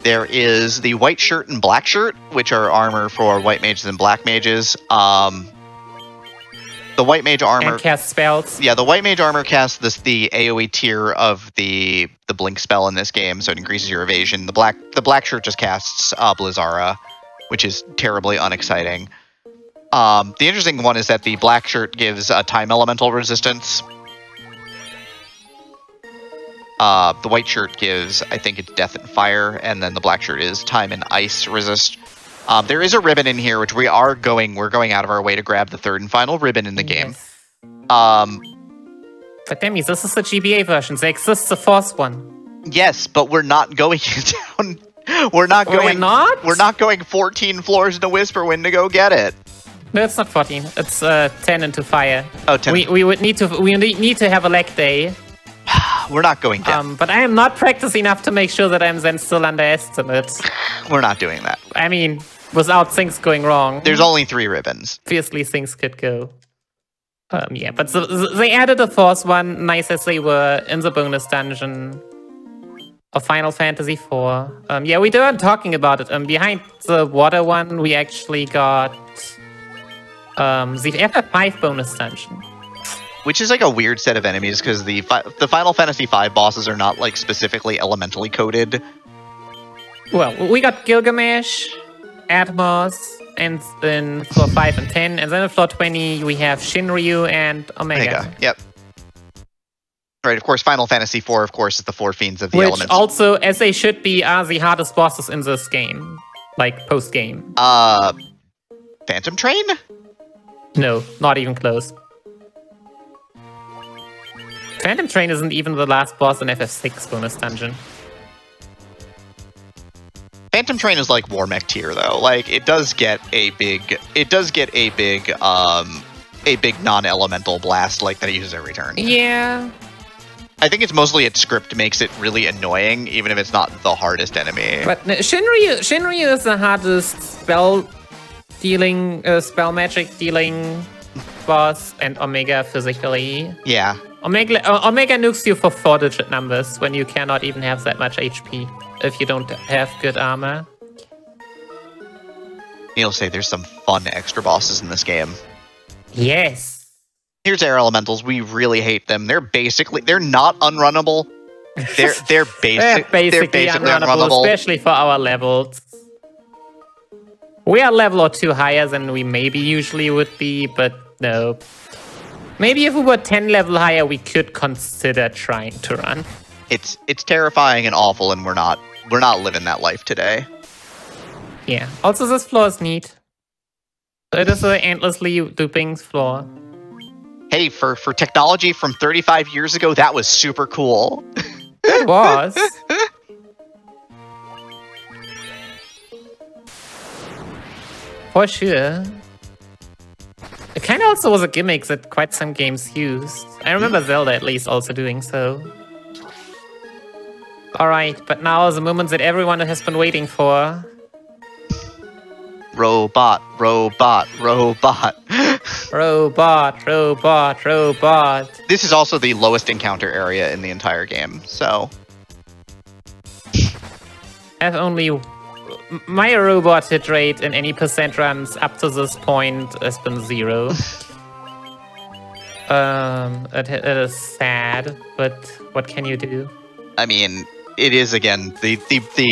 There is the White Shirt and Black Shirt, which are armor for White Mages and Black Mages. The white mage armor and cast spells. Yeah, the white mage armor casts the AoE tier of the blink spell in this game, so it increases your evasion. The black shirt just casts Blizzara, which is terribly unexciting. The interesting one is that the black shirt gives a time elemental resistance. The white shirt gives, I think it's death and fire, and then the black shirt is time and ice resist. There is a ribbon in here, which we're going out of our way to grab the third and final ribbon in the game. But Demi, this is the GBA version. There exists a fourth one. Yes, but we're not going down. We're not going 14 floors into Whisperwind to go get it. No, it's not 14. It's 10 into fire. Oh, 10. We need to have a leg day. We're not going down. But I am not practiced enough to make sure that I'm then still underestimate. We're not doing that. I mean, without things going wrong. There's only 3 ribbons. Obviously, things could go. Yeah, but they added a fourth one, nice as they were, in the bonus dungeon of Final Fantasy IV. Yeah, we weren't talking about it. Behind the water one, we actually got the FF5 bonus dungeon. Which is like a weird set of enemies, because the Final Fantasy V bosses are not like specifically elementally coded. Well, we got Gilgamesh, Atmos, and then floor 5 and 10, and then in floor 20 we have Shinryu and Omega. Yep. Right, of course, Final Fantasy IV, of course, is the 4 fiends of the Which elements. also, as they should be, are the hardest bosses in this game. Like, post-game. Phantom Train? No, not even close. Phantom Train isn't even the last boss in FF6 bonus dungeon. Phantom Train is like War Mech tier though. Like it does get a big non-elemental blast like that it uses every turn. Yeah. I think it's mostly its script makes it really annoying, even if it's not the hardest enemy. But Shinryu is the hardest spell magic dealing boss, and Omega physically. Yeah. Omega nukes you for 4-digit numbers when you cannot even have that much HP if you don't have good armor. You'll say there's some fun extra bosses in this game. Yes. Here's air elementals. We really hate them. They're not unrunnable. They're basically unrunnable, especially for our levels. We are level or 2 higher than we maybe usually would be, but no. Maybe if we were 10 level higher, we could consider trying to run. It's terrifying and awful, and we're not living that life today. Yeah. Also, this floor is neat. It is an endlessly looping floor. Hey, for technology from 35 years ago, that was super cool. It was. For sure. It kind of also was a gimmick that quite some games used. I remember Zelda at least also doing so. Alright, but now the moment that everyone has been waiting for. Robot, robot, robot. Robot. This is also the lowest encounter area in the entire game, so... I've only... My robot hit rate in any percent runs up to this point has been 0. It is sad, but what can you do? I mean, it is, again, the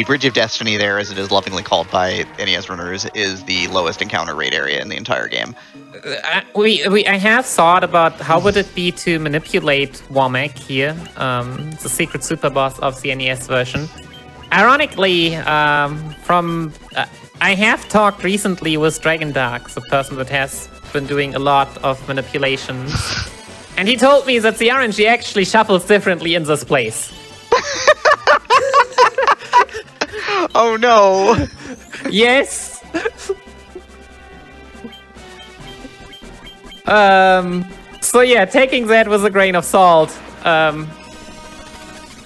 Bridge of Destiny there, as it is lovingly called by NES runners, is the lowest encounter rate area in the entire game. I have thought about how would it be to manipulate Womack here, the secret super boss of the NES version. Ironically, I have talked recently with Dragon Dark, the person that has been doing a lot of manipulations, and he told me that the RNG actually shuffles differently in this place. Oh no! Yes! So yeah, taking that with a grain of salt,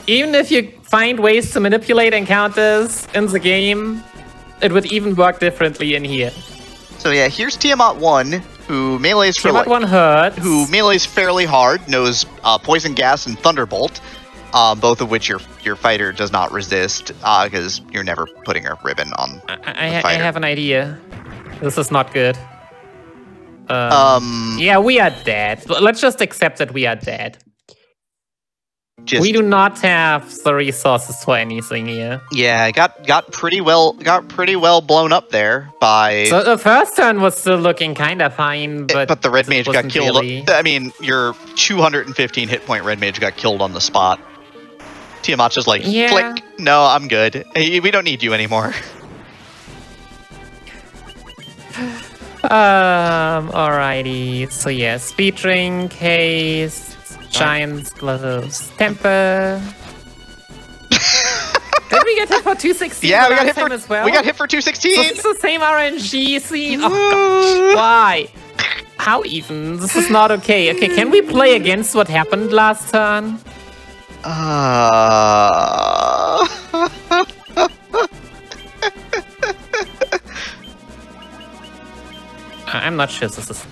even if you find ways to manipulate encounters in the game, it would even work differently in here. So yeah, here's Tiamat 1, who melees who melees fairly hard, knows Poison Gas and Thunderbolt, both of which your fighter does not resist, because you're never putting a ribbon on I have an idea. This is not good. Yeah, we are dead. Let's just accept that we are dead. We do not have the resources for anything here. Yeah, got pretty well blown up there by. So the first turn was still looking kind of fine, but the red mage got killed. Really... I mean, your 215 hit point red mage got killed on the spot. Tiamat's just like, flick. No, I'm good. We don't need you anymore. Alrighty. So yeah, speed drink, haste, giant's gloves, temper. Did we get hit for 216? Yeah, we got hit for as well. We got hit for 216. So it's the same RNG scene. Oh gosh, why? How even? This is not okay. Okay, can we play against what happened last turn? I'm not sure this is.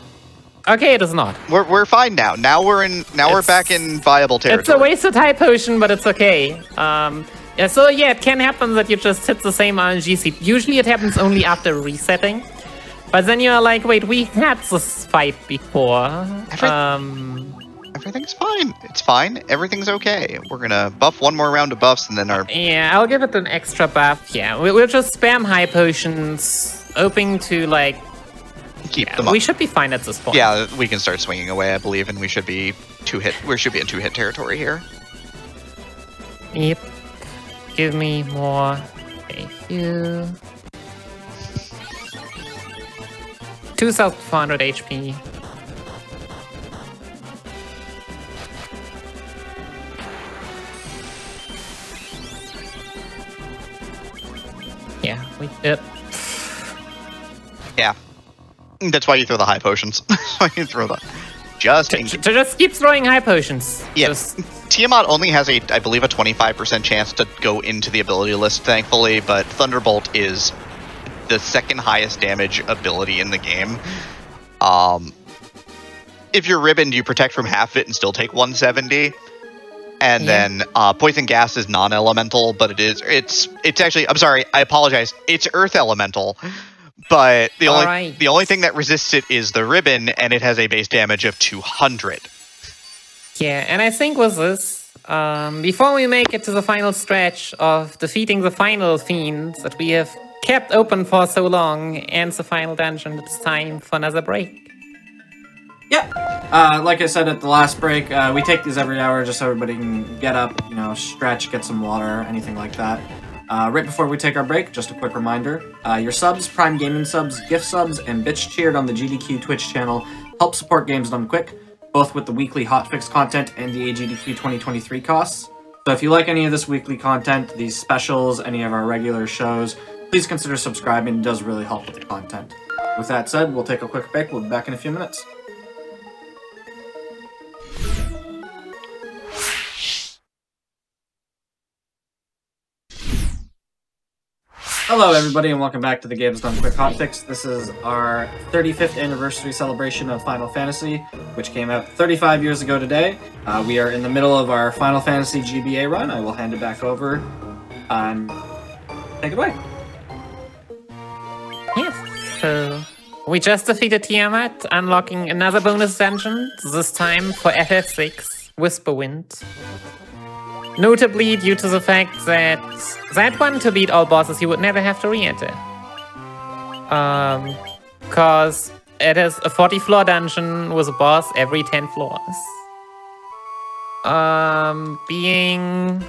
Okay, it is not. We're fine now. Now we're back in viable territory. It's a wasted high potion, but it's okay. Yeah, so yeah, it can happen that you just hit the same RNG seed. Usually it happens only after resetting. But then you're like, wait, we had this fight before. Everything's fine. It's fine. Everything's okay. We're gonna buff one more round of buffs and then our... Yeah, I'll give it an extra buff. Yeah, we'll just spam high potions, hoping to, like... Keep them up. We should be fine at this point. Yeah, we can start swinging away, I believe, and we should be we should be in 2-hit territory here. Yep. Give me more. Thank you. 2,400 HP. Yeah, we did. Yeah. That's why you throw the high potions. That's why you throw the... Just keep throwing high potions. Yes. Tiamat only has I believe a 25% chance to go into the ability list, thankfully, but Thunderbolt is the second highest damage ability in the game. If you're ribboned, you protect from half of it and still take 170. And then Poison Gas is non-elemental, but it's actually, I'm sorry, I apologize. It's Earth Elemental. But the only thing that resists it is the ribbon, and it has a base damage of 200. Yeah, and I think with this, before we make it to the final stretch of defeating the final fiends that we have kept open for so long, and the final dungeon, it's time for another break. Yeah, like I said at the last break, we take these every hour just so everybody can get up, you know, stretch, get some water, anything like that. Right before we take our break, just a quick reminder, your subs, Prime Gaming subs, gift subs, and Bitch Cheered on the GDQ Twitch channel help support Games Done Quick, both with the weekly hotfix content and the GDQ 2023 costs. So if you like any of this weekly content, these specials, any of our regular shows, please consider subscribing. It does really help with the content. With that said, we'll take a quick break. We'll be back in a few minutes. Hello everybody and welcome back to the Games Done Quick Hotfix. This is our 35th anniversary celebration of Final Fantasy, which came out 35 years ago today. We are in the middle of our Final Fantasy GBA run. I will hand it back over and take it away. Yes, so we just defeated Tiamat, unlocking another bonus dungeon, this time for FF6, Whisperwind. Notably due to the fact that one, to beat all bosses, you would never have to re-enter. Cause it is a 40-floor dungeon with a boss every 10 floors. Being...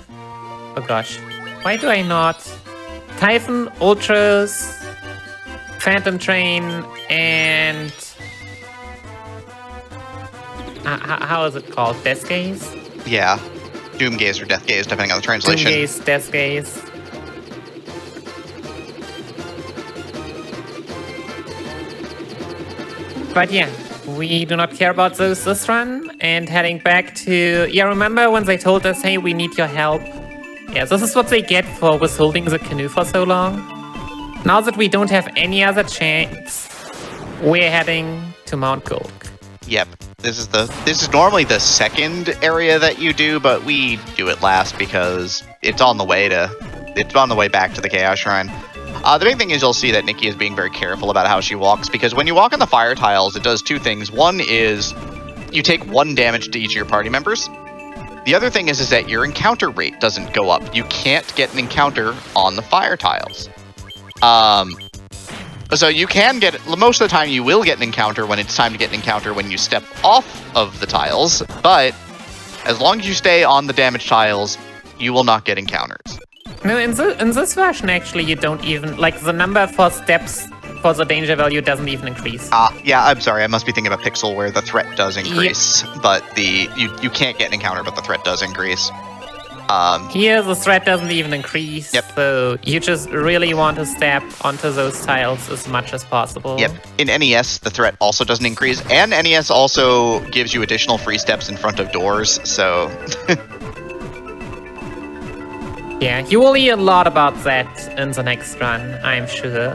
Oh gosh. Why do I not... Typhon, Ultros, Phantom Train, and... how is it called? Death Gaze? Yeah. Doom Gaze or Death Gaze, depending on the translation. Doom Gaze, Death Gaze. But yeah, we do not care about those this run. And heading back to... Yeah, remember when they told us, hey, we need your help? Yeah, this is what they get for withholding the canoe for so long. Now that we don't have any other chance, we're heading to Mount Golg. Yep. This is normally the second area that you do, but we do it last because it's on the way back to the Chaos Shrine. The big thing is you'll see that Nikki is being very careful about how she walks, because when you walk on the fire tiles, it does two things. One is you take 1 damage to each of your party members. The other thing is that your encounter rate doesn't go up. You can't get an encounter on the fire tiles. So you can get, most of the time you will get an encounter when it's time to get an encounter when you step off of the tiles, but as long as you stay on the damage tiles, you will not get encounters. No, in this version, actually, you don't even, like, the number for steps for the danger value doesn't even increase. Yeah, I'm sorry, I must be thinking about Pixel where the threat does increase, but you can't get an encounter, but the threat does increase. Here, the threat doesn't even increase, so you just really want to step onto those tiles as much as possible. Yep. In NES, the threat also doesn't increase, and NES also gives you additional free steps in front of doors, so... Yeah, you will hear a lot about that in the next run, I'm sure.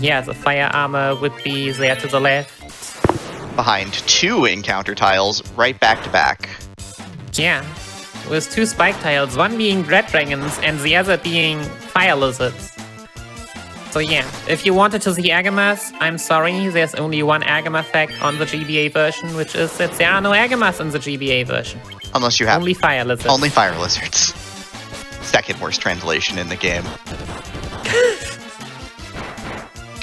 Yeah, the fire armor would be there to the left. Behind 2 encounter tiles, right back to back. Yeah, with 2 spike tiles, one being Dread Dragons and the other being Fire Lizards. So yeah, if you wanted to see Agamas, I'm sorry, there's only one Agama fact on the GBA version, which is that there are no Agamas in the GBA version. Unless you have... Only Fire Lizards. Only Fire Lizards. Second worst translation in the game.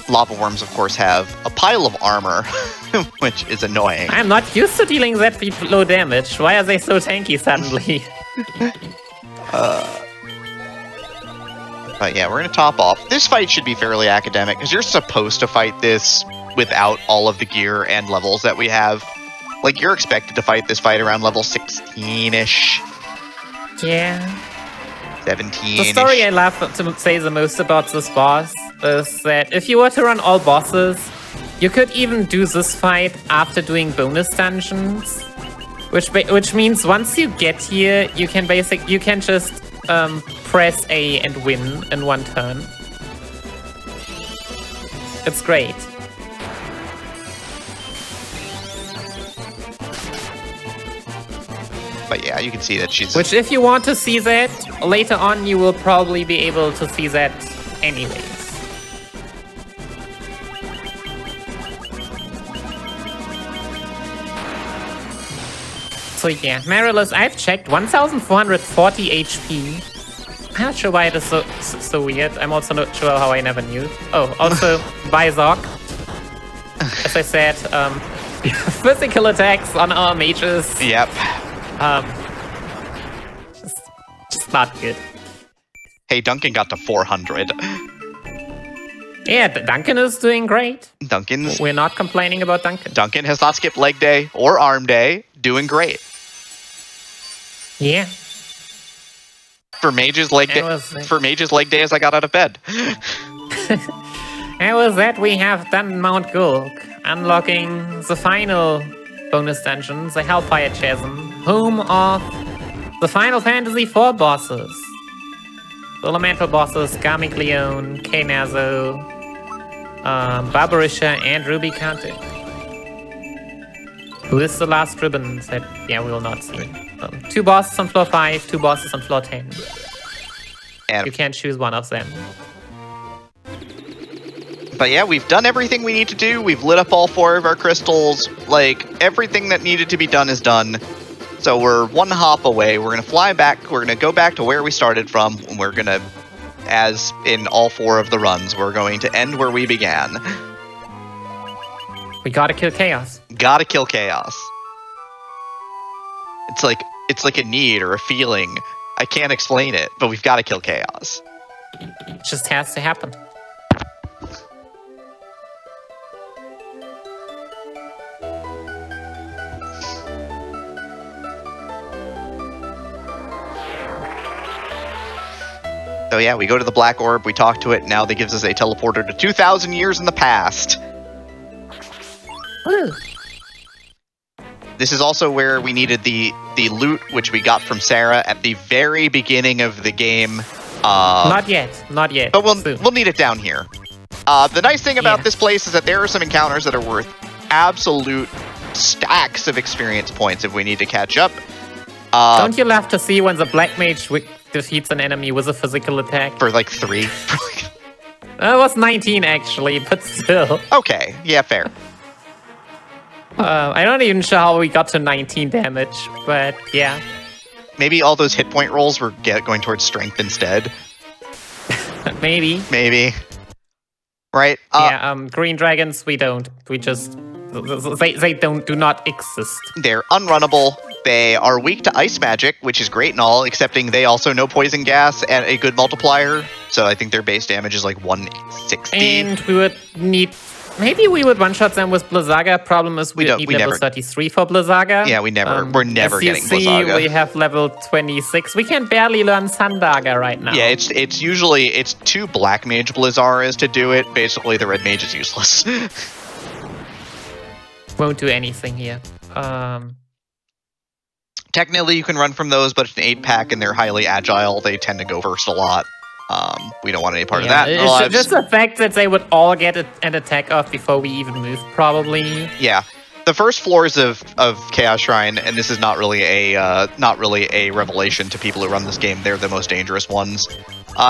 Lava Worms, of course, have a pile of armor, which is annoying. I'm not used to dealing that low damage. Why are they so tanky suddenly? But yeah, we're going to top off. This fight should be fairly academic, because you're supposed to fight this without all of the gear and levels that we have. Like, you're expected to fight this fight around level 16-ish. Yeah. 17-ish. The story I love to say the most about this boss is that if you were to run all bosses, you could even do this fight after doing bonus dungeons, which means once you get here, you can just press A and win in one turn. It's great. But yeah, you can see that she's... Which, if you want to see that, later on you will probably be able to see that anyways. So yeah, Marilys, I've checked 1,440 HP. I'm not sure why it is so weird. I'm also not sure how I never knew. Oh, also, Bizok. As I said, physical attacks on our mages. Yep. Just not good. Hey, Duncan got to 400. Yeah, Duncan is doing great. We're not complaining about Duncan. Duncan has not skipped leg day or arm day. Doing great. Yeah. For Mage's leg day, as I got out of bed. And with that, we have done Mount Gulk, unlocking the final bonus dungeons, the Hellfire Chasm, home of the Final Fantasy IV bosses. The elemental bosses, Garmicleon, Knazo, Barbarisha, and Ruby Counter. Who is the last ribbon that, yeah, we will not see. 2 bosses on floor 5, 2 bosses on floor 10. And you can't choose one of them. But yeah, we've done everything we need to do. We've lit up all 4 of our crystals. Like, everything that needed to be done is done. So we're 1 hop away. We're going to fly back. We're going to go back to where we started from. And we're going to, as in all 4 of the runs, we're going to end where we began. We gotta kill Chaos. Gotta kill Chaos. It's like a need or a feeling. I can't explain it, but we've gotta kill Chaos. It just has to happen. So yeah, we go to the Black Orb, we talk to it, now that gives us a teleporter to 2,000 years in the past. Woo. This is also where we needed the loot, which we got from Sarah at the very beginning of the game. Not yet. But we'll need it down here. The nice thing about this place is that there are some encounters that are worth absolute stacks of experience points if we need to catch up. Don't you love to see when the Black Mage defeats an enemy with a physical attack. For like 3. It was 19 actually, but still. Okay, yeah, fair. I'm not even sure how we got to 19 damage, but yeah. Maybe all those hit point rolls were going towards strength instead. Maybe. Maybe. Right? Yeah, green dragons, we don't. We just... They do not exist. They're unrunnable. They are weak to ice magic, which is great and all, excepting they also know poison gas and a good multiplier. So I think their base damage is like 160. And we would need... Maybe we would one-shot them with Blizzaga. Problem is we need level 33 for Blizzaga. Yeah, we're never getting Blizzaga. We have level 26. We can barely learn Sundaga right now. Yeah, it's usually 2 Black Mage Blizzaras to do it. Basically, the Red Mage is useless. Won't do anything here. Technically, you can run from those, but it's an 8-pack and they're highly agile. They tend to go first a lot. We don't want any part of that. It's just the fact that they would all get an attack off before we even move, probably. Yeah. The first floors of Chaos Shrine, and this is not really a revelation to people who run this game. They're the most dangerous ones.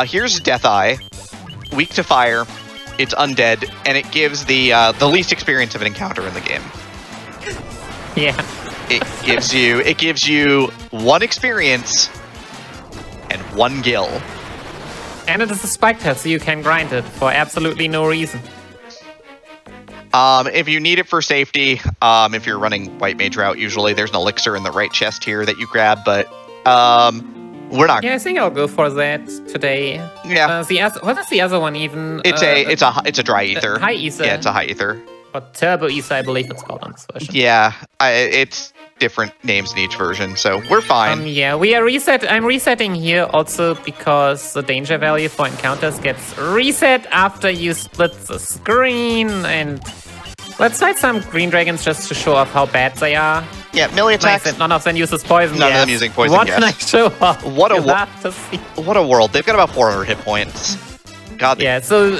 Here's Death Eye, weak to fire. It's undead, and it gives the least experience of an encounter in the game. Yeah. It gives you 1 experience and 1 gil. And it is a spike test, so you can grind it for absolutely no reason. If you need it for safety, if you're running White Mage route, usually there's an elixir in the right chest here that you grab, but we're not. Yeah, I think I'll go for that today. Yeah. What is the other one even? It's a dry ether. High ether. Yeah, it's a high ether. Or turbo ether, I believe it's called on this version. Yeah, it's different names in each version, so we're fine. Yeah, we are I'm resetting here also because the danger value for encounters gets reset after you split the screen. And let's fight some green dragons just to show off how bad they are. Yeah, melee attacks. Nice, none of them uses poison. None of them using poison. What can I show off? What a world! They've got about 400 hit points. God. Yeah. So.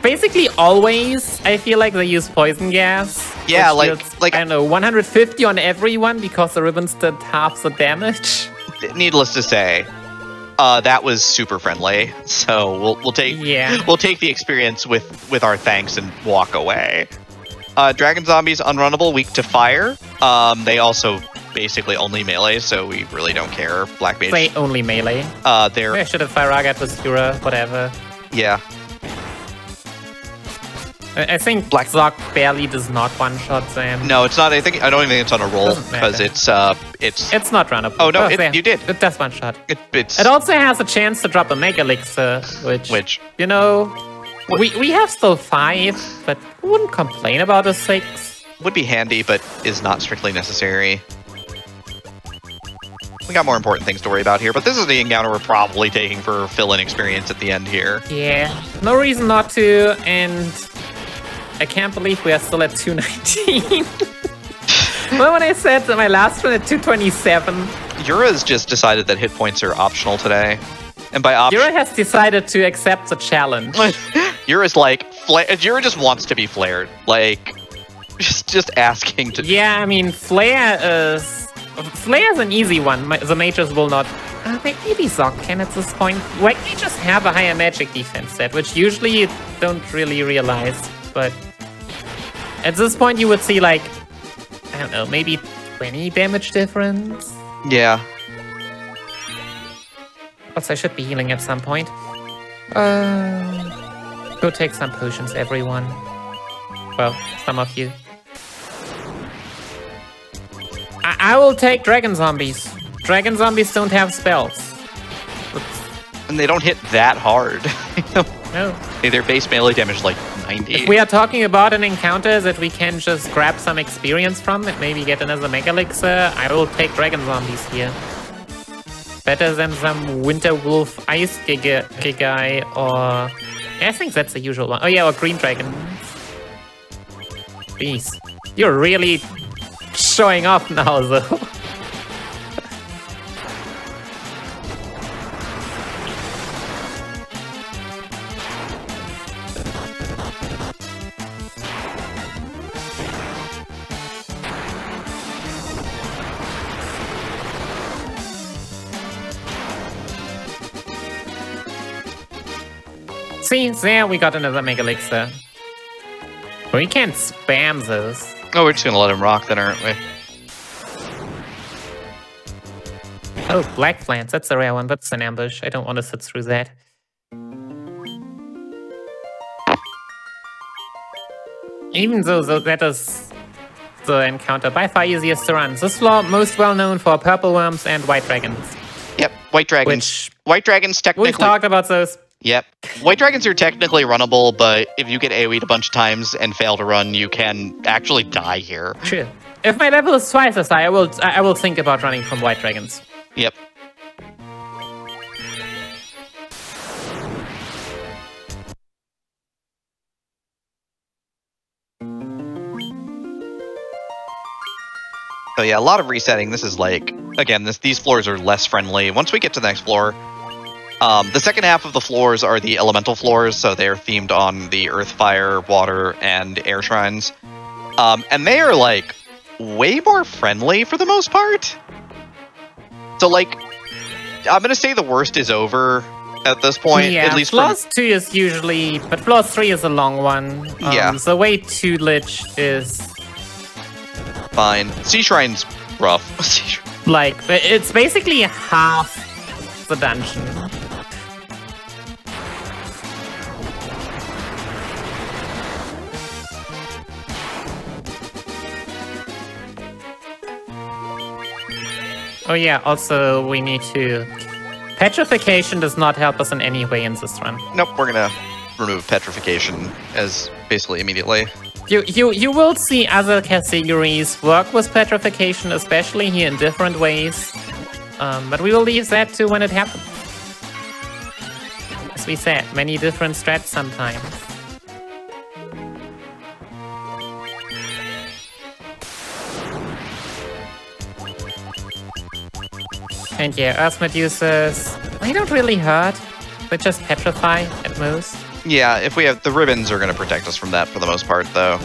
Basically, always, I feel like they use poison gas. Yeah, like I don't know, 150 on everyone because the ribbons did half the damage. Needless to say, that was super friendly. So we'll take the experience with our thanks and walk away. Dragon zombies unrunnable, weak to fire. They also basically only melee, so we really don't care. Black Mage. They only melee. I should have fire agat with Skura, whatever. Yeah. I think Black Zoc barely does not one-shot them. No, it's not. I don't even think it's on a roll because it's not runnable. Oh no, you did. It does one-shot. It also has a chance to drop a Mega Elixir, which you know, we have still 5, but wouldn't complain about a 6. Would be handy, but is not strictly necessary. We got more important things to worry about here, but this is the encounter we're probably taking for fill-in experience at the end here. Yeah, no reason not to, and I can't believe we are still at 219. Well, when I said that my last one at 227. Yura's just decided that hit points are optional today. And by option... Yura has decided to accept the challenge. Yura's like... Yura just wants to be flared. Like, just asking to... Yeah, I mean, Flare is an easy one. The mages will not... maybe Zoc can at this point. Like, they just have a higher magic defense set, which usually you don't really realize. But at this point, you would see, like, I don't know, maybe 20 damage difference? Yeah. Also, I should be healing at some point. Go take some potions, everyone. Well, some of you. I will take dragon zombies. Dragon zombies don't have spells. And they don't hit that hard. No. Their base melee damage is like 90. If we are talking about an encounter that we can just grab some experience from and maybe get another Mega Elixir, I will take dragon zombies here. Better than some Winter Wolf Ice Gigai or... I think that's the usual one. Oh yeah, or Green Dragon. Jeez. You're really showing off now, though. See, there we got another Mega Elixir. We can't spam those. Oh, we're just gonna let him rock then, aren't we? Oh, Black Plants, that's a rare one. That's an ambush. I don't want to sit through that. Even though that is the encounter by far easiest to run. This floor most well known for purple worms and white dragons. Yep, white dragons. White dragons technically... We've talked about those. Yep. White dragons are technically runnable, but if you get AoE'd a bunch of times and fail to run, you can actually die here. True. If my level is twice as high, I will think about running from white dragons. Yep. So yeah, a lot of resetting. This is like, again, these floors are less friendly. Once we get to the next floor, the second half of the floors are the elemental floors, so they're themed on the earth, fire, water, and air shrines. And they are like way more friendly for the most part. So like, I'm gonna say the worst is over at this point. Yeah, at least Floors 2 is usually, but Floor 3 is a long one. Yeah. So way 2 Lich is... fine. Sea Shrine's rough. like, it's basically half the dungeon. Oh yeah, also we need to... Petrification does not help us in any way in this run. Nope, we're gonna remove Petrification as basically immediately. You will see other categories work with Petrification, especially here in different ways. But we will leave that to when it happens. As we said, many different strats sometimes. And yeah, Earth Medusas, they don't really hurt. They just petrify at most. Yeah, if we have the ribbons are going to protect us from that for the most part, though.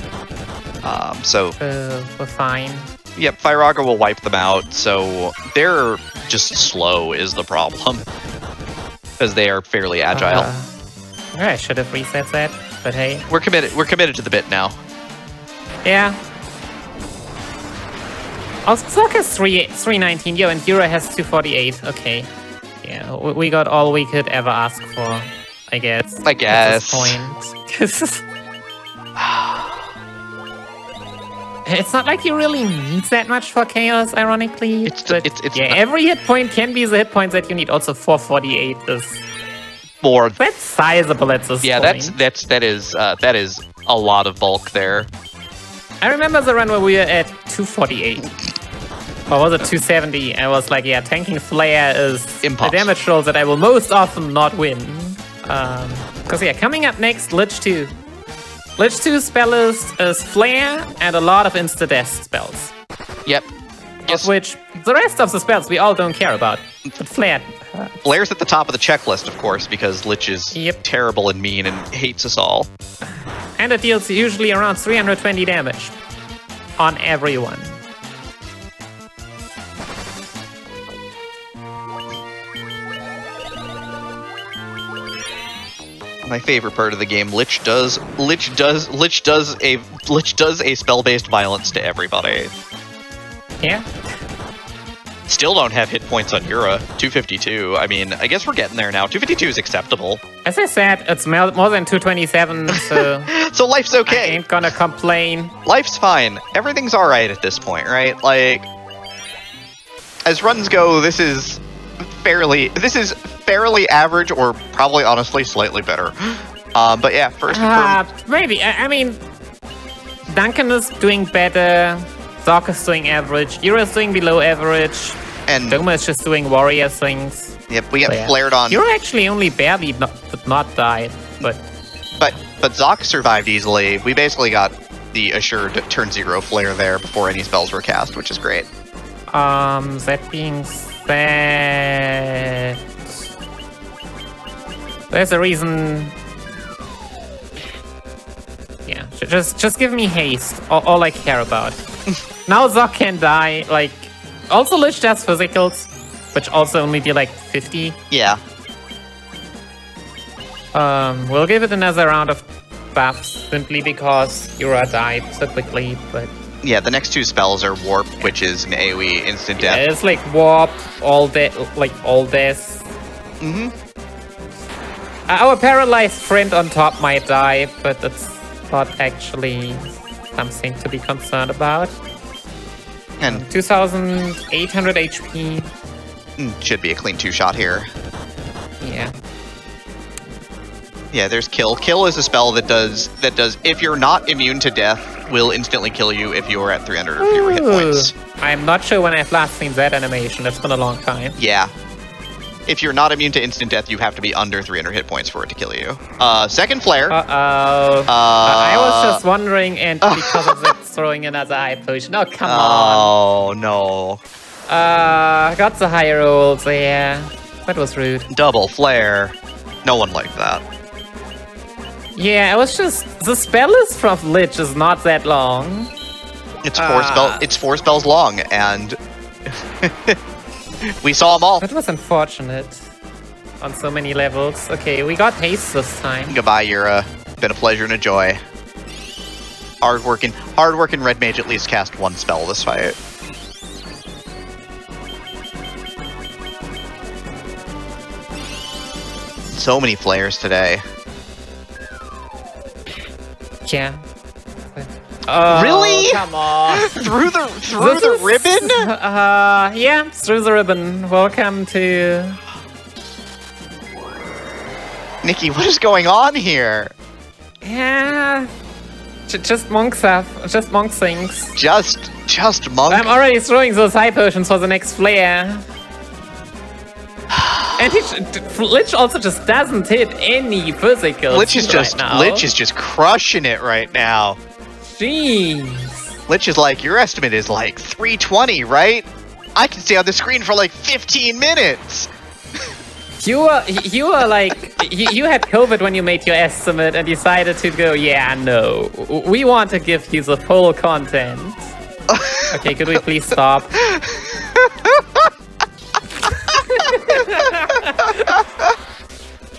So we're fine. Yep, Firaga will wipe them out. So they're just slow is the problem, because they are fairly agile. I should have reset that, but hey, we're committed. We're committed to the bit now. Yeah. Also, Zork has 319, yo, and Yura has 248. Okay. Yeah, we got all we could ever ask for, I guess. I guess. At this point. It's not like he really needs that much for Chaos, ironically. It's yeah, every hit point can be the hit points that you need. Also, 448 is more. That's sizable at this yeah, point. that is a lot of bulk there. I remember the run where we were at 248. Or was it 270? I was like, yeah, tanking Flare is a damage roll that I will most often not win. Because yeah, coming up next, Lich 2. Lich 2 spell list is Flare and a lot of insta-death spells. Yep. Of which, the rest of the spells we all don't care about. But Flare... Flare's at the top of the checklist, of course, because Lich is terrible and mean and hates us all. And it deals usually around 320 damage. On everyone. My favorite part of the game, Lich does a spell-based violence to everybody. Yeah. Still don't have hit points on Yura. 252. I mean, I guess we're getting there now. 252 is acceptable. As I said, it's more than 227, so... so life's okay. I ain't gonna complain. Life's fine. Everything's alright at this point, right? Like, as runs go, this is fairly average, or probably honestly slightly better. But yeah, first maybe. I mean, Duncan is doing better. Zork is doing average. Yura is doing below average. And Doma is just doing warrior things. Yep, we get flared on. Yura actually only barely did not die, but Zoc survived easily. We basically got the assured turn 0 flare there before any spells were cast, which is great. That being said, there's a reason. Yeah, just give me haste. All I care about. Now Zoc can die. Like, also Lich does physicals, which also only do like 50. Yeah. We'll give it another round of buffs simply because Yura died so quickly, but Yeah, the next 2 spells are Warp, which is an AoE instant death. yeah, it's like Warp, all death. Mm-hmm. Our paralyzed friend on top might die, but that's not actually something to be concerned about. And 2,800 HP. should be a clean 2-shot here. Yeah. Yeah, there's Kill. Kill is a spell that does if you're not immune to death, will instantly kill you if you're at 300 or fewer hit points. I'm not sure when I've last seen that animation. That's been a long time. Yeah. If you're not immune to instant death, you have to be under 300 hit points for it to kill you. Second flare. I was just wondering, and because of that, throwing another high potion. Oh, come on. Oh, no. Got the high rolls there. That was rude. Double flare. No one liked that. Yeah, it was just... The spell list from Lich is not that long. It's 4 spells long, and we saw them all. That was unfortunate. On so many levels. Okay, we got haste this time. Goodbye, Yura. Been a pleasure and a joy. Hardworking red mage at least cast 1 spell this fight. So many flares today. Yeah. Oh, really? Come on. through the ribbon? Yeah, through the ribbon. Welcome to... Nikki, what is going on here? Yeah... Just monk stuff. Just monk things. Just monk? I'm already throwing those high potions for the next flare. And Lich also just doesn't hit any physicals. Lich is just crushing it right now. Jeez. Lich is like, your estimate is like 320, right? I can stay on the screen for like 15 minutes. You were like, you had COVID when you made your estimate and decided to go, yeah, no. We want to give you the full content. Okay, could we please stop?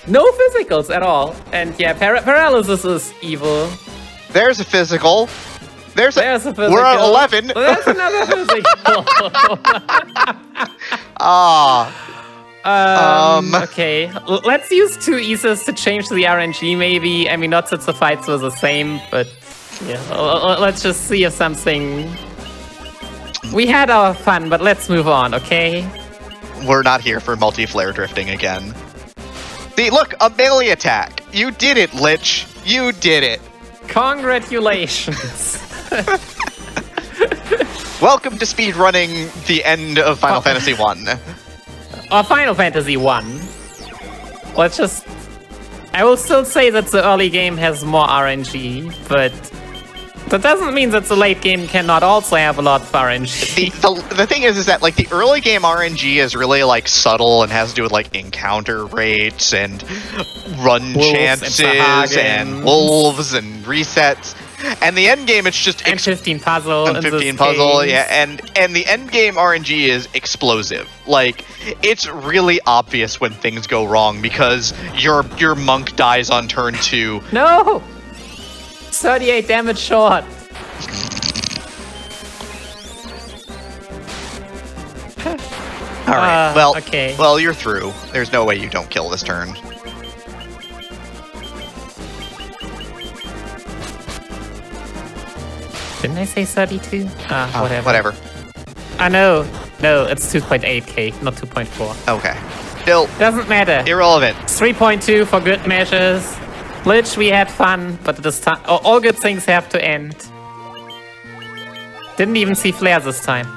No physicals at all. And yeah, paralysis is evil. There's a physical. There's a physical. We're at 11. There's another physical. Okay, let's use 2 Aces to change the RNG maybe. I mean, not that the fights were the same, but yeah, let's just see if something... We had our fun, but let's move on, okay? We're not here for multi-flare drifting again. See, look, a melee attack. You did it, Lich. You did it. Congratulations. Welcome to speedrunning the end of Final Fantasy I. Or Final Fantasy I. Let's just... I will still say that the early game has more RNG, but... That doesn't mean that the late game cannot also have a lot of RNG. The thing is that, like, the early game RNG is really, like, subtle and has to do with, like, encounter rates and run chances and wolves and resets. And the end game, it's just... And 15 puzzle. And 15 puzzle, case. Yeah. And the end game RNG is explosive. Like, it's really obvious when things go wrong because your monk dies on turn 2. No! 38 damage short. Alright, well, okay. Well, you're through. There's no way you don't kill this turn. Didn't I say 32? Whatever. No, it's 2.8k, not 2.4. Okay. Still, doesn't matter. Irrelevant. 3.2 for good measures. Lich, we had fun, but this time all good things have to end. Didn't even see flare this time.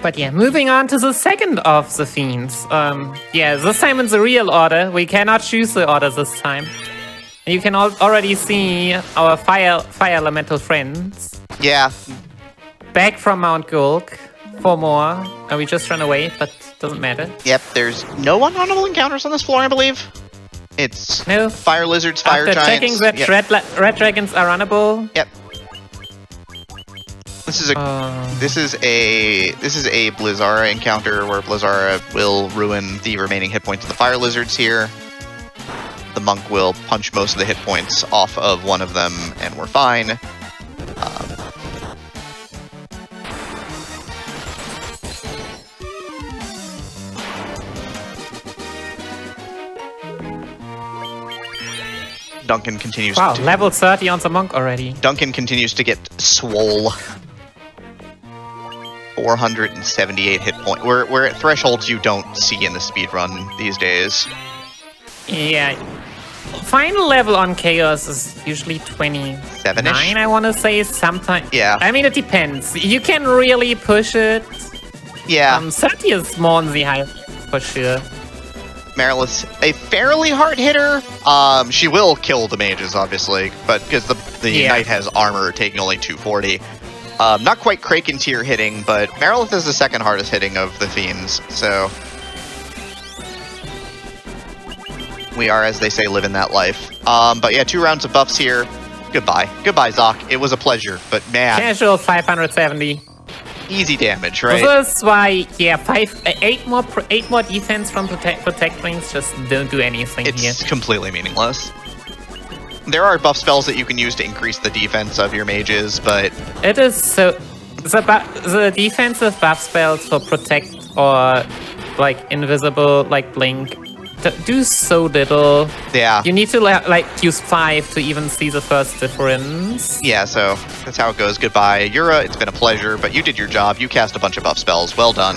But yeah, moving on to the second of the fiends. Yeah, this time in the real order. We cannot choose the order this time. You can already see our fire elemental friends. Yeah. Back from Mount Gulk. 4 more. And we just ran away, but doesn't matter. Yep, there's no unhonorable encounters on this floor, I believe. It's No. fire lizards, fire After giants. checking that red dragons are runnable. Yep. This is a this is a Blizzara encounter where Blizzara will ruin the remaining hit points of the fire lizards here. The monk will punch most of the hit points off of one of them, and we're fine. Duncan continues Wow, to... level 30 on the monk already. Duncan continues to get swole. 478 hit point. We're at thresholds you don't see in the speedrun these days. Yeah. Final level on Chaos is usually 27-ish, I want to say, sometimes. Yeah. I mean, it depends. You can really push it. Yeah. 30 is more on the high, for sure. Marilith's a fairly hard hitter. She will kill the mages, obviously, but because the knight has armor, taking only 240. Not quite Kraken tier hitting, but Marilith is the second hardest hitting of the fiends, so we are, as they say, living that life. But yeah, 2 rounds of buffs here. Goodbye. Goodbye, Zoc. It was a pleasure, but man. Casual 570. Easy damage, right? This is why, yeah, 8 more defense from protect rings just don't do anything here. It's completely meaningless. There are buff spells that you can use to increase the defense of your mages, but it is so the defensive buff spells for protect or like invisible, like blink, do so little. Yeah. You need to like use 5 to even see the first difference. Yeah, so that's how it goes. Goodbye, Yura. It's been a pleasure, but you did your job. You cast a bunch of buff spells. Well done.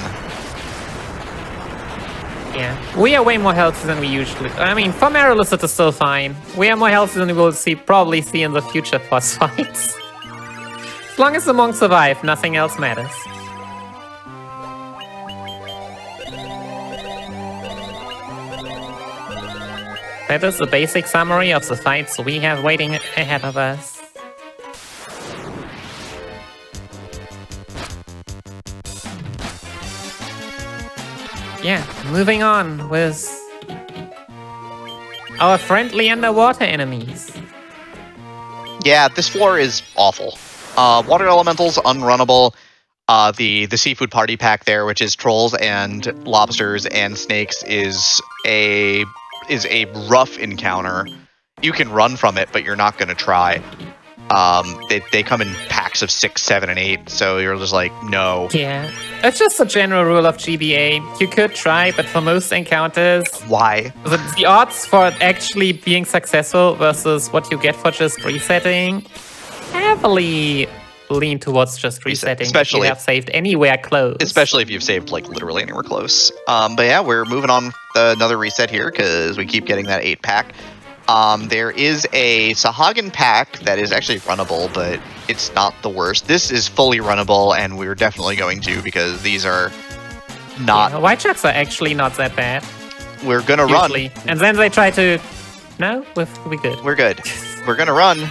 Yeah, we are way more healthy than we usually. I mean, for Marilith it is still fine. We are more healthy than we will probably see in the future boss fights. As long as the monks survive, nothing else matters. That is the basic summary of the fights we have waiting ahead of us. Yeah, moving on with our friendly underwater enemies. Yeah, this floor is awful. Water elementals unrunnable. The seafood party pack there, which is trolls and lobsters and snakes, is a rough encounter. You can run from it, but you're not going to try. They come in packs of 6, 7, and 8, so you're just like, no. Yeah, it's just a general rule of GBA. You could try, but for most encounters... Why? The odds for actually being successful versus what you get for just resetting heavily lean towards just resetting, especially if you have saved anywhere close. Especially if you've saved, like, literally anywhere close. But yeah, we're moving on another reset here, because we keep getting that 8-pack. There is a Sahagin pack that is actually runnable, but it's not the worst. This is fully runnable, and we're definitely going to, because these are not... Yeah, white chucks are actually not that bad. We're gonna usually. run. And then they try to... No? We're good. We're good. We're gonna run.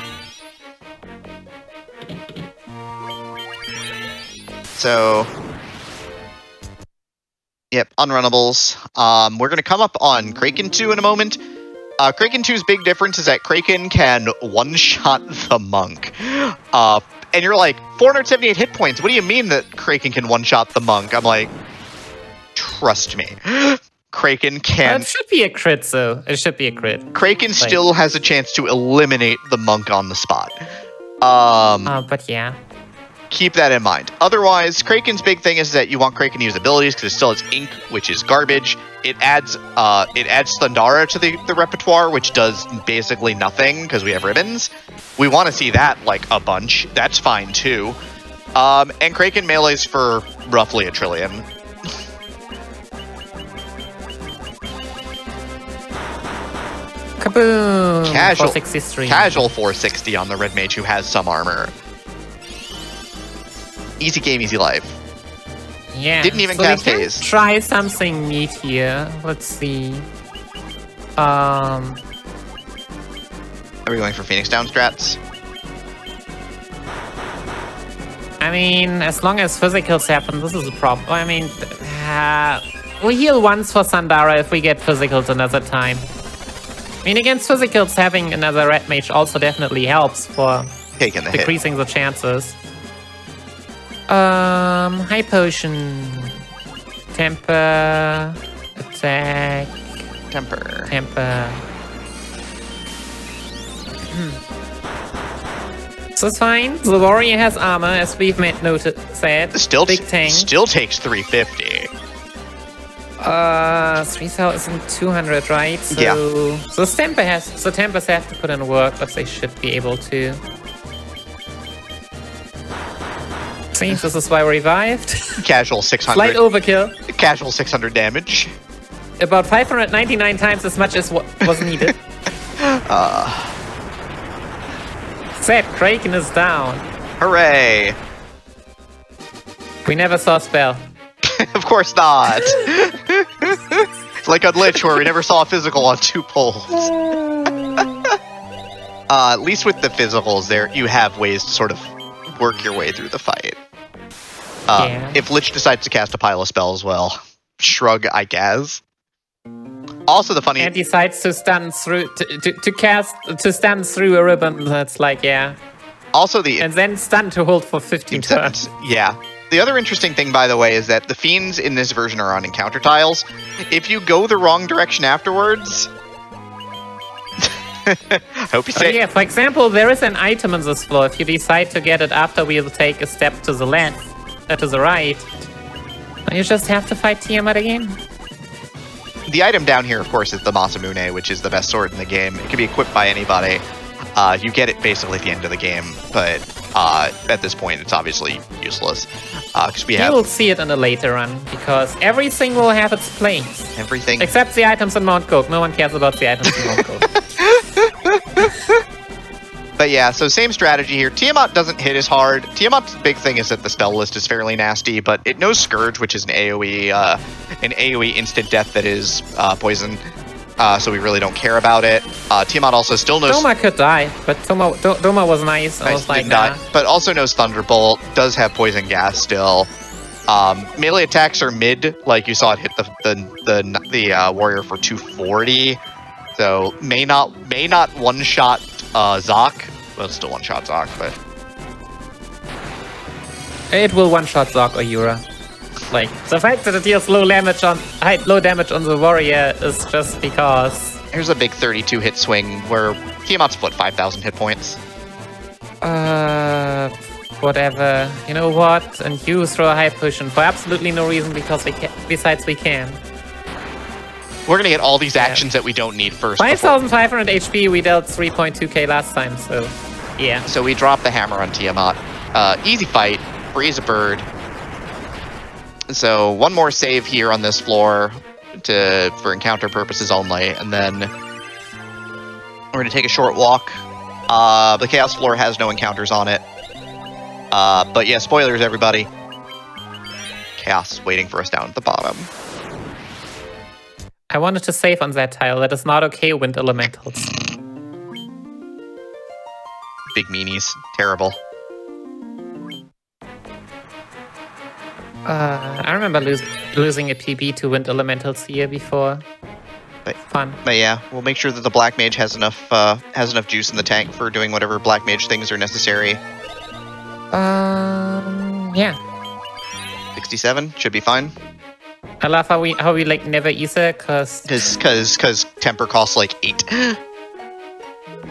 So... Yep, unrunnables. We're gonna come up on Kraken 2 in a moment. Kraken 2's big difference is that Kraken can one-shot the monk. And you're like, 478 hit points? What do you mean that Kraken can one-shot the monk? I'm like, trust me. Kraken can... It should be a crit, though. It should be a crit. Kraken still has a chance to eliminate the monk on the spot. But yeah. Keep that in mind. Otherwise, Kraken's big thing is that you want Kraken to use abilities because it still has ink, which is garbage. It adds Thundara to the repertoire, which does basically nothing because we have ribbons. We want to see that like a bunch. That's fine too. And Kraken melees for roughly 1 trillion. Kaboom! Casual 463. Casual 460 on the red mage who has some armor. Easy game, easy life. Yeah. Didn't even so cast we can haze. Try something neat here. Let's see. Are we going for Phoenix down strats? I mean, as long as physicals happen, this is a problem. I mean, we heal once for Thundara if we get physicals another time. I mean, against physicals, having another red mage also definitely helps for Taking the decreasing the chances. High potion. Temper. Attack. hit. Temper. Temper. So it's fine. The warrior has armor, as we've said. Still, big tank. Still takes 350. 3,200, right? So, Yeah. So Tempers have to put in work, but they should be able to. See, this is why we revived. Casual 600. Slight overkill. Casual 600 damage. About 599 times as much as what was needed. Sad, Kraken is down. Hooray! We never saw a spell. Of course not. Like on Lich, where we never saw a physical on 2 pulls. At least with the physicals, there you have ways to sort of work your way through the fight. Yeah. If Lich decides to cast a pile of spells, well, shrug, I guess. Also, the funny And decides to stun through to stun through a ribbon. That's like, yeah. Also, the And then stun to hold for 15 turns. Yeah. The other interesting thing, by the way, is that the fiends in this version are on encounter tiles. If you go the wrong direction afterwards, I hope you say. Yeah, for example, there is an item in this floor. If you decide to get it after we'll take a step to the left, to the right, you just have to fight Tiamat again. The item down here, of course, is the Masamune, which is the best sword in the game. It can be equipped by anybody. You get it basically at the end of the game, but at this point, it's obviously useless. Because we have... You will see it in a later run, because everything will have its place. Everything. Except the items in Mount Goat. No one cares about the items in Mount Goat. But yeah, so same strategy here. Tiamat doesn't hit as hard. Tiamat's big thing is that the spell list is fairly nasty, but it knows Scourge, which is an AoE instant death that is poison. So we really don't care about it. Tiamat also still knows... Doma could die, but Doma was nice. I was like, nah. But also knows Thunderbolt, does have poison gas still. Melee attacks are mid, like you saw it hit the warrior for 240. So may not one-shot Zoc. Well, still one-shot Zoc, but... It will one-shot Zoc or Yura. Like, the fact that it deals low damage on the warrior is just because... Here's a big 32 hit swing where Tiamat's, what, 5,000 hit points? Whatever. You know what? And you throw a high potion for absolutely no reason because besides we can. We're gonna get all these actions that we don't need first. 5,500 HP, we dealt 3.2k last time, so yeah. So we drop the hammer on Tiamat. Easy fight, freeze a bird. So one more save here on this floor for encounter purposes only, and then we're gonna take a short walk. The Chaos floor has no encounters on it. But yeah, spoilers everybody. Chaos is waiting for us down at the bottom. I wanted to save on that tile. That is not okay, Wind Elementals. Big meanies. Terrible. I remember losing a PB to Wind Elementals here before. Fun. But yeah, we'll make sure that the Black Mage has enough juice in the tank for doing whatever Black Mage things are necessary. Yeah. 67 should be fine. I love how we like never either, cause temper costs like 8.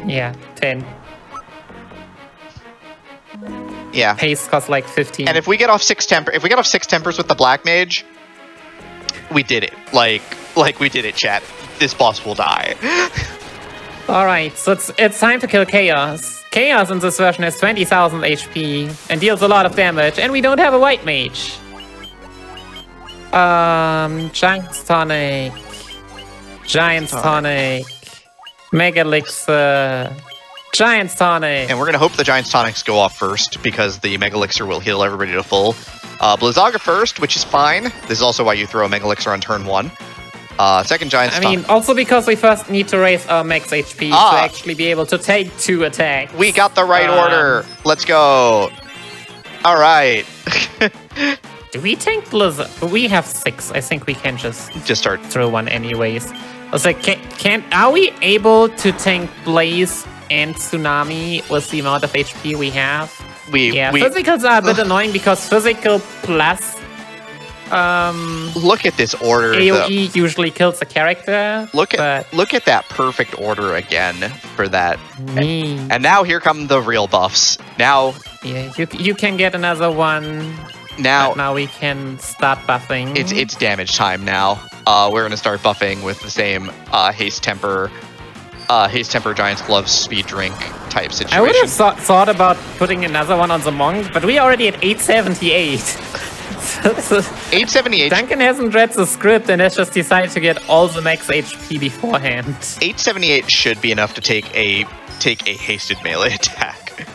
Yeah, 10. Yeah. Haste costs like 15. And if we get off 6 tempers with the Black Mage, we did it. Like we did it, chat. This boss will die. Alright, so it's time to kill Chaos. Chaos in this version has 20,000 HP and deals a lot of damage, and we don't have a white mage. Giant's Tonic, Mega Elixir, Giant's Tonic. And we're gonna hope the Giant's Tonics go off first, because the Mega Elixir will heal everybody to full. Blizzaga first, which is fine. This is also why you throw a Mega Elixir on turn 1. Second Giant's Tonic. I mean, also because we first need to raise our max HP to actually be able to take 2 attacks. We got the right order. Let's go. Alright. Do we tank Blizzard? We have 6. I think we can just start. Throw one anyways. Also, are we able to tank Blaze and Tsunami with the amount of HP we have? Physicals are a bit annoying because physical plus look at this order. AoE usually kills the character. Look at that perfect order again for that. And now here come the real buffs. Now, yeah, you can get another one. Now we can start buffing. It's damage time now. We're gonna start buffing with the same haste temper Giant's Glove speed drink type situation. I would have thought about putting another one on the Monk, but we are already at 878. 878. Duncan hasn't read the script and has just decided to get all the max HP beforehand. 878 should be enough to take a hasted melee attack.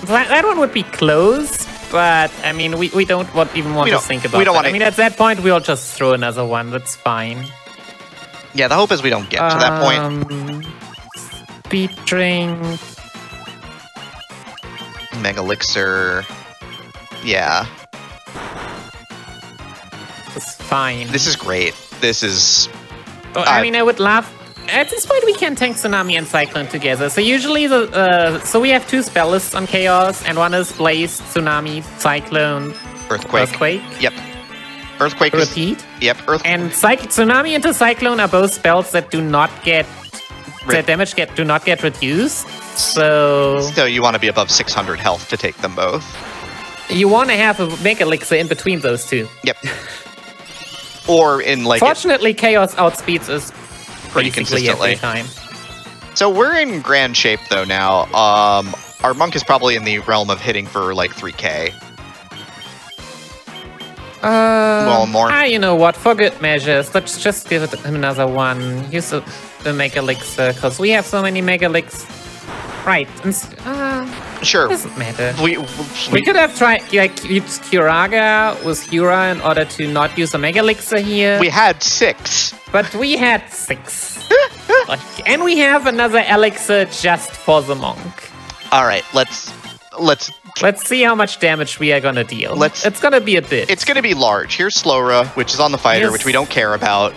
That one would be close, but I mean, we don't even want to think about it. I mean, at that point, we'll just throw another one. That's fine. Yeah, the hope is we don't get to that point. Speed drink. Mega Elixir. Yeah. It's fine. This is great. This is... I mean, I would laugh. At this point, we can tank Tsunami and Cyclone together. So usually, so we have two spell lists on Chaos, and one is Blaze, Tsunami, Cyclone, Earthquake. Yep. Earthquake. Repeat. Yep. And Tsunami into Cyclone are both spells that do not get do not get reduced. So you want to be above 600 health to take them both. You want to have a Mega Elixir in between those two. Yep. Or in like. Fortunately, Chaos outspeeds us pretty consistently every time. So we're in grand shape though now. Our Monk is probably in the realm of hitting for like 3k. Well, more. You know what? For good measures, let's just give him another one. Use the Mega Elixir, because we have so many Mega Elixirs. Right. Sure. Doesn't matter. We could have tried, like, use Curaga with Hura in order to not use a Mega Elixir here. We had 6. But we had 6. And we have another Elixir just for the Monk. Alright, let's see how much damage we are gonna deal. It's gonna be a bit. It's gonna be large. Here's Slowra, which is on the fighter, which we don't care about.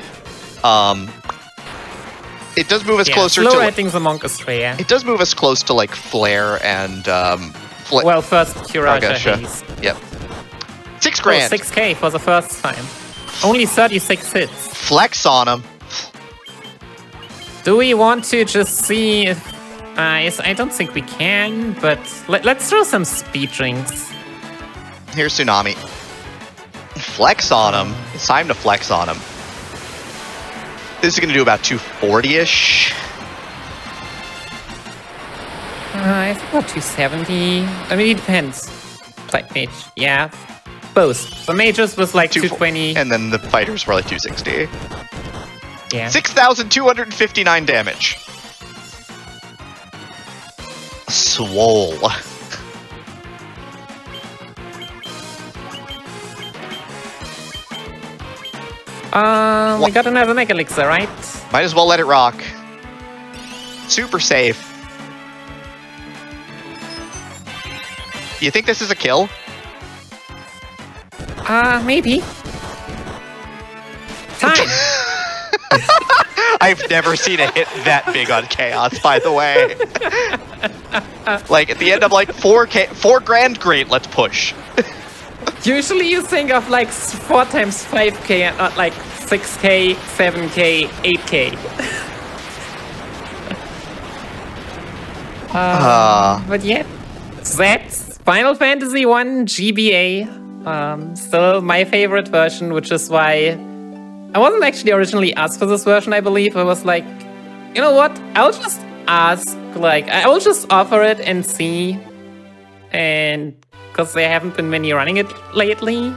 It does move us closer to... Slowra hitting the Monk is fair. It does move us close to, like, Flare and... well, first Curaga haste. Yep. 6 grand. 6k for the first time. Only 36 hits. Flex on him. Do we want to just see if... I don't think we can, but let's throw some speed drinks. Here's Tsunami. Flex on him. It's time to flex on him. This is going to do about 240-ish. I think about 270. I mean, it depends. Type mage. Yeah. Both. The mages was like 220. And then the fighters were like 260. Yeah. 6,259 damage. Swole. We got another Mega Elixir, right? Might as well let it rock. Super safe. You think this is a kill? Maybe. Time! I've never seen a hit that big on Chaos, by the way. Like, at the end of like 4 grand, great, let's push. Usually you think of like 4 times 5k and not like 6k, 7k, 8k. But yeah, that's Final Fantasy I GBA. Still my favorite version, which is why I wasn't actually originally asked for this version, I believe. I was like, you know what? I'll just ask, like, I will just offer it and see. And because there haven't been many running it lately.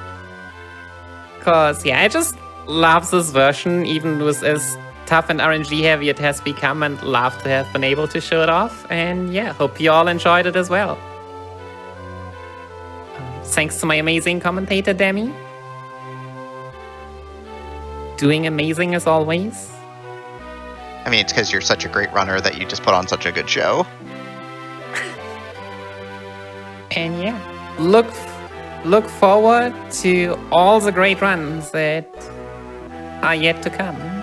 Because, yeah, I just love this version, even with as tough and RNG heavy it has become, and love to have been able to show it off. And yeah, hope you all enjoyed it as well. Thanks to my amazing commentator, Demi. Doing amazing as always. I mean, it's because you're such a great runner that you just put on such a good show. And yeah, look forward to all the great runs that are yet to come.